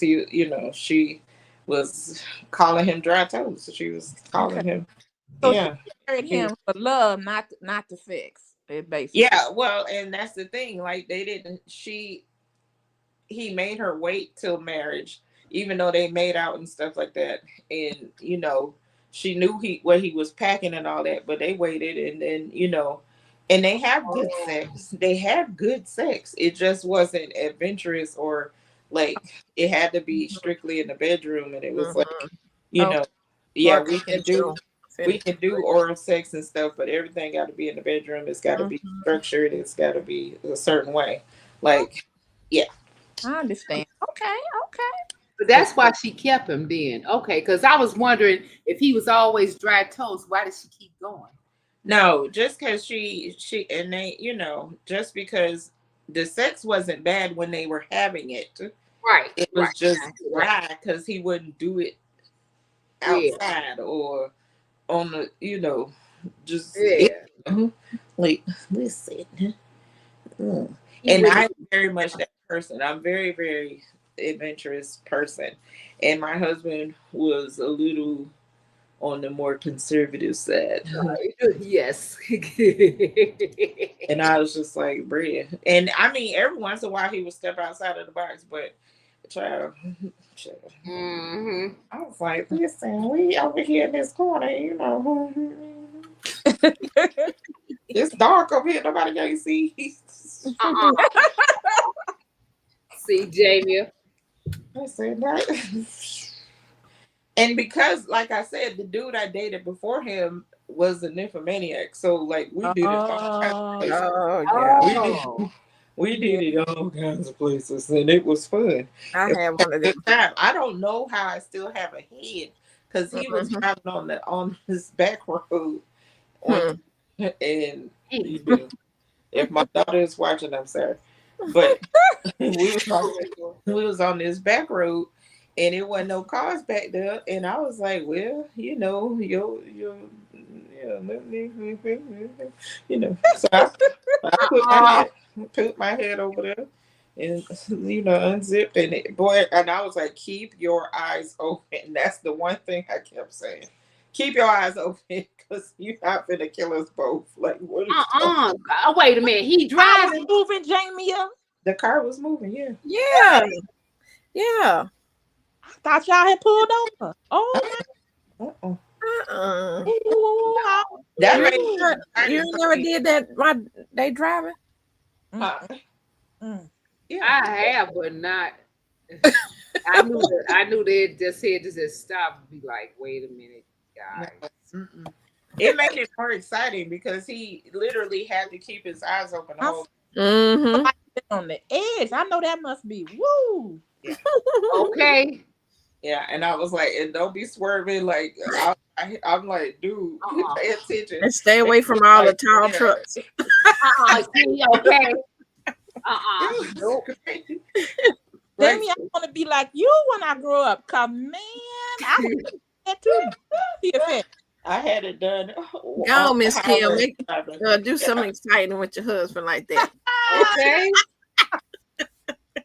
S1: she was calling him dry toast. She was
S2: Okay.
S1: calling him,
S2: So she
S1: yeah.
S2: married him for love, not the sex. Basically.
S1: Yeah, well, and that's the thing. Like they didn't. He made her wait till marriage, even though they made out and stuff like that. And she knew what he was packing and all that, but they waited, and then and they have good sex. They had good sex. It just wasn't adventurous, or like it had to be strictly in the bedroom, and it was like you
S2: Okay.
S1: know, yeah,
S3: More consensual.
S1: we can do oral sex and stuff, but everything got to be in the bedroom. It's got to be structured. It's got to be a certain way. Like, yeah.
S2: I understand. Okay.
S4: But that's why she kept him then. Okay, because I was wondering if he was always dry toast, why did she keep going?
S1: No, just because and they, just because the sex wasn't bad when they were having it.
S4: Right.
S1: It was
S4: right.
S1: just dry because he wouldn't do it outside or on the, just
S4: Yeah.
S1: like, listen. Mm.
S4: He
S1: And
S4: really-
S1: I'm very much that person. I'm very, very adventurous person. And my husband was a little on the more conservative side.
S4: Yes.
S1: And I was just like, Bria. And I mean, every once in a while he would step outside of the box, but child.
S4: hmm
S1: I was like, listen, we over here in this corner, it's dark over here, nobody can see.
S4: See, Jamie.
S1: I said that. And because, like I said, the dude I dated before him was a nymphomaniac, so like we did it all kinds of places.
S3: Oh, yeah.
S1: We did it all kinds of places, and it was fun.
S3: I have one of them.
S1: Good time. I don't know how I still have a head because he was driving on this back road, and if my daughter is watching, I'm sorry, but we was on this back road, and it wasn't no cars back there, and I was like, well, so I put my head over there and unzipped, and and I was like, keep your eyes open. That's the one thing I kept saying. Keep your eyes open because you're not gonna kill us both. Like, what is
S4: Oh, wait a minute. He driving.
S2: Moving, Jamia.
S1: the car was moving, yeah.
S3: Yeah.
S2: I thought y'all had pulled over. Oh,
S1: That
S3: You never did that while they driving?
S1: Yeah.
S4: I have, but not. I knew they just said to just stop and be like, wait a minute, guys.
S1: It made it more exciting because he literally had to keep his eyes open.
S2: On the edge. I know that must be woo.
S1: Yeah.
S4: Okay.
S1: Yeah, and I was like, and don't be swerving. Like I'm like, dude, pay attention
S3: And stay away from all the tall trucks.
S4: See, okay.
S1: Nope.
S2: Jamie, I want to be like you when I grow up. Cause man, I would do too.
S1: I had it done.
S3: Go, Miss Kim. Do something exciting with your husband like that.
S4: Okay.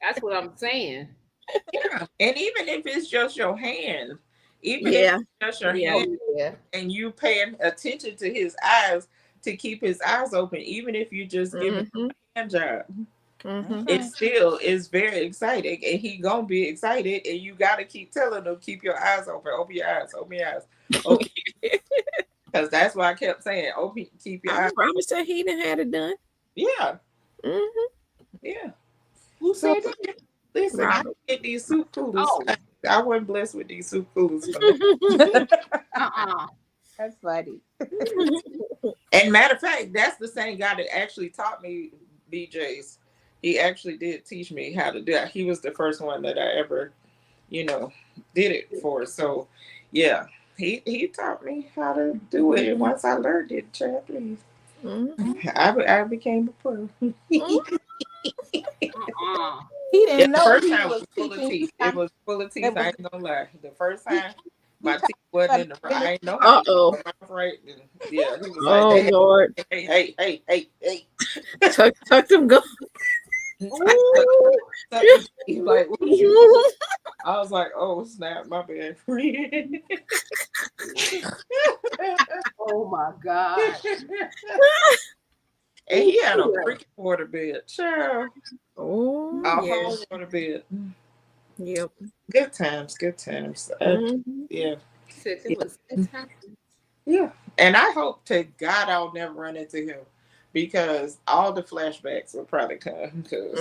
S4: That's what I'm saying.
S1: Yeah. And even if it's just your hand, even if it's just your hand, and you paying attention to his eyes to keep his eyes open, even if you just give him a hand job, it still is very exciting, and he gonna be excited, and you gotta keep telling him, keep your eyes open, open your eyes, open your eyes, because that's why I kept saying, open, keep your eyes.
S3: Robert said he didn't have it done.
S1: Yeah. Yeah.
S4: Who said that?
S1: Listen, I get these soup coolers. I wasn't blessed with these soup coolers.
S2: That's funny.
S1: And matter of fact, that's the same guy that actually taught me BJs. He actually did teach me how to do it. He was the first one that I ever, did it for. So, yeah, he taught me how to do it. And once I learned it, child, please, I became a pro.
S2: He
S1: Yeah,
S2: didn't
S1: the
S2: know
S1: first
S2: he
S1: time
S2: was
S1: was full of
S2: teaching you
S1: teeth.
S2: how.
S1: It was full of
S2: It
S1: teeth. I
S2: was,
S1: ain't gonna lie. The first time
S2: he
S1: my
S2: taught
S1: teeth wasn't
S2: you
S1: in the right.
S2: how to
S1: I ain't know how to
S3: Uh-oh.
S1: get my mouth right. And yeah, he was like,
S3: Oh,
S1: hey,
S3: Lord.
S1: hey.
S3: Tuck them go.
S1: I sucked
S2: Ooh.
S1: the teeth. Like, what is you? I was like, oh snap, my bad.
S4: Oh my God.
S1: And he had a freaking water bed. Child.
S3: Oh,
S1: A
S3: yeah.
S1: whole water bed.
S3: Yep.
S1: Good times, good times. Yeah.
S4: Said it was good time.
S1: Yeah. And I hope to God I'll never run into him because all the flashbacks will probably come because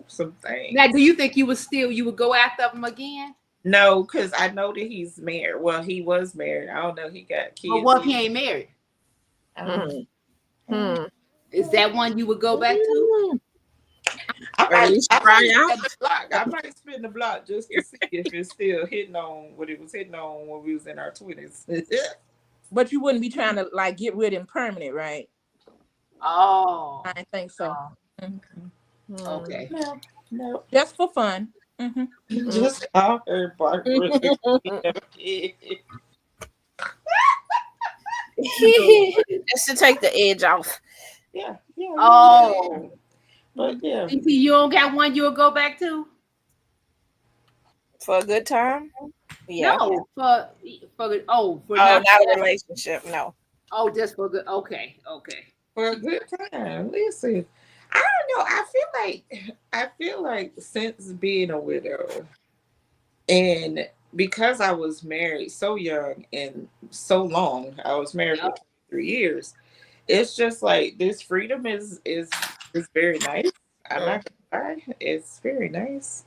S1: some things.
S4: Now, do you think you would go after him again?
S1: No, because I know that he's married. Well, he was married. I don't know. He got kids.
S4: But what if he ain't married? Is that one you would go back to?
S1: I might spin the block just to see if it's still hitting on what it was hitting on when we was in our 20s.
S2: But you wouldn't be trying to like get rid of him permanent, right?
S4: Oh,
S2: I think so.
S4: okay.
S1: No.
S2: Just for fun.
S1: Just call her Barbara.
S3: Just to take the edge off.
S1: Yeah.
S4: Oh,
S1: But yeah.
S4: you don't got one you'll go back to?
S3: For a good time? Yeah.
S4: No, for
S3: not a relationship. No.
S4: Oh, just for good. Okay.
S1: For a good time. Listen, I don't know. I feel like since being a widow and because I was married so young and so long, I was married for 3 years. It's just like this freedom is very nice. I'm not gonna lie. It's very nice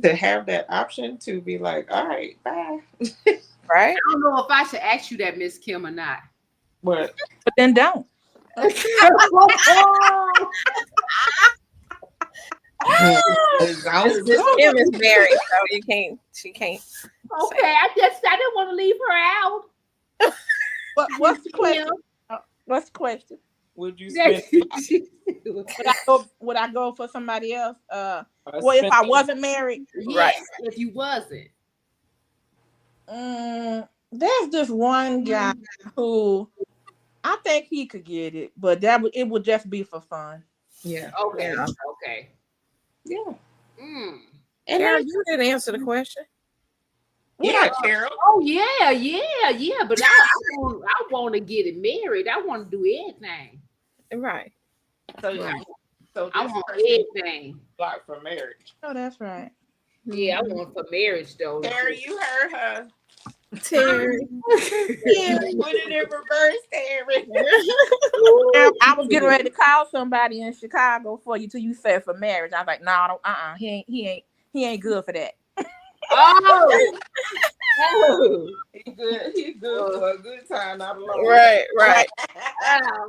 S1: to have that option to be like, all right, bye.
S3: Right?
S4: I don't know if I should ask you that, Miss Kim, or not.
S1: What?
S2: But then don't.
S3: Kim is married, so she can't.
S4: Okay, I didn't want to leave her out.
S2: What's the question? What's the question?
S1: Would you spend?
S2: Would I go for somebody else? Well, if I wasn't married,
S4: right? If you wasn't,
S2: there's this one guy who I think he could get it, but it would just be for fun.
S1: Yeah.
S4: Okay.
S3: Yeah.
S4: Okay.
S1: Yeah.
S3: And Carol, you didn't answer the question.
S1: Yeah, Carol.
S4: Oh yeah. But I want to get it married. I want to do everything.
S3: Right.
S1: So
S4: I want everything.
S1: Like for marriage.
S2: Oh, that's right.
S4: Yeah, I want for marriage though.
S1: Terry, you heard her.
S3: Terry.
S1: Put it in reverse, Terry.
S2: I was getting ready to call somebody in Chicago for you till you said for marriage. I was like, no, he ain't good for that.
S4: Oh,
S1: He good for a good time, not a long.
S3: Right.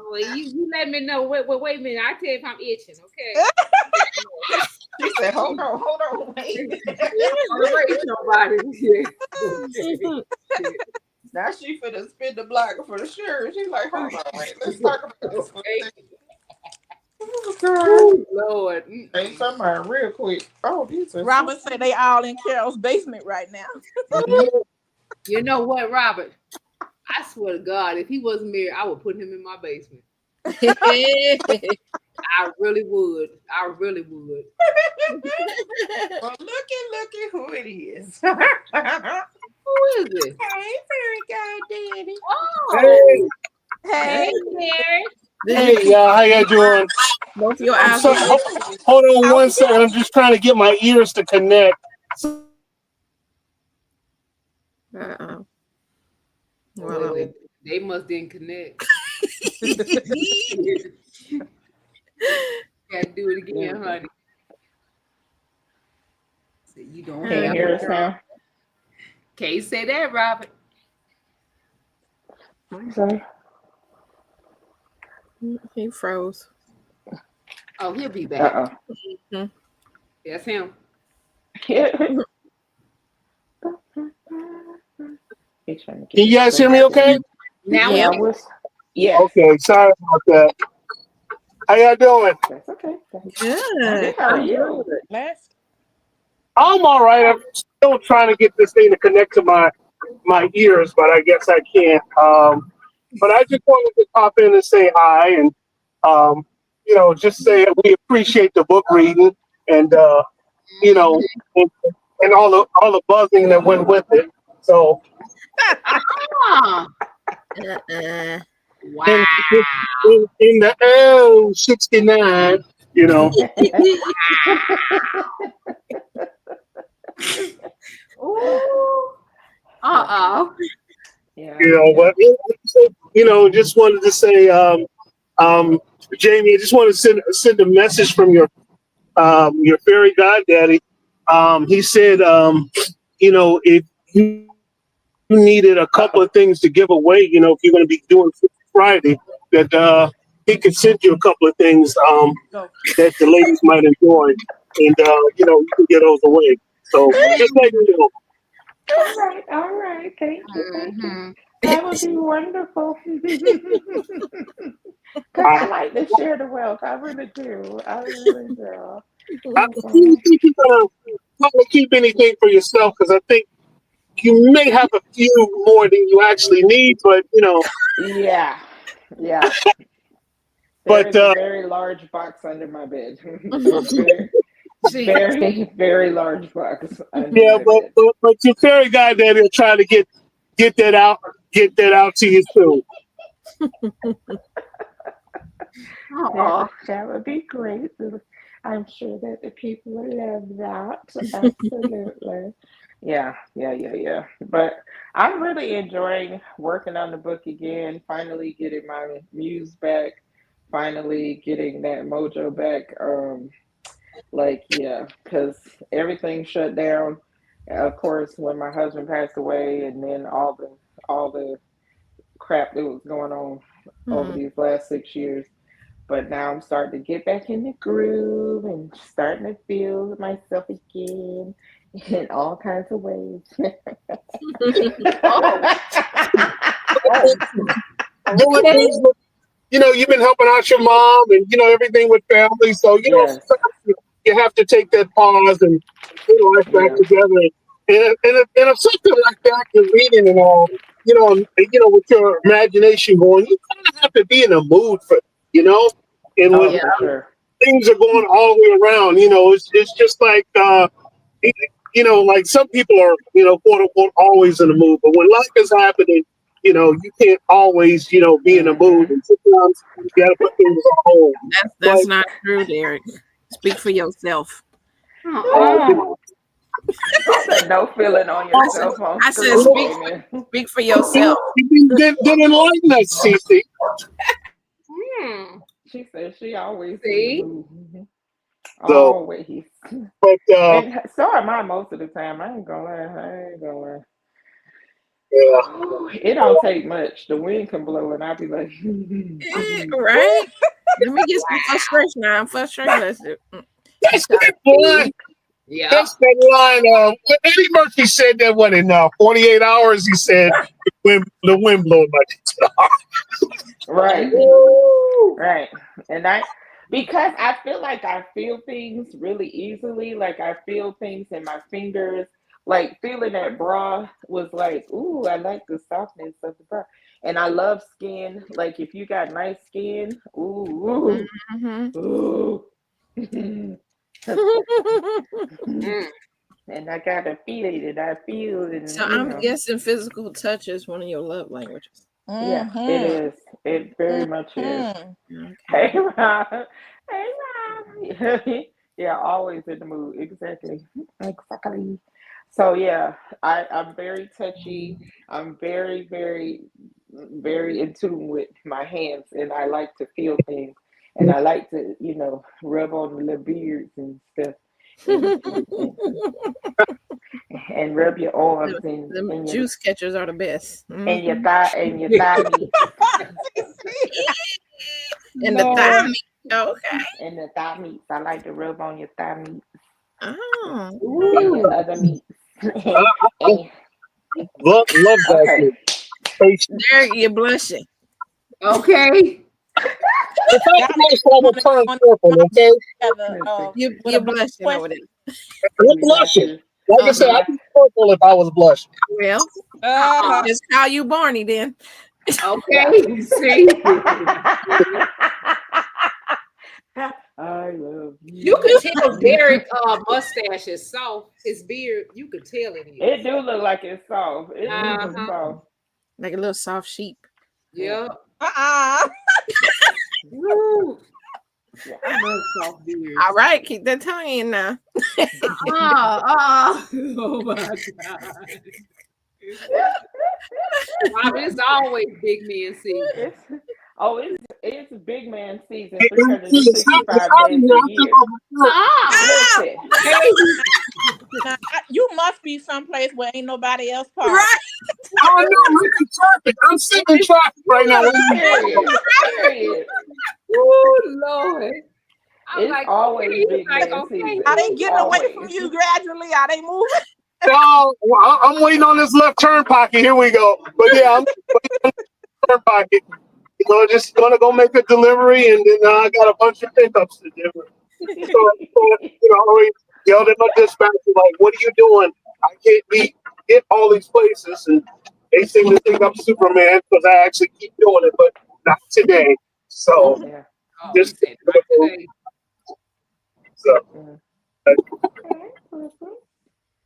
S4: Well, you let me know. Wait a minute. I tell you if I'm itching, okay?
S1: She said, hold on, wait.
S4: Nobody.
S1: Now she finna spin the block for sure. She's like, hold on, wait, let's talk about this one thing.
S4: Oh, Lord.
S1: Hey, somebody real quick. Oh, these are
S2: Robert said they all in Carol's basement right now.
S4: You know what, Robert? I swear to God, if he wasn't married, I would put him in my basement. I really would.
S1: Well, look who it is.
S4: Who is it?
S1: Hey, fairy godaddy.
S4: Oh,
S2: Hey,
S4: Mary.
S5: Hey, y'all, how y'all doing?
S3: Both your eyes.
S5: Hold on one second. I'm just trying to get my ears to connect.
S4: Well, they must didn't connect. Gotta do it again, honey. So you don't
S1: Can't hear us now.
S4: Can't say that, Robert.
S1: Sorry.
S3: He froze.
S4: Oh, he'll be back. That's him.
S1: Yeah. trying to get
S5: Can you guys hear me okay?
S4: Now
S1: Yeah,
S4: we
S1: I was. Yes.
S5: Okay, sorry about that. How y'all doing?
S1: That's okay.
S3: Good.
S1: How are you?
S2: Last.
S5: I'm all right. I'm still trying to get this thing to connect to my ears, but I guess I can't. But I just wanted to pop in and say hi, and just say we appreciate the book reading, and you know, and, and all the buzzing that went with it. So
S4: Ah,
S3: Uh-uh.
S4: wow.
S5: in the 69,
S1: Ooh. Yeah.
S5: but just wanted to say, Jamie, I just want to send a message from your fairy goddaddy. He said, if you needed a couple of things to give away, if you're going to be doing Friday, that he could send you a couple of things
S2: Go.
S5: that the ladies might enjoy, and you can get those away. So just let me know.
S1: All right. Thank you.
S4: Mhm.
S1: That would be wonderful. Because I like to share the wealth. I really do. I really do.
S5: I don't think you're gonna probably keep anything for yourself because I think you may have a few more than you actually need, but
S1: Yeah. Yeah. There
S5: but
S1: is a very large box under my bed. very,
S4: See,
S1: very, very large box under
S5: yeah,
S1: my
S5: but
S1: bed.
S5: but your fairy goddaddy will try to get that out to you soon.
S1: That would be great. I'm sure that the people would love that. Absolutely. Yeah. But I'm really enjoying working on the book again, finally getting my muse back, finally getting that mojo back. Because everything shut down. Of course, when my husband passed away, and then all the crap that was going on over these last 6 years. But now I'm starting to get back in the groove and starting to feel myself again in all kinds of ways.
S4: oh, oh,
S5: Doing
S4: okay.
S5: things with, you've been helping out your mom and everything with family. So
S1: Yes.
S5: sometimes you have to take that pause and get life back
S1: Yeah.
S5: together. And if something like that, you're reading and all, with your imagination going, you kind of have to be in a mood for, and
S1: Oh,
S5: when
S4: Yeah.
S1: for sure.
S5: things are going all the way around, it's just like, like some people are, quote unquote, always in the mood. But when life is happening, you can't always, be in the mood.
S1: Hmm.
S5: And sometimes you got to put things on hold.
S3: That's
S5: Like,
S3: not true, Derek. Speak for yourself.
S4: Uh-uh.
S1: I said no feeling on yourself on
S3: I said
S1: screen, Jamie.
S3: speak for yourself.
S5: you didn't enlighten us, Cece.
S4: Hmm.
S1: She said she always in the
S4: See?
S1: mood. Mhm.
S5: So,
S1: Always.
S5: but
S1: And so am I most of the time. I ain't gonna lie.
S5: yeah,
S1: It don't take much. The wind can blow and I'll be like,
S3: Right? Let me get some frustration. I'm frustrated. Let's do.
S5: that's that line.
S4: Yeah.
S5: That's that line. Eddie Murphy said that in 48 hours. He said the wind blowing my
S1: right,
S4: Woo.
S1: right. And because I feel like I feel things really easily. Like I feel things in my fingers. Like feeling that bra was like, ooh, I like the softness of the bra. And I love skin. Like if you got nice skin, ooh,
S3: Mhm.
S1: ooh, ooh.
S4: Mm.
S1: And I gotta feel it, and I feel it,
S3: So
S1: and
S3: I'm guessing physical touch is one of your love languages.
S1: yeah, it
S2: Mm-hmm.
S1: is. It very much is.
S3: Okay.
S1: Hey, Rob. Hey, Rob. Yeah, always in the mood. Exactly. Exactly. So yeah, I'm very touchy. I'm very, very, very in tune with my hands, and I like to feel things, and I like to, rub on the little beards and stuff, and rub your arms
S3: The
S1: and your
S3: juice catchers are the best.
S1: and your
S3: Mhm.
S1: thigh meat
S3: And the thigh
S4: Lord.
S3: meat. Okay.
S1: and the thigh meats. I like to rub on your thigh meats
S3: Oh.
S1: and your
S4: Ooh.
S1: other meats.
S5: I, I,
S1: and
S5: Love that
S1: Okay.
S5: shit.
S3: There you're blushing.
S4: Okay.
S5: If I blush, I will turn purple, okay?
S3: You're blushing over there.
S5: I'm blushing. Like I said, I'd be purple if I was blushing.
S3: Well, just call you Barney then.
S4: Okay. See,
S1: I love
S4: you could tell Derek mustache is soft. His beard, you could tell it is.
S1: It do look like it's soft. It do look soft.
S3: Like a little soft sheep.
S4: Yeah.
S1: Woo.
S4: Yeah, I love soft beard.
S3: All right, keep that tongue in now.
S4: Oh my God. Rob, it's always big man season.
S1: It's big man season 365 days a year. Listen,
S2: You must be someplace where ain't nobody else parked.
S3: Right.
S5: I know, look at traffic. I'm sitting in traffic right now.
S1: period.
S4: Oh Lord. I'm
S1: It's
S4: like,
S1: always
S4: okay,
S1: big
S4: like,
S1: man
S4: okay.
S1: season.
S2: Are they getting away
S1: Always.
S2: from you gradually? Are they moving?
S5: No, I'm waiting on this left turn pocket. Here we go. But yeah, I'm waiting on the turn pocket. You know, just gonna go make a delivery, and then I got a bunch of pickups to do. So you know, I already yelled at my dispatcher like, "What are you doing? I can't be hit all these places." And they seem to think I'm Superman because I actually keep doing it, but not today. So
S1: Yeah.
S4: Oh,
S5: just
S4: he said, not today.
S5: so.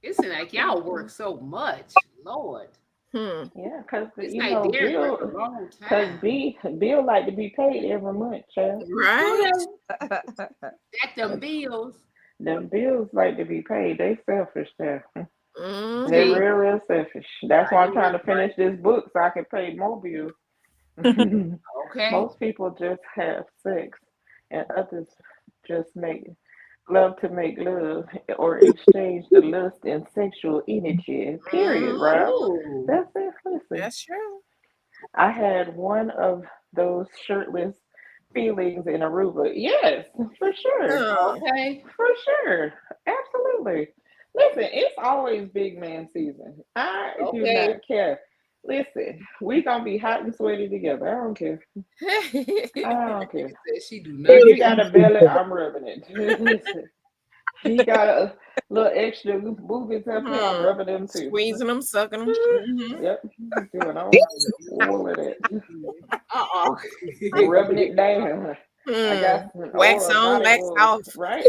S4: It's like y'all work so much, Lord.
S1: Yeah, because
S4: It's
S1: you
S4: like
S1: know,
S4: Derek
S1: Bill,
S4: worked a long
S1: because
S4: time.
S1: Bill like to be paid every month, child.
S3: Right.
S4: At them bills.
S1: Them bills like to be paid. They selfish there.
S3: Mhm.
S1: They're
S4: See?
S1: real selfish. That's why I'm trying to finish this book so I can pay more bills.
S4: Okay.
S1: Most people just have sex, and others just love to make love or exchange the lust and sexual energy. Period, Rob.
S4: Ooh.
S1: That's it. Listen,
S3: That's true.
S1: I had one of those shirtless feelings in Aruba. Yes, for sure.
S4: Okay.
S1: For sure. Absolutely. Listen, it's always big man season. I do
S4: Okay.
S1: not care. Listen, we gonna be hot and sweaty together. I don't care. I don't care.
S4: Said she do
S1: If
S4: not.
S1: you got a belly, I'm rubbing it. Listen, he got a little extra boobies up here, I'm rubbing them too.
S3: Squeezing them, sucking them. Mhm.
S1: Yep, doing all of that.
S4: Uh-oh.
S1: Rubbing it down. I got some
S3: Wax
S1: oil,
S3: on,
S1: body
S3: wax
S1: oil,
S3: off.
S1: right?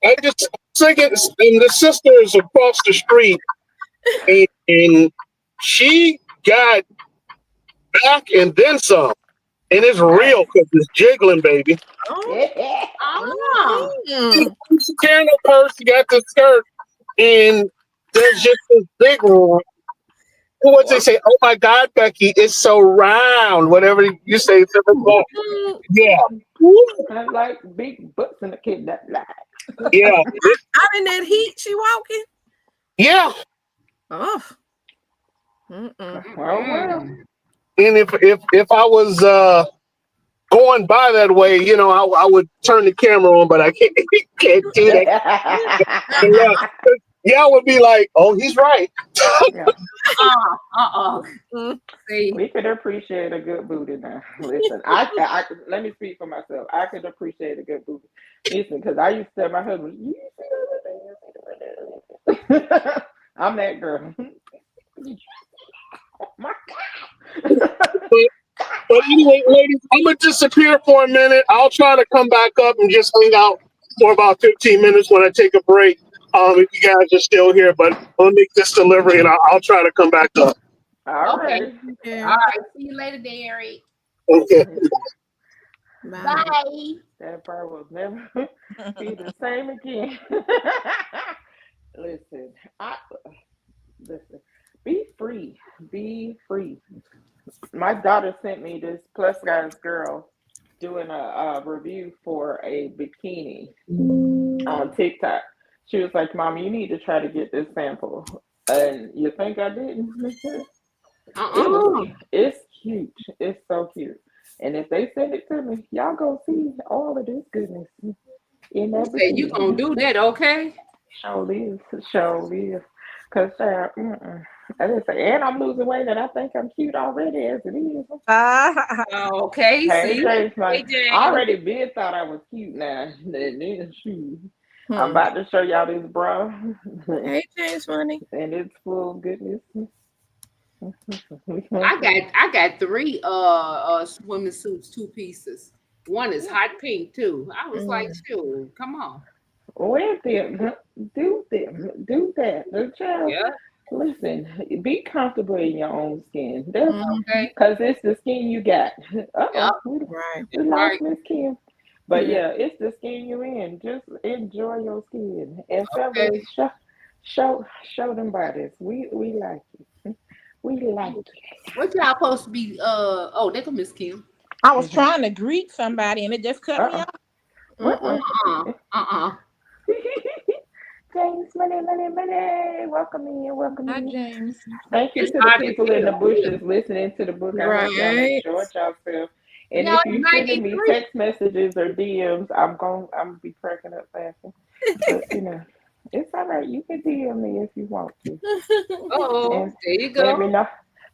S5: I just thinking, and the sister is across the street, and she got back and then some, and it's real because it's jiggling, baby.
S4: Oh.
S5: She's carrying her purse, she got the skirt, and there's just this big one. What they say? Oh my God, Becky, it's so round. Whatever you say, it's yeah.
S1: I like big butts in the kid that lie.
S5: Yeah.
S3: Out in that heat, she walking.
S5: Yeah.
S3: Oh.
S1: Well.
S5: And if I was going by that way, you know, I would turn the camera on, but I can't do that. Yeah, would be like, oh, he's right.
S4: See,
S1: we could appreciate a good booty now. Listen, I let me speak for myself. I could appreciate a good booty. Listen, because I used to tell my husband, you see that? I'm that girl. Oh my God.
S5: But anyway, ladies, I'm gonna disappear for a minute. I'll try to come back up and just hang out for about 15 minutes when I take a break. If you guys are still here, but I'll make this delivery and I'll try to come back up.
S1: All
S4: okay.
S1: right.
S3: Yeah.
S4: All right. See you later, Derek.
S5: Okay.
S3: Bye.
S1: That part will never be the same again. Listen, listen. Be free. Be free. My daughter sent me this plus size girl doing a review for a bikini on TikTok. She was like, "Mom, you need to try to get this sample." And you think I didn't? It's cute. It's so cute. And if they send it to me, y'all go see all of this goodness in that
S4: Say you
S1: bikini.
S4: gonna do that, okay?
S1: Show live. Cause I just say, and I'm losing weight, and I think I'm cute already as it is.
S4: Okay,
S1: Hey,
S4: see?
S1: James,
S4: Hey,
S1: I
S4: James.
S1: already been thought I was cute now. Then shoot, I'm
S3: Hmm.
S1: about to show y'all this bra,
S3: Hey, James Money.
S1: and it's full of goodness.
S4: I got three swimming suits, two pieces. One is hot pink too. I was like, shoot, come on.
S1: Wear them, do that. The child,
S4: Yeah,
S1: listen, be comfortable in your own skin. That's
S3: Mhm.
S4: okay.
S1: because it's the skin you got.
S4: Yeah,
S3: Right.
S1: We
S4: right.
S1: lost Miss Kim. But
S3: Yeah.
S1: yeah, it's the skin you're in. Just enjoy your skin and
S4: Okay.
S1: fellas, show them bodies. We like it. We like
S4: What y'all supposed to be oh, there go Miss Kim.
S2: I was
S1: it.
S2: trying to greet somebody and it just cut me
S1: Uh-uh.
S2: off.
S3: Mm-mm.
S4: Uh-uh.
S1: James, money. Welcome in, welcome
S2: Hi,
S1: in.
S2: James.
S1: Thank you
S4: It's
S1: to the
S4: hot as
S1: people in the
S4: hell. Yeah.
S1: bushes listening to the book. I hope y'all
S3: Right.
S1: enjoyed yourself. And
S4: Y'all,
S1: if
S4: it's
S1: you sending me
S4: 93.
S1: text messages or DMs, I'm gonna be cracking up laughing. But it's all right. You can DM me if you want to,
S4: Oh,
S1: and
S4: there you
S1: let
S4: go.
S1: me know.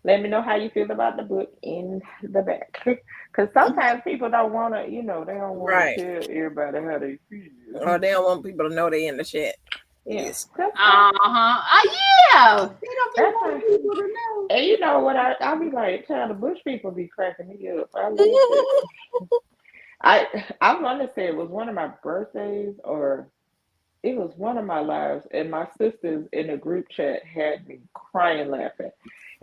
S1: Let me know how you feel about the book in the back. Because sometimes people don't want to, they don't want to
S3: Right.
S1: tell everybody how they feel.
S3: Oh, they don't want people to know they in the chat.
S1: Yeah,
S3: Yes.
S1: that's fine.
S4: Uh-huh. Yeah. They don't be
S1: That's
S4: wanting
S1: fine.
S4: people to know.
S1: And you know what? I be like, child, the bush people be cracking me up. I love it. I want to say it was one of my birthdays or it was one of my lives, and my sisters in the group chat had me crying laughing.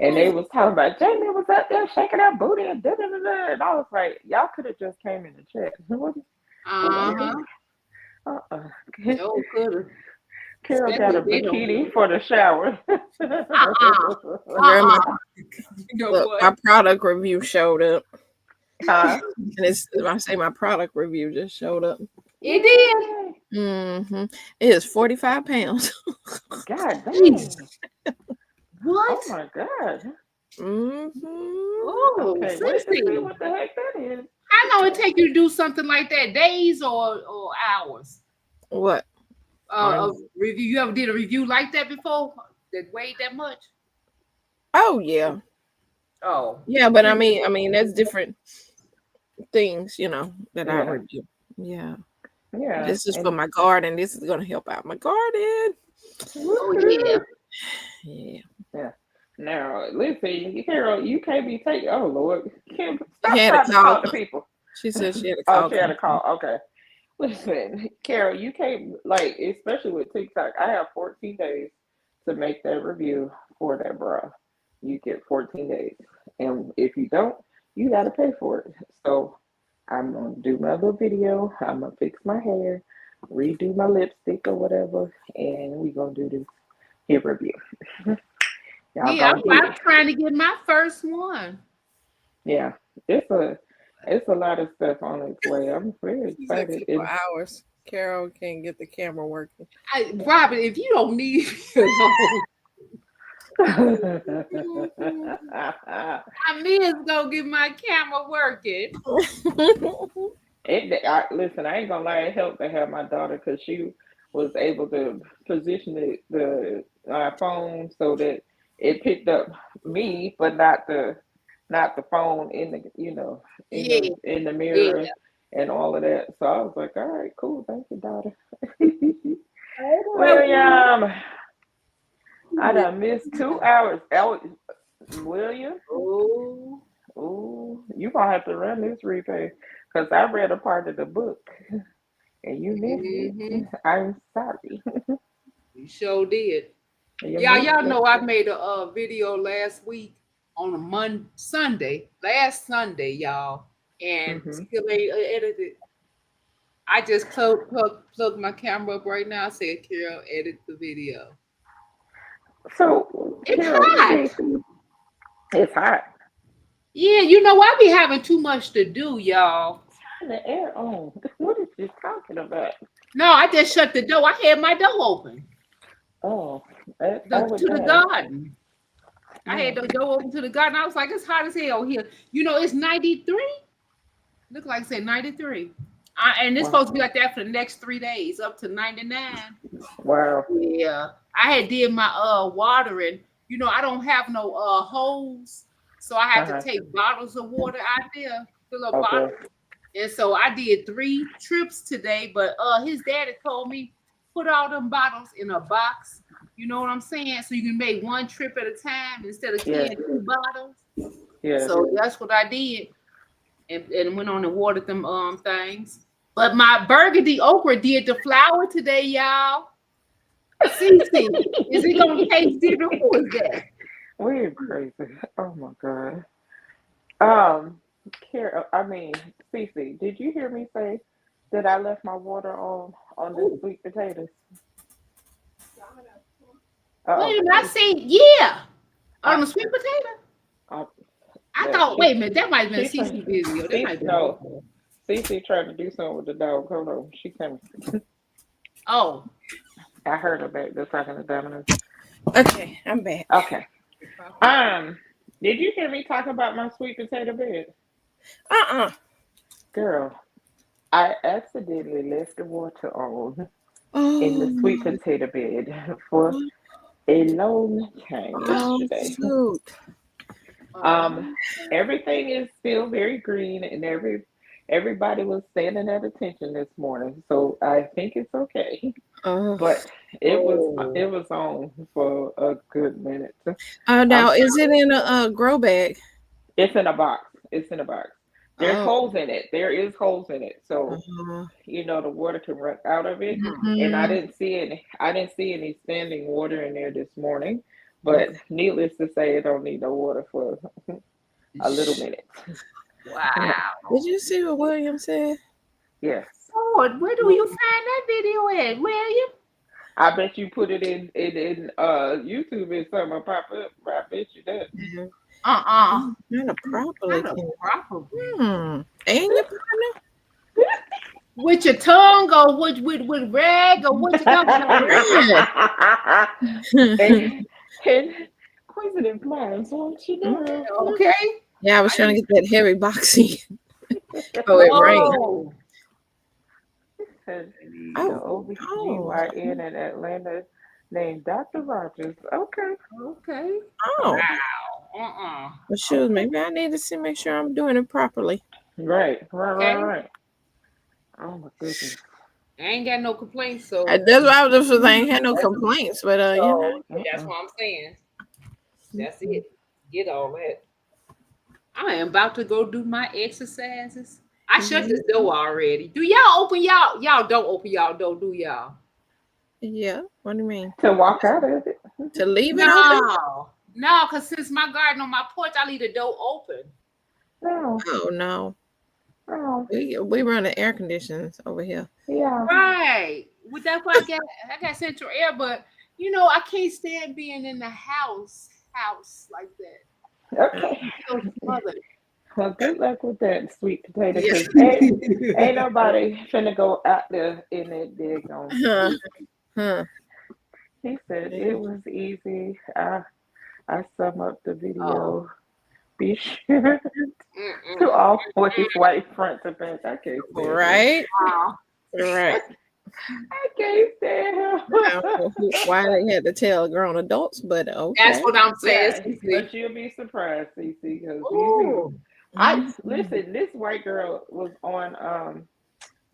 S1: And they was talking about Jamie was up there shaking that booty and da da da da. And I was like, y'all could have just came in the chat.
S4: Uh-huh.
S1: Uh-uh.
S4: Joe could
S1: Carol got
S4: especially
S1: a
S4: if they don't
S1: bikini
S4: know.
S1: for the shower.
S4: Uh-uh.
S3: Girl,
S4: Uh-uh. You know
S3: look,
S4: what?
S3: my product review showed up.
S1: Huh?
S3: And I say my product review just showed up.
S4: It did.
S1: Yay.
S3: Mm-hmm. It is 45 pounds.
S1: God
S4: Jesus.
S1: dang.
S4: What?
S1: Oh my God.
S3: Mm-hmm.
S4: Oh,
S1: Okay, wait to see
S4: 50.
S1: what the heck that is.
S4: How long it take you to do something like that? Days or hours?
S3: What?
S4: Of review. You ever did a review like that before? That weighed that much?
S3: Oh yeah.
S4: Oh.
S3: Yeah, but I mean that's different things, that I
S1: Yeah,
S3: review. Yeah.
S1: yeah.
S3: This is for
S1: And
S3: my garden. This is gonna help out my garden.
S4: Oh yeah.
S1: woohoo.
S3: Yeah.
S1: Yeah. Now, listen, Carol, you can't be taking. Oh Lord, Kim,
S3: She
S1: stop
S3: had a
S1: trying to
S3: call.
S1: talk to people.
S3: She said she had a
S1: Oh,
S3: call
S1: she had a
S3: come through.
S1: call. Okay. Listen, Carol, you can't especially with TikTok. I have 14 days to make that review for that bra. You get 14 days, and if you don't, you got to pay for it. So I'm gonna do my little video. I'm gonna fix my hair, redo my lipstick or whatever, and we gonna do this hair review. Y'all
S4: Yeah,
S1: gonna get
S4: I'm
S1: it.
S4: trying to get my first one.
S1: Yeah, it's a lot of stuff on its way. I'm very
S3: She said a
S1: excited.
S3: couple hours. Carol can't get the camera working.
S4: Robert, if you don't need me alone, I may as well get my camera working.
S1: Listen, I ain't gonna lie. It helped to have my daughter because she was able to position the phone so that it picked up me, but not the phone in the
S4: Yeah,
S1: in the
S4: yeah.
S1: mirror and all of that. So I was like, all right, cool, thank you, daughter.
S4: Well,
S1: William, I done missed 2 hours. William,
S4: oh,
S1: ooh, you gonna have to run this replay because I read a part of the book and you missed
S4: mm-hmm.
S1: it. I'm sorry.
S4: You sure did.
S1: You
S4: Yeah,
S1: missed
S4: y'all
S1: it.
S4: know I made a video last week on a last Sunday, y'all, and
S1: Hmm.
S4: still ain't edited. I just plug my camera up right now. Said Carol, edit the video.
S1: So,
S4: It's
S1: Carol,
S4: hot.
S1: see, it's hot.
S4: Yeah, I be having too much to do, y'all.
S1: Turn the air on. What is she talking about?
S4: No, I just shut the door. I had my door open
S1: Oh, I would
S4: to the
S1: know.
S4: garden. I
S1: Yeah.
S4: had the door open to the garden. I was like, it's hot as hell here. It's 93. Look like I said 93. And it's
S1: Wow.
S4: supposed to be like that for the next 3 days, up to 99.
S1: Wow.
S4: Yeah. I had did my watering. You know, I don't have no hose, so I have to take bottles of water out there, fill up bottles. And so I did 3 trips today, but his daddy told me put all them bottles in a box. You know what I'm saying? So you can make 1 trip at a time instead of carrying 2 bottles. Yeah. So that's what I did, and went on and watered them things. But my burgundy okra did the flower today, y'all. Cece, is it gonna taste different? Who is that?
S1: We're crazy. Oh my God. Cece, did you hear me say that I left my water on the sweet potatoes?
S4: Wait a minute, I said on the sweet potato. I thought, wait a minute, that might have been Cece video.
S1: Cece tried to do something with the dog. Hold on, she came.
S4: Oh,
S1: I heard her back there talking to Dominic.
S2: Okay, I'm back.
S1: Okay. Did you hear me talk about my sweet potato bed? Girl, I accidentally left the water on in the sweet potato bed for a long time yesterday. Everything is still very green, and everybody was standing at attention this morning, so I think it's okay. But it was on for a good minute.
S3: Now is it in a grow bag?
S1: It's in a box. There's holes in it. There is holes in it, so you know the water can run out of it. And I didn't see any standing water in there this morning. But needless to say, it don't need no water for a little minute.
S4: Wow!
S3: Did you see what William said?
S1: Yes.
S4: Lord, where do you find that video at, William?
S1: I bet you put it in YouTube and something pop up. I bet you that.
S3: Not a properly. And your partner?
S4: With your tongue or with rag or what you
S1: talking and inquisitive minds, won't you know?
S4: Okay.
S3: Yeah, I was trying to get that heavy boxy. It rained.
S1: The OBGYN in Atlanta named Dr. Rogers. Okay.
S4: Oh.
S3: Wow. Well, shoot, maybe I need to make sure I'm doing it properly.
S1: Right. Oh my goodness.
S4: I ain't got no complaints, so
S3: that's why I was just saying I ain't had no complaints, but you know.
S4: That's what I'm saying. That's it. Get all that. I am about to go do my exercises. I shut this door already. Do y'all open y'all? Y'all don't open y'all door, do y'all?
S3: Yeah. What do you mean?
S1: To walk out of it?
S3: To leave it open?
S4: No, because since my garden on my porch, I leave the door open.
S1: No.
S3: Oh no. We run the air conditions over here.
S1: Yeah.
S4: Right. Well, that's why I got central air, but you know, I can't stand being in the house like that.
S1: Okay.
S4: So smothered.
S1: Well, good luck with that sweet potato. Cause ain't nobody finna go out there in that dig on. He said it was easy. I sum up the video. Be sure to always wipe front to back. I can't stand
S3: right. Right.
S1: I can't stand him.
S3: Why they had to tell grown adults, but okay.
S4: That's what I'm saying.
S1: Yeah, but you'll be surprised, Cece, because listen, this white girl was on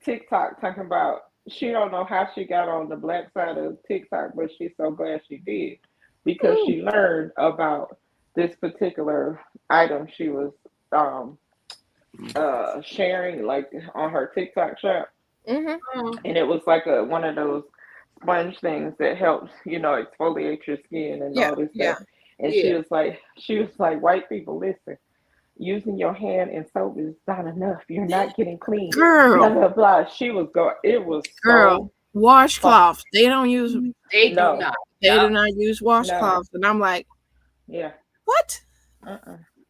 S1: TikTok talking about she don't know how she got on the black side of TikTok, but she's so glad she did because she learned about this particular item she was sharing like on her TikTok shop. And it was like one of those sponge things that helps, exfoliate your skin and all this stuff. And she was like, white people, listen, using your hand and soap is not enough. You're not getting clean.
S3: Girl.
S1: Blah, blah, blah. She was going, it was
S3: girl.
S1: So
S3: washcloths. They don't use.
S4: They do not.
S3: They do not use washcloths. And I'm like, what?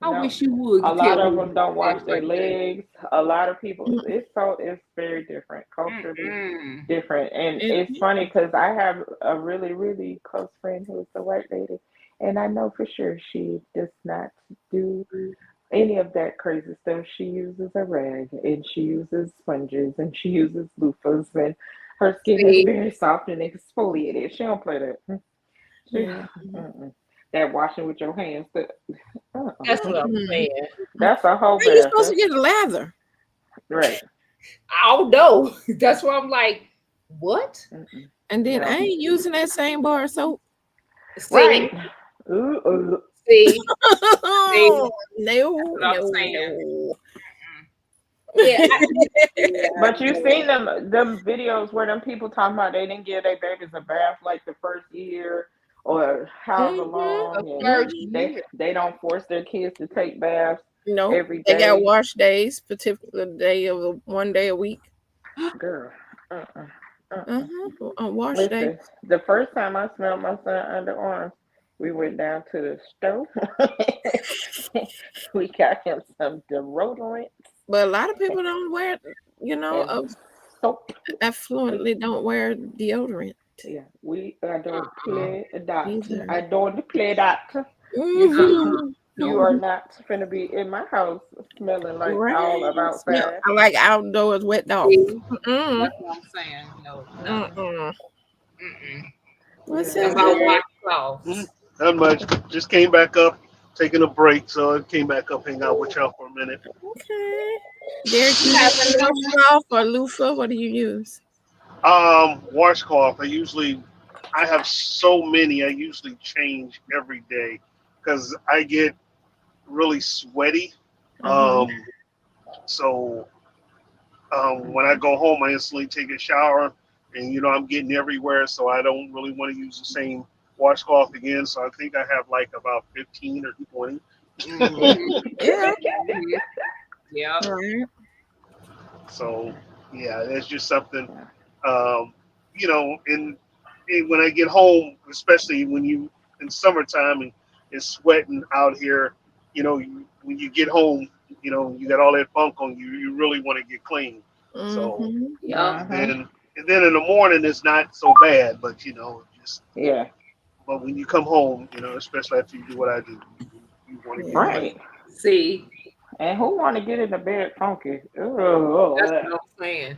S4: I wish you would.
S1: A lot of them don't wash their legs. A lot of people, it's very different, culturally different. And it's funny because I have a really, really close friend who is a white lady, and I know for sure she does not do any of that crazy stuff. She uses a rag, and she uses sponges, and she uses loofahs, and her skin is very soft and exfoliated. She don't play that.
S3: Yeah.
S1: That washing with your hands.
S4: That's what I'm saying.
S1: That's a whole
S3: How you
S1: bath.
S3: supposed to get a lather?
S1: Right.
S4: I don't know. That's why I'm like, what?
S3: And then
S1: Yeah.
S3: I ain't using that same bar of soap.
S4: See,
S1: Right. Ooh.
S4: see,
S3: No,
S4: what I'm saying.
S3: no.
S4: Yeah,
S1: But you seen them videos where them people talking about they didn't give their babies a bath like the first year or however long, and
S4: first
S1: they don't force their kids to take baths
S3: No,
S1: every
S3: they got
S1: day.
S3: wash days, particular day of one day a week.
S1: Girl.
S3: On wash day.
S1: Listen, the first time I smelled my son underarms, we went down to the stove. We got him some deodorant
S3: But a lot of people don't wear,
S1: and soap.
S3: affluently don't wear deodorant.
S1: Yeah, I don't play that.
S3: Either.
S1: I don't play that.
S3: Mhm.
S1: You are not gonna be in my house smelling like
S3: Right.
S1: all of outside.
S3: I like outdoors wet dog.
S4: See,
S3: Mm.
S4: that's what I'm saying. No, no.
S3: What's
S1: Yeah.
S3: up,
S4: About
S3: Derek?
S4: washcloths.
S5: Not much. Just came back up, taking a break, so I came back up, hang out with y'all for a minute.
S3: Okay. Derek, you have a washcloth or loofah? What do you use?
S5: Washcloth. I have so many. I usually change every day because I get really sweaty. So when I go home, I instantly take a shower, and I'm getting everywhere, so I don't really want to use the same washcloth again. So I think I have like about 15 or 20.
S3: Yeah.
S4: Yeah.
S3: Right.
S5: So yeah, that's just something. And when I get home, especially when you in summertime and it's sweating out here, when you get home, you got all that funk on you. You really want to get clean. So
S4: Yeah.
S5: and then in the morning it's not so bad, but just
S1: Yeah.
S5: but when you come home, especially after you do what I do, you want to get
S1: Right.
S5: clean.
S4: See,
S1: And who want to get in the bed funky? Oh,
S4: that's what I'm saying.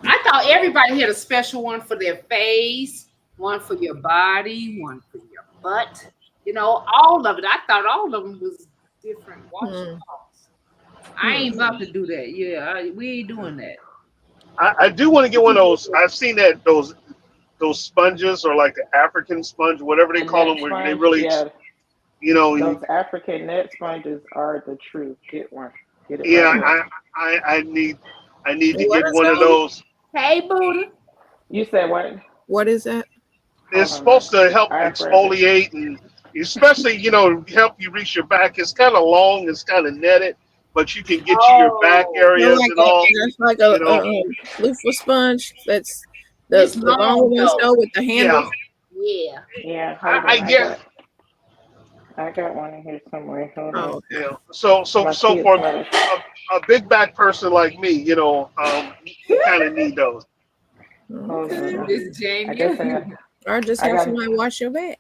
S4: I thought everybody had a special one for their face, one for your body, one for your butt. All of it. I thought all of them was different washcloths. I ain't about to do that. Yeah, we ain't doing that.
S5: I do want to get one of those. I've seen those sponges, or like the African sponge, whatever they
S1: the
S5: call
S1: net
S5: them, where they
S1: sponge,
S5: really,
S1: yeah,
S5: and
S1: those African net sponges are the truth. Get one. Get it
S5: yeah,
S1: right.
S5: I need to
S3: What
S5: get
S3: is
S5: one of
S3: that?
S5: those.
S4: Hey, Buddha.
S1: You said what?
S3: What is that?
S5: It's
S1: Hold on,
S5: supposed to help
S1: I grab it.
S5: exfoliate and especially help you reach your back. It's kind of long, it's kind of netted, but you can get to your back areas and all.
S3: That's like a loofah sponge. That's
S4: It's
S3: the longer
S4: long
S3: ones
S4: though.
S3: though with the handle.
S4: Yeah.
S1: Yeah, hold on.
S5: I get.
S1: I got one in here somewhere. Hold on.
S3: Oh,
S5: Yeah. So
S1: My kids
S5: for
S1: love it.
S5: a big back person like me, you kind of need those.
S1: Hold on.
S4: It's
S1: I
S4: Jamie.
S1: guess
S3: Or just
S1: I
S3: have
S1: got-
S3: somebody wash your back.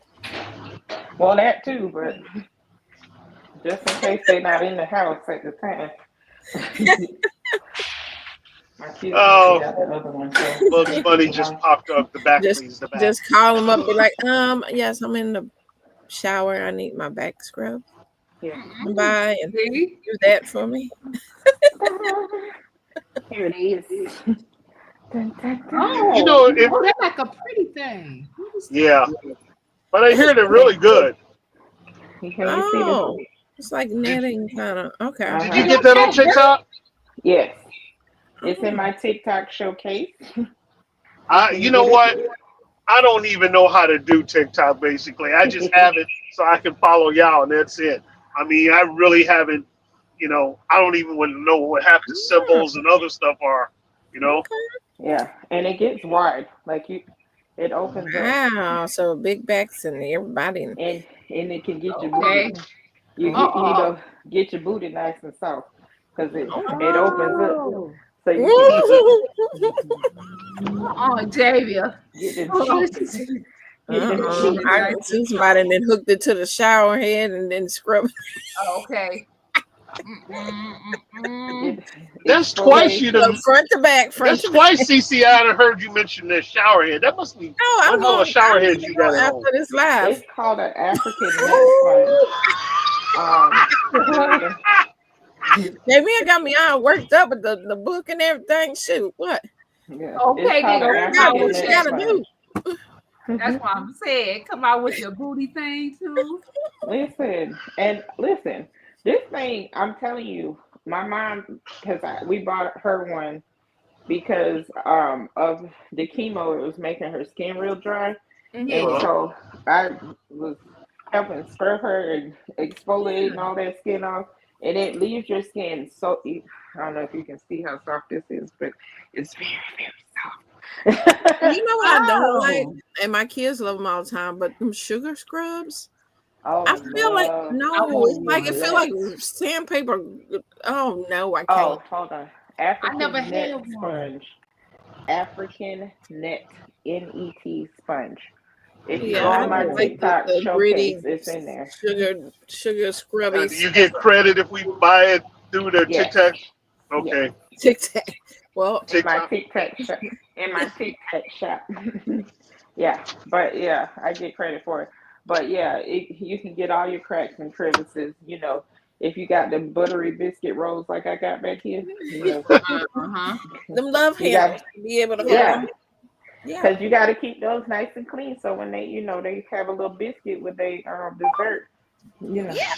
S1: well, that too, but just in case they're not in the house at the time. My kids
S5: Oh,
S1: got the other one. So
S5: Bugs Bunny just popped up. The back, please. The back.
S3: Just call them up. Be like, yes, I'm in the shower. I need my back scrub.
S1: yeah.
S3: Come by and
S4: See?
S3: do that for me.
S1: Here it is. Dun, dun, dun.
S4: Oh, that's like a pretty thing. What is that?
S5: Yeah, but I hear they're really good.
S1: Can you see
S3: Oh, it's like netting kind of. Okay.
S5: Did you get that on TikTok?
S1: Yes. It's in my TikTok showcase.
S5: You know what? I don't even know how to do TikTok. Basically, I just have it so I can follow y'all, and that's it. I mean, I really haven't. I don't even want to know what half the symbols and other stuff are.
S1: Yeah, and it gets wide. Like it opens up.
S3: Wow. So big backs and everybody.
S1: And it can get your
S4: Okay.
S1: booty. You get your booty nice and soft because it opens up. So you can
S4: Xavier.
S1: get
S3: I see somebody and then hooked it to the shower head and then scrub.
S4: Oh, okay.
S1: It
S5: That's twice
S1: exfoliates.
S5: you
S3: Look,
S5: done.
S3: front to back, front
S5: That's
S3: to back.
S5: twice, CC. I done heard you mention this shower head. That must be
S3: No,
S5: one hell of a shower
S3: I
S5: head
S3: need to
S5: you
S3: go
S5: got at home.
S3: after this live.
S1: It's called an African net sponge. Yeah,
S3: Jamie got me all worked up with the book and everything. Shoot, what?
S1: yeah. It's
S4: Okay,
S1: called
S4: then
S1: an
S4: come out
S3: What
S1: African
S4: with
S3: she
S4: your.
S1: net
S3: gotta
S1: sponge.
S3: do?
S4: That's what I'm saying. Come out with your booty thing too.
S1: Listen, this thing, I'm telling you, my mom, because we bought her one because of the chemo, it was making her skin real dry. And
S3: Mhm.
S5: Uh-huh.
S1: so I was helping scrub her and exfoliating all that skin off. And it leaves your skin so, I don't know if you can see how soft this is, but it's very, very soft.
S3: You know what I don't like,
S4: Oh,
S3: and my kids love them all the time, but them sugar scrubs. I
S1: Oh,
S3: feel like
S1: love,
S4: I
S3: no, it's
S4: want
S3: like it
S4: one.
S3: feel
S1: let,
S3: like sandpaper. Oh no, I can't.
S1: oh, hold on.
S4: I never
S1: African
S4: had
S1: net
S4: one.
S1: sponge. African net, NET sponge. If you go
S3: Yeah, I
S1: on my
S3: don't
S4: Oh,
S3: like
S1: TikTok
S3: the
S1: showcase,
S3: gritty
S1: it's in there.
S3: sugar
S5: Do
S3: scrubbies.
S5: you get credit if we buy it through the
S1: Yes,
S5: TikTok?
S1: yes.
S5: Okay,
S3: Tic Tac. Well,
S1: In my
S5: TikTok.
S1: TikTok shop. In my TikTok shop. Yeah, but yeah, I get credit for it. But yeah, you can get all your cracks and crevices. If you got the buttery biscuit rolls like I got back here,
S4: uh-huh.
S3: them love
S1: you got
S3: handles to be able to hold
S1: yeah,
S3: them. Yeah.
S1: because you got to keep those nice and clean. So when they have a little biscuit with they dessert, you know,
S3: Yeah.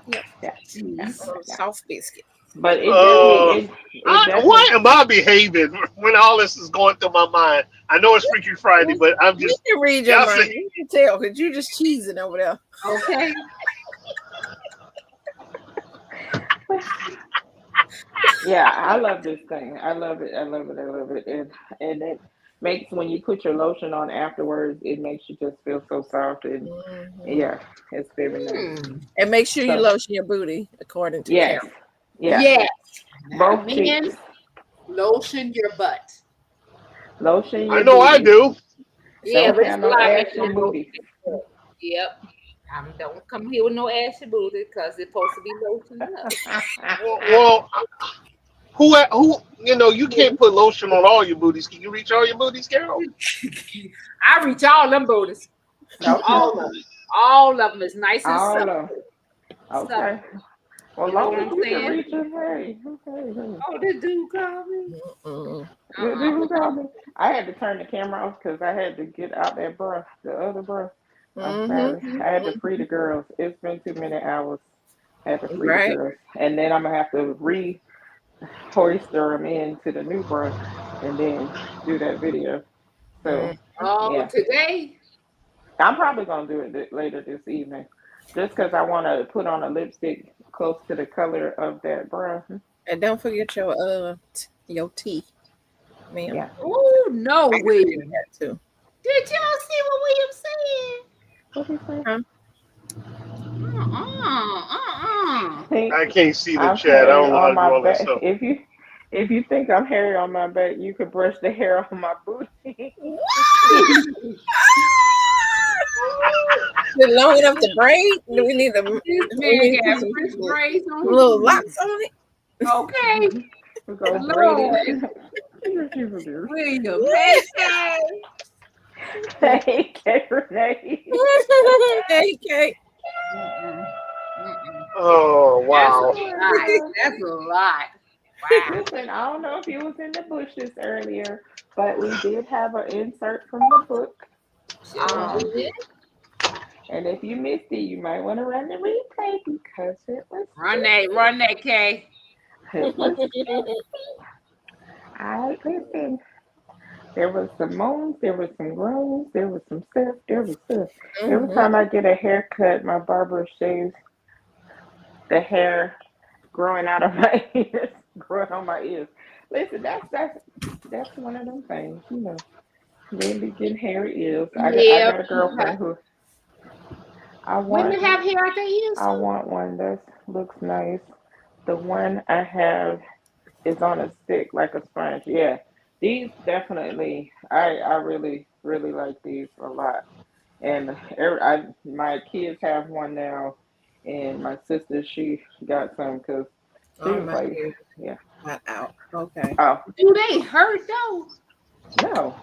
S3: Yep.
S1: yeah, yeah,
S4: Jeez.
S1: yeah.
S3: Soft biscuit.
S1: But it definitely
S5: Uh,
S1: it
S5: why
S1: definitely
S5: am I behaving when all this is going through my mind? I know it's Freaky Friday, but I'm
S3: We
S5: just
S3: can read your
S5: y'all
S3: mind.
S5: say
S3: We can tell because you just cheesing over there.
S4: Okay.
S1: yeah, I love this thing. I love it. I love it. I love it. And it makes when you put your lotion on afterwards, it makes you just feel so soft and
S3: Mhm.
S1: yeah, it's very nice.
S3: And make sure you
S1: So
S3: lotion your booty according to
S1: yes,
S3: Carol.
S1: yeah,
S4: Yes. Now,
S1: both cheeks.
S4: men, lotion your butt.
S1: Lotion
S5: I
S1: your
S5: know I
S1: booty.
S5: do.
S4: Yeah,
S1: Don't
S4: but it's
S1: have
S4: a
S1: no
S4: lot of
S1: ashy booty.
S4: lotion. Yep. Don't come here with no ashy booty because it's supposed to be lotioned up.
S5: Well, who you can't put lotion on all your booties. Can you reach all your booties, Carol?
S4: I reach all them booties.
S1: Okay,
S4: All of them. All of them is nice and
S1: all
S4: supple.
S1: of
S4: Supple.
S1: okay. Well,
S4: You know
S1: long
S4: what
S1: as
S4: I'm
S1: you can
S4: saying?
S1: reach it, hey, okay.
S4: Oh, this dude called me.
S3: Mm-mm.
S1: Who called me? I had to turn the camera off because I had to get out that brush, the other brush. I'm sorry. I had to free the girls. It's been too many hours. I had to free the
S3: Right.
S1: girls. And then I'm going to have to re-hoister them into the new brush and then do that video. So,
S4: Oh,
S1: yeah.
S4: today?
S1: I'm probably going to do it later this evening just because I want to put on a lipstick close to the color of that brush.
S3: And don't forget your tea, ma'am.
S1: Yeah.
S4: Oh, no,
S3: I gotta do
S4: William.
S3: that too.
S4: Did y'all see what William said?
S1: What do you say?
S3: Huh?
S1: Pink,
S5: I can't see the
S1: I'm
S5: chat. I
S1: hairy
S5: don't know how
S1: on
S5: to do
S1: my
S5: all that
S1: back.
S5: stuff.
S1: If you think I'm hairy on my back, you could brush the hair on my booty.
S3: Is it long enough to braid? Do we need to
S4: This
S3: we
S4: man
S3: need to
S4: got
S3: put some
S4: French braids on his
S3: little
S4: booty.
S3: locks on it?
S4: Okay.
S1: We go
S4: Lord.
S1: braided.
S4: William. Hey, hey.
S1: Hey, K. Renee.
S3: Hey, Kate.
S4: Mm-mm. Mm-mm.
S5: Oh
S4: That's a
S5: wow.
S4: lot. That's a lot. Wow.
S1: Listen, I don't know if you was in the bushes earlier, but we did have an insert from the book.
S4: Sure
S1: Um,
S4: did.
S1: and if you missed it, you might want to run the replay because
S4: Run that, Kay.
S1: it was. I listen. There was some moans, there was some groans, there was some stuff, there was stuff. Every
S3: Mhm.
S1: time I get a haircut, my barber shaves the hair growing out of my ears, growing on my ears. Listen, that's one of them things. Men be getting hairy ears. I
S4: Yeah.
S1: got a girlfriend who I
S4: Women
S1: want
S4: have hair out their ears
S1: I
S4: too.
S1: want one that looks nice. The one I have is on a stick like a sponge. Yeah. These definitely I really, really like these a lot. And my kids have one now and my sister, she got some because she
S3: Oh
S1: was
S3: my
S1: like,
S3: goodness.
S1: yeah,
S3: Not out. Okay.
S1: oh
S4: Do they hurt though?
S1: no,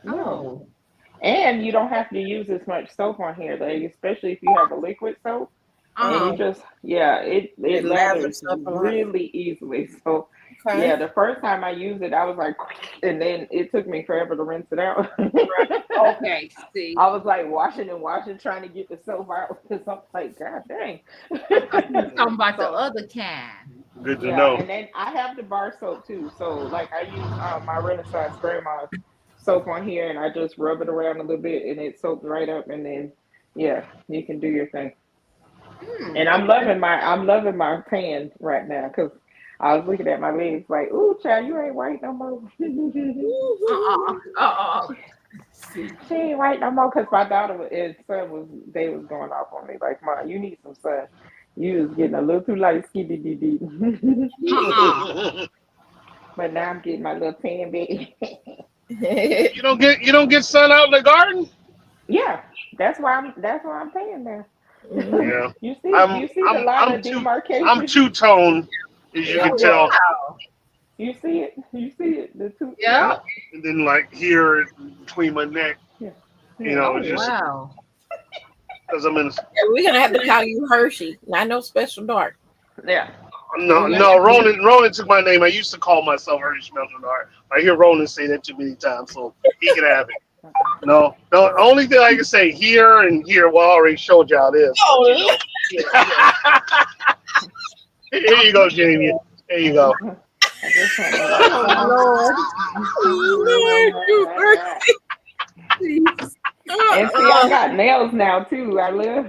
S1: no.
S4: Oh.
S1: And you don't have to use as much soap on here, like especially if you have a liquid soap. And you
S3: Uh-huh.
S1: just, yeah,
S3: It
S1: it lathers
S3: lathers up a lot.
S1: really easily. So
S3: Okay.
S1: yeah, the first time I used it, I was like, and then it took me forever to rinse it out.
S4: Okay. See.
S1: I was like washing and washing, trying to get the soap out because I'm like, God dang.
S4: I thought you were talking about the
S1: So
S4: other kind.
S5: Good to
S1: yeah,
S5: know.
S1: and then I have the bar soap too. So like I use my Renaissance grandma's soap on here, and I just rub it around a little bit, and it soaks right up, and then yeah, you can do your thing. And
S4: Okay.
S1: I'm loving my tan right now because I was looking at my legs like, ooh, child, you ain't white no more.
S4: See.
S1: She ain't white no more because my daughter and son was they was going off on me like, Mom, you need some sun. You was getting a little too light skinny dee. But now I'm getting my little tan baby.
S5: You don't get sun out in the garden.
S1: Yeah, that's why I'm paying now.
S3: Mhm.
S5: Yeah,
S1: You see the line of
S5: I'm
S1: demarcation.
S5: two tone, as you
S3: Yeah.
S5: can tell.
S4: Wow.
S1: You see it. The two.
S4: Yeah.
S1: Yep.
S5: And then like here between my neck,
S1: Yeah.
S5: you
S1: Yeah.
S5: know,
S4: Oh
S5: it's just
S4: wow.
S5: because I'm in.
S3: We're gonna have to call you Hershey. Not no special dark.
S1: Yeah.
S5: No, Ronan took my name. I used to call myself Ernie Smelter Dart. I hear Ronan say that too many times, so he can have it. No, the only thing I can say here and here, well, I already showed y'all this. But, you know. Here you go, Jamie. There you go.
S1: I just want to let
S3: Oh
S1: some.
S3: Lord. Lord, you mercy.
S1: And see, I got nails now too. I live.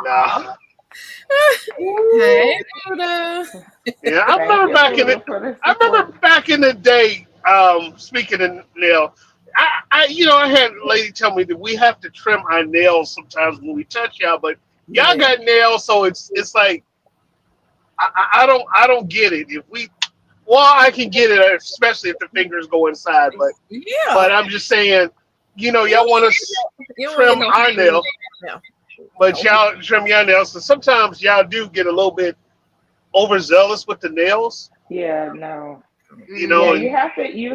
S5: Nah.
S3: Hey, Buddha.
S5: Yeah, I
S1: Thank
S5: remember
S1: you,
S5: back in
S1: Buddha,
S5: the
S1: for the
S5: I remember
S1: support.
S5: back in the day, speaking of nail, I had a lady tell me that we have to trim our nails sometimes when we touch y'all, but y'all
S3: Yeah.
S5: got nails, so it's like I don't get it. If we well, I can get it, especially if the fingers go inside, but
S3: Yeah.
S5: I'm just saying,
S3: You
S5: y'all
S3: don't
S5: want
S3: want
S5: to
S3: you don't get
S5: trim
S3: no
S5: our nail,
S3: no.
S5: but
S3: No.
S5: y'all trim your nails. So sometimes y'all do get a little bit overzealous with the nails,
S1: Yeah, no. Yeah,
S5: and
S1: you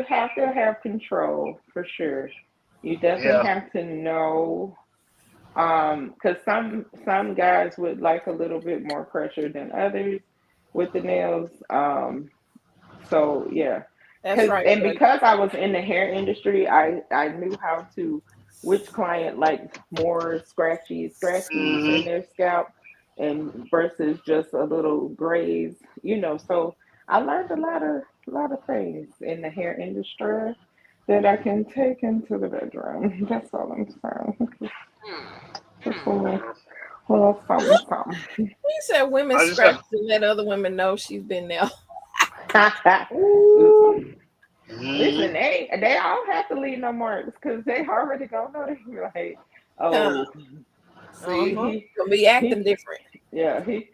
S1: have to have control for sure. You definitely
S5: yeah.
S1: have to know. Because some guys would like a little bit more pressure than others with the nails. So yeah,
S3: That's right.
S1: because I was in the hair industry, I knew how to which client liked more scratchy
S5: Hmm.
S1: in their scalp and versus just a little graze, So I learned a lot of things in the hair industry that I can take into the bedroom. That's all I'm saying. Just a little something, something.
S3: He said women
S5: I just have.
S3: scratch to let other women know she's been there.
S1: Ooh.
S5: Hmm.
S1: Listen, they all have to leave no marks because they already gonna know. They be like, oh, see,
S3: Uh-huh. Gonna be acting
S1: he
S3: different.
S1: yeah, he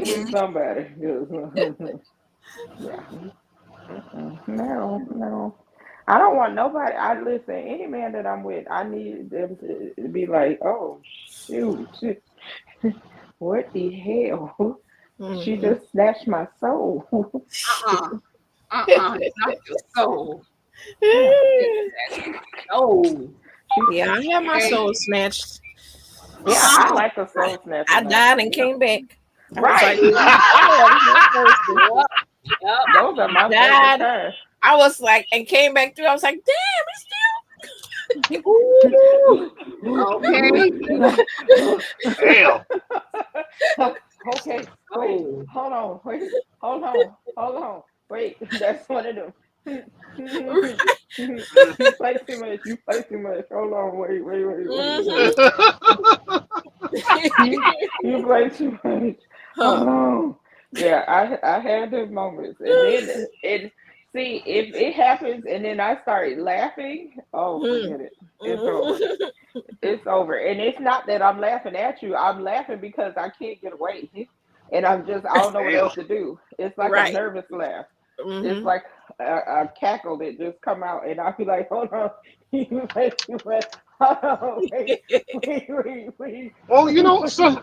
S1: with somebody. Yeah. No. I don't want nobody. I listen. Any man that I'm with, I need them to be like, oh shoot, what the hell? She
S3: Mm-hmm.
S1: just snatched my soul.
S4: Not your soul. Oh.
S3: Yeah, I had my
S4: Okay.
S3: soul snatched.
S1: Yeah, I like a soul snatcher
S3: I
S1: now.
S3: died and came back. I was like,
S1: Right.
S4: Yep. Yep.
S1: Those are my favorite
S3: died.
S1: kinds.
S3: I was like, and came back through. I was like, damn, it's
S4: Okay.
S5: Damn.
S1: Okay, wait,
S4: Oh.
S1: hold on, wait. That's one of them.
S3: still.
S1: You play too much. Hold on, wait. You play too much. Hold on. Yeah, I had those moments, and then it. See, if it happens, and then I start laughing. Oh, forget it. It's over. It's over. And it's not that I'm laughing at you. I'm laughing because I can't get away. And I don't know what
S5: Damn.
S1: else to do. It's like a
S3: Right.
S1: nervous laugh. It's
S3: Mm-hmm.
S1: like a cackle that just come out. And I'll be like, hold on. You play too much.
S6: Wait.
S5: Well, you know, some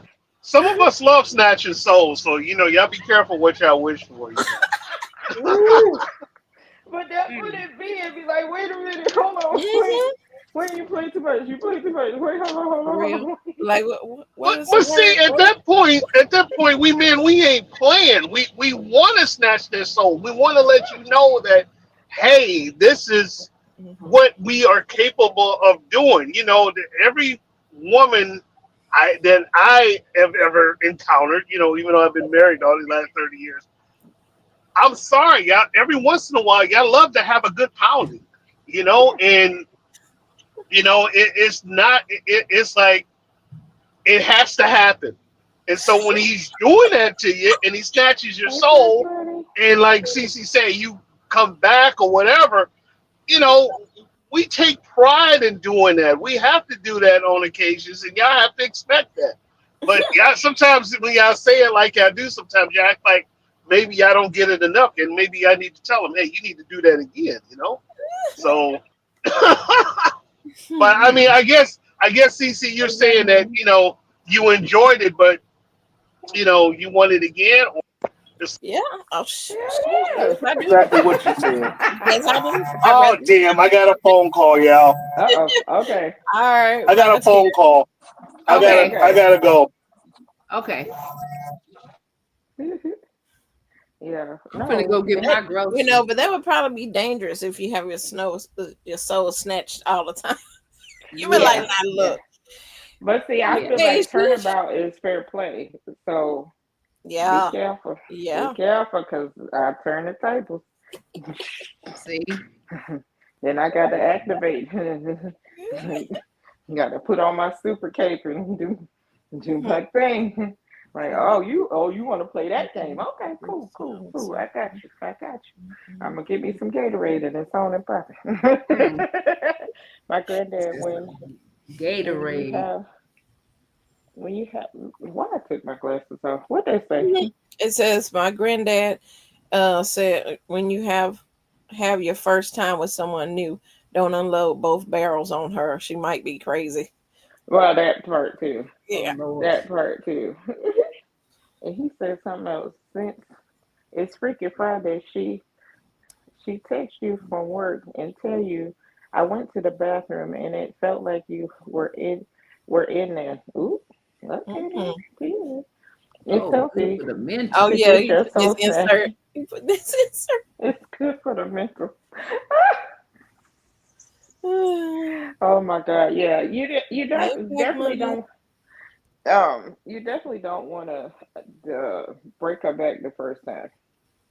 S5: of us love snatching souls, so you know, y'all be careful what y'all wish for. You
S6: Ooh. But that's what
S4: Mm.
S6: it be. It be like, wait a minute, hold on, wait.
S3: Mhm.
S6: Wait, you play too much. You play too much. Wait, hold
S3: For real.
S6: on.
S3: Like what is the
S5: but see,
S3: word?
S5: at that point, we men, we ain't playing. We want to snatch their soul. We want to let you know that, hey, this is
S3: Mhm.
S5: what we are capable of doing. You know, that every woman that I have ever encountered, you know, even though I've been married all these last 30 years, I'm sorry, y'all. Every once in a while, y'all love to have a good pounding, you know, and you know, it's not. It's like it has to happen. And so when he's doing that to you, and he snatches your
S6: Ain't that
S5: soul,
S6: funny?
S5: and like Cece say, you come back or whatever, you know, we take pride in doing that. We have to do that on occasions, and y'all have to expect that. But y'all, sometimes when y'all say it like y'all do, sometimes y'all act like maybe y'all don't get it enough, and maybe I need to tell them, hey, you need to do that again, you know? So, but I mean, I guess, CC, you're saying that, you know, you enjoyed it, but, you know, you want it again? Or just,
S3: Yeah. Oh
S6: Yeah,
S3: yes, I do.
S5: exactly what you said.
S3: Yes, I do. I
S5: Oh,
S3: rather.
S5: damn, I got a phone call, y'all.
S6: yeah. Okay.
S3: All right,
S5: I got a
S3: let's hear
S5: phone call.
S4: Okay.
S5: I gotta go.
S4: Okay.
S6: Yeah.
S4: I'm finna go
S6: No.
S4: get
S3: it.
S4: my
S3: You know,
S4: groceries.
S3: but that would probably be dangerous if you have your soul snatched all the time. You be like,
S6: Yeah.
S3: now
S6: Yeah.
S3: look,
S6: But see, I
S4: Yeah.
S6: feel
S3: hey,
S6: like
S3: sis.
S6: turnabout is fair play. So be
S3: Yeah,
S6: careful. Be
S3: yeah.
S6: careful, cause I turn the tables.
S4: See?
S6: Then I got to activate. Got to put on my super cape and do my thing. Like, oh, you want to play that game? Okay, cool. I got you. I'm gonna get me some Gatorade and it's on and popping.
S4: Mm.
S6: My granddad, when you
S4: Gatorade.
S6: have why I took my glasses off? What they say?
S3: It says my granddad said when you have your first time with someone new, don't unload both barrels on her. She might be crazy.
S6: Well, that part too.
S4: Oh
S3: Yeah.
S4: Lord.
S6: That part too. And he said something else. Since it's Freaky Friday, she texts you from work and tell you, I went to the bathroom and it felt like you were in there. Ooh, okay then.
S3: Mhm.
S6: Yeah. It's
S4: Oh, good
S6: healthy
S4: for the
S3: Oh
S4: mental.
S6: to
S3: yeah,
S6: get
S3: you
S6: your
S3: put this
S6: soul
S3: insert.
S6: snatched.
S3: You put this insert.
S6: It's good for the mental. Oh my God, yeah. You
S3: Make
S6: don't
S3: back
S6: definitely
S3: money.
S6: don't you definitely don't want to break her back the first time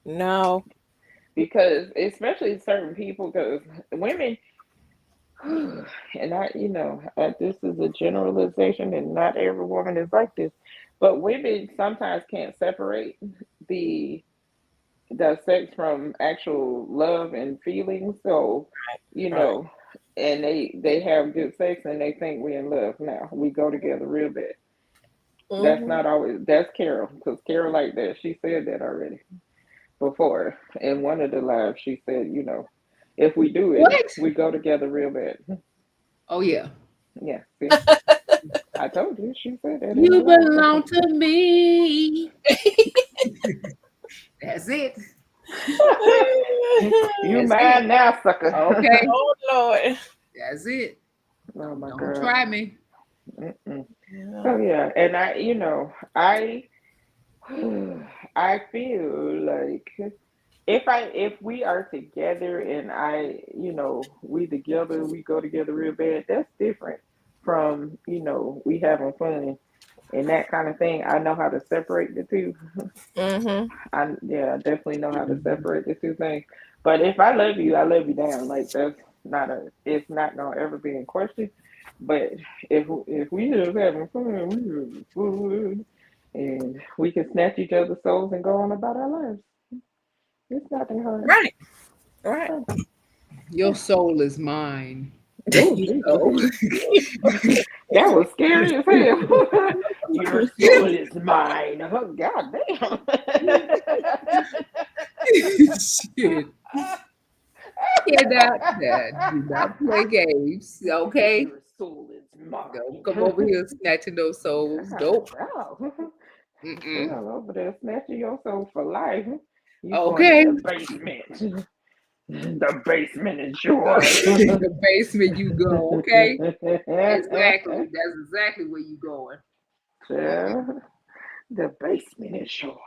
S3: No.
S6: because especially certain people because women and this is a generalization and not every woman is like this, but women sometimes can't separate the sex from actual love and feelings. So, you
S3: Right.
S6: know, and they have good sex and they think we're in love now. We go together real bad. That's
S3: Mm-hmm.
S6: not always. That's Carol, because Carol like that. She said that already before in one of the lives. She said, if we do it,
S4: What?
S6: we go together real bad.
S4: Oh yeah.
S6: Yeah, see, I told you. She said that in the
S4: You
S6: live before.
S4: belong to me. That's it.
S6: You
S4: That's it.
S6: mine now, sucker.
S4: Okay.
S3: Oh Lord.
S4: That's it.
S6: Oh my
S4: Don't
S6: God.
S4: try me.
S6: Mm-mm.
S3: Yeah.
S6: So yeah, and I I feel like if we are together and we together, we go together real bad, that's different from, we having fun and that kind of thing. I know how to separate the two.
S3: Mm-hmm.
S6: I definitely know how to separate the two things. But if I love you, I love you down. Like it's not gonna ever be in question. But if we just having fun, we having fun, and we can snatch each other's souls and go on about our lives. It's not that hard.
S3: Right. Right.
S6: Oh,
S4: Your soul is mine.
S6: oh, Jesus.
S4: Oh.
S6: That was scary as hell. Your soul is mine. Oh, God damn.
S4: Shit. do not play games, okay?
S6: Your soul is mine.
S4: Don't come over here snatching those souls. Nope.
S6: Oh,
S4: Mm-mm.
S6: girl over there snatching your soul for life. You
S4: Okay.
S6: going to the basement. The basement is yours.
S4: The basement you go, okay? Exactly. That's exactly where you going.
S6: Yeah, the basement is yours.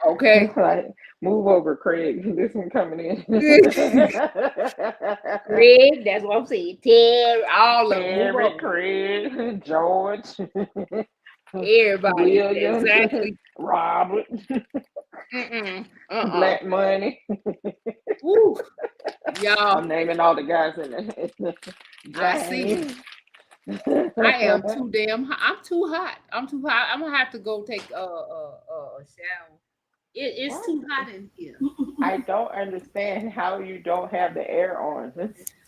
S4: Okay.
S6: Like, move over, Craig. This one coming in.
S4: Craig, that's what I'm saying. Terry, all of them. Move
S6: Terry,
S4: over.
S6: Craig, George,
S4: Everybody.
S6: Williams,
S4: Exactly.
S6: Robert,
S4: Mm-mm.
S6: Black Money.
S4: Woo. Y'all,
S6: I'm naming all the guys in the
S4: I see. I am too damn hot. I'm too hot. I'm too hot. I'm gonna have to go take a shower. It's too hot in here.
S6: I don't understand how you don't have the air on.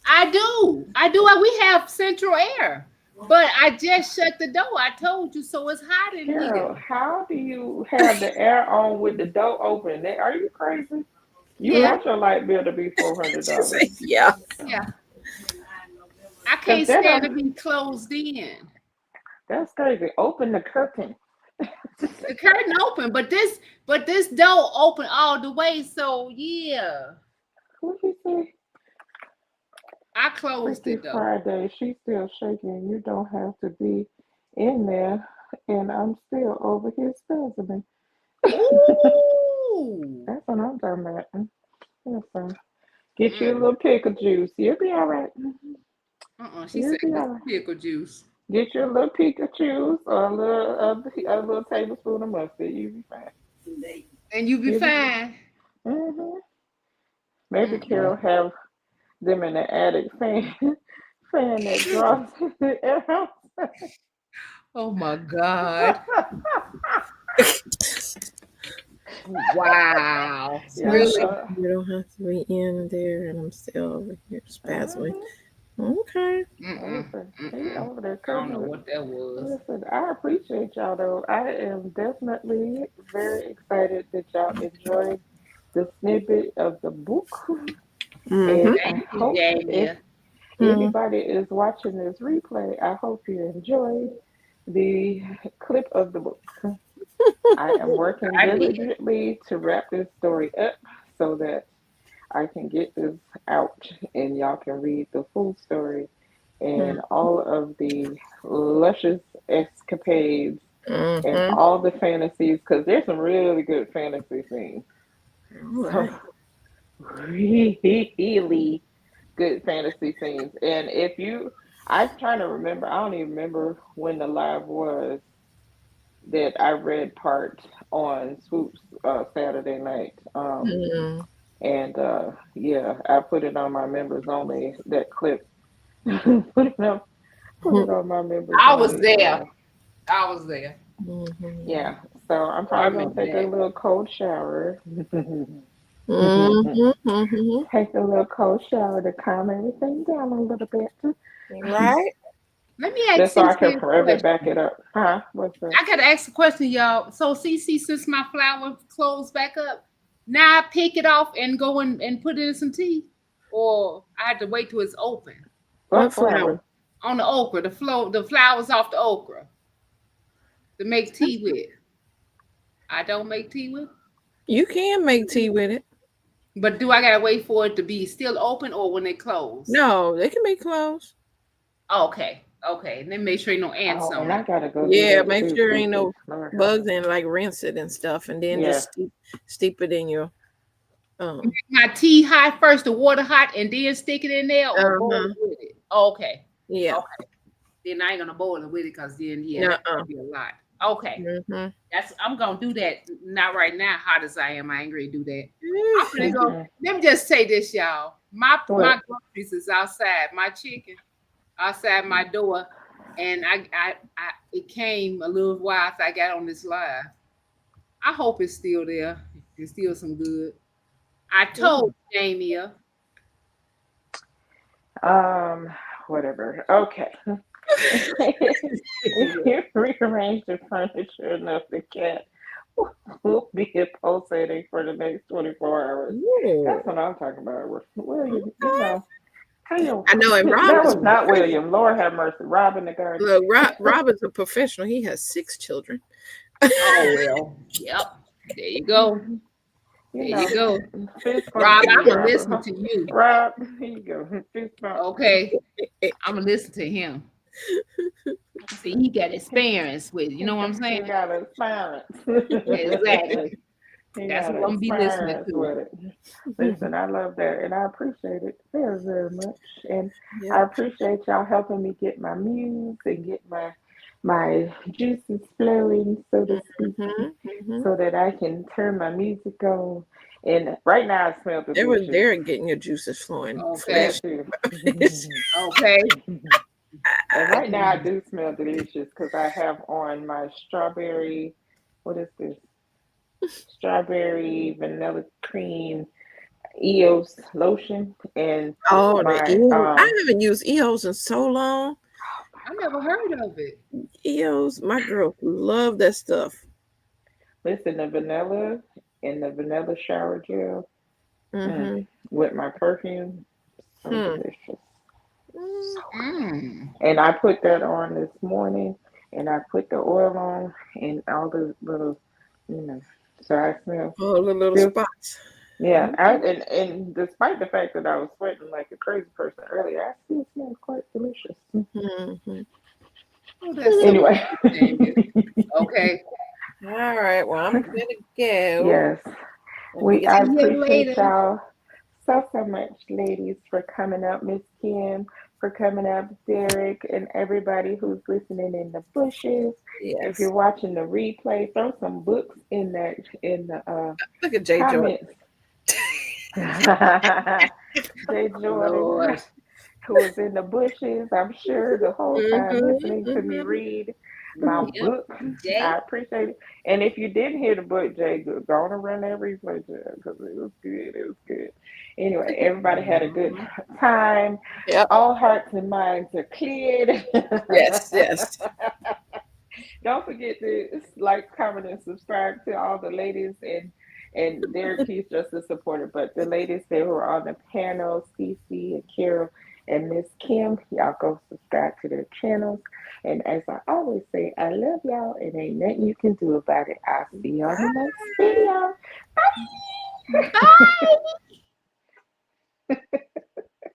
S4: I do. We have central air, but I just shut the door. I told you, so it's hot in
S6: Carol,
S4: here.
S6: how do you have the air on with the door open? Are you crazy? You
S4: Yeah.
S6: want your light bill to be $400.
S3: Yeah.
S4: Yeah. I can't
S6: that
S4: stand to be closed in.
S6: That's crazy. Open the curtain.
S4: The curtain open, but this door open all the way. So yeah,
S6: What did you say?
S4: I closed
S6: Freaky
S4: it though.
S6: Friday. She's still shaking. You don't have to be in there. And I'm still over here spasming.
S4: Ooh.
S6: That's what I'm talking about. That's fine. Get you a little pickle juice. You'll be all right.
S4: She
S6: You'll
S4: said
S6: be all right.
S4: pickle juice.
S6: Get you a little pickle juice or a little tablespoon of mustard. You'll be fine.
S4: And you be fine.
S6: Mm-hmm. Maybe Carol have them in the attic fan that draws the air out.
S4: Oh my God. Wow.
S6: Yeah,
S4: Really?
S3: You don't have to be in there, and I'm still over here spasming. Okay.
S6: Listen, he
S4: Mm-mm.
S6: over there
S4: I don't know
S6: cooking.
S4: what that was.
S6: Listen, I appreciate y'all though. I am definitely very excited that y'all enjoyed the snippet of the book.
S3: Mm-hmm.
S6: And I
S4: Thank you,
S6: hope
S4: Jamie.
S6: if anybody is watching this replay, I hope you enjoyed the clip of the book. I am working
S4: I did.
S6: diligently to wrap this story up so that I can get this out and y'all can read the full story and all of the luscious escapades and all the fantasies, because there's some really good fantasy scenes.
S3: Right.
S6: Really good fantasy scenes. And I'm trying to remember, I don't even remember when the live was that I read part on Swoop's Saturday night. And yeah, I put it on my members only, that clip. put it on my members
S4: I
S6: only.
S4: was there. I was there.
S6: Yeah, so I'm probably going to take a little cold shower. Take a little cold shower to calm everything down a little bit.
S3: Right.
S4: Let me ask
S6: Just so I can
S4: CC a
S6: forever
S4: question.
S6: back it up. Huh? What's that?
S4: I gotta ask a question, y'all. So CC, since my flower closed back up, now I pick it off and go and put it in some tea, or I had to wait till it's open.
S6: What flower?
S4: On the okra, the flowers off the okra to make tea with. I don't make tea with.
S3: You can make tea with it.
S4: But do I gotta wait for it to be still open or when it close?
S3: No, they can be closed.
S4: Okay. And then make sure ain't no ants on
S6: and I
S4: it.
S6: gotta go.
S3: Yeah, make sure ain't no bugs and like rinse it and stuff, and then just steep it in your.
S4: My tea hot first, the water hot, and then stick it in there or boil it with it. Okay.
S3: Yeah.
S4: Okay. Then I ain't gonna boil it with it because then that's gonna be a lot. Okay. I'm gonna do that. Not right now, hot as I am. I ain't gonna do that. I'm gonna go. Let me just say this, y'all. My groceries is outside. My chicken outside my door, and it came a little while after I got on this live. I hope it's still there. It's still some good. I told Jamie.
S6: Whatever. Okay. You rearrange the furniture enough, the cat will be pulsating for the next 24 hours. That's what I'm talking about. William, you know.
S3: I know, and
S6: That was not William. Lord have mercy. Robin the garden.
S3: Look, Robin's a professional. He has 6 children.
S4: Oh well. Yep. There you go. There you go. Rob, I'm gonna listen to you.
S6: Rob, here you go.
S4: Okay. I'm gonna listen to him. See, he got experience with, you know what I'm saying?
S6: He got experience.
S4: Exactly. That's what I'm gonna be listening to.
S6: Listen, I love that, and I appreciate it very, very much. And I appreciate y'all helping me get my muse and get my juices flowing, so to speak, so that I can turn my music on. And right now, I smell the dishes.
S3: They're getting your juices flowing.
S4: Okay. Okay.
S6: And right now, I do smell delicious because I have on my strawberry. What is this? Strawberry vanilla cream EOS lotion. And
S3: I haven't used EOS in so long.
S4: I never heard of it.
S3: EOS, my girl love that stuff.
S6: Listen, the vanilla and the vanilla shower gel with my perfume, so delicious. And I put that on this morning, and I put the oil on and all the little, so I smell
S3: all the little spots.
S6: Yeah, and despite the fact that I was sweating like a crazy person earlier, I still smell quite delicious.
S4: Oh,
S6: anyway.
S4: Okay.
S3: All right. Well, I'm gonna go.
S6: Yes. I appreciate y'all so much, ladies, for coming up. Miss Kim, for coming up, Derek, and everybody who's listening in the bushes.
S3: Yes.
S6: If you're watching the replay, throw some books in the
S3: look at Jay
S6: comments. Jay Jordan, who was in the bushes, I'm sure, the whole time listening to me read my book. Jay. I appreciate it. And if you didn't hear the book, Jay, go on and run that replay, because it was good. It was good. Anyway, everybody had a good time.
S3: Yep.
S6: All hearts and minds are cleared.
S3: Yes.
S6: Don't forget to like, comment, and subscribe to all the ladies and Derek, he's just a supporter, but the ladies that were on the panel, Cece and Carol and Miss Kim, y'all go subscribe to their channels. And as I always say, I love y'all, and ain't nothing you can do about it. I'll see y'all in the next video. Bye. Bye.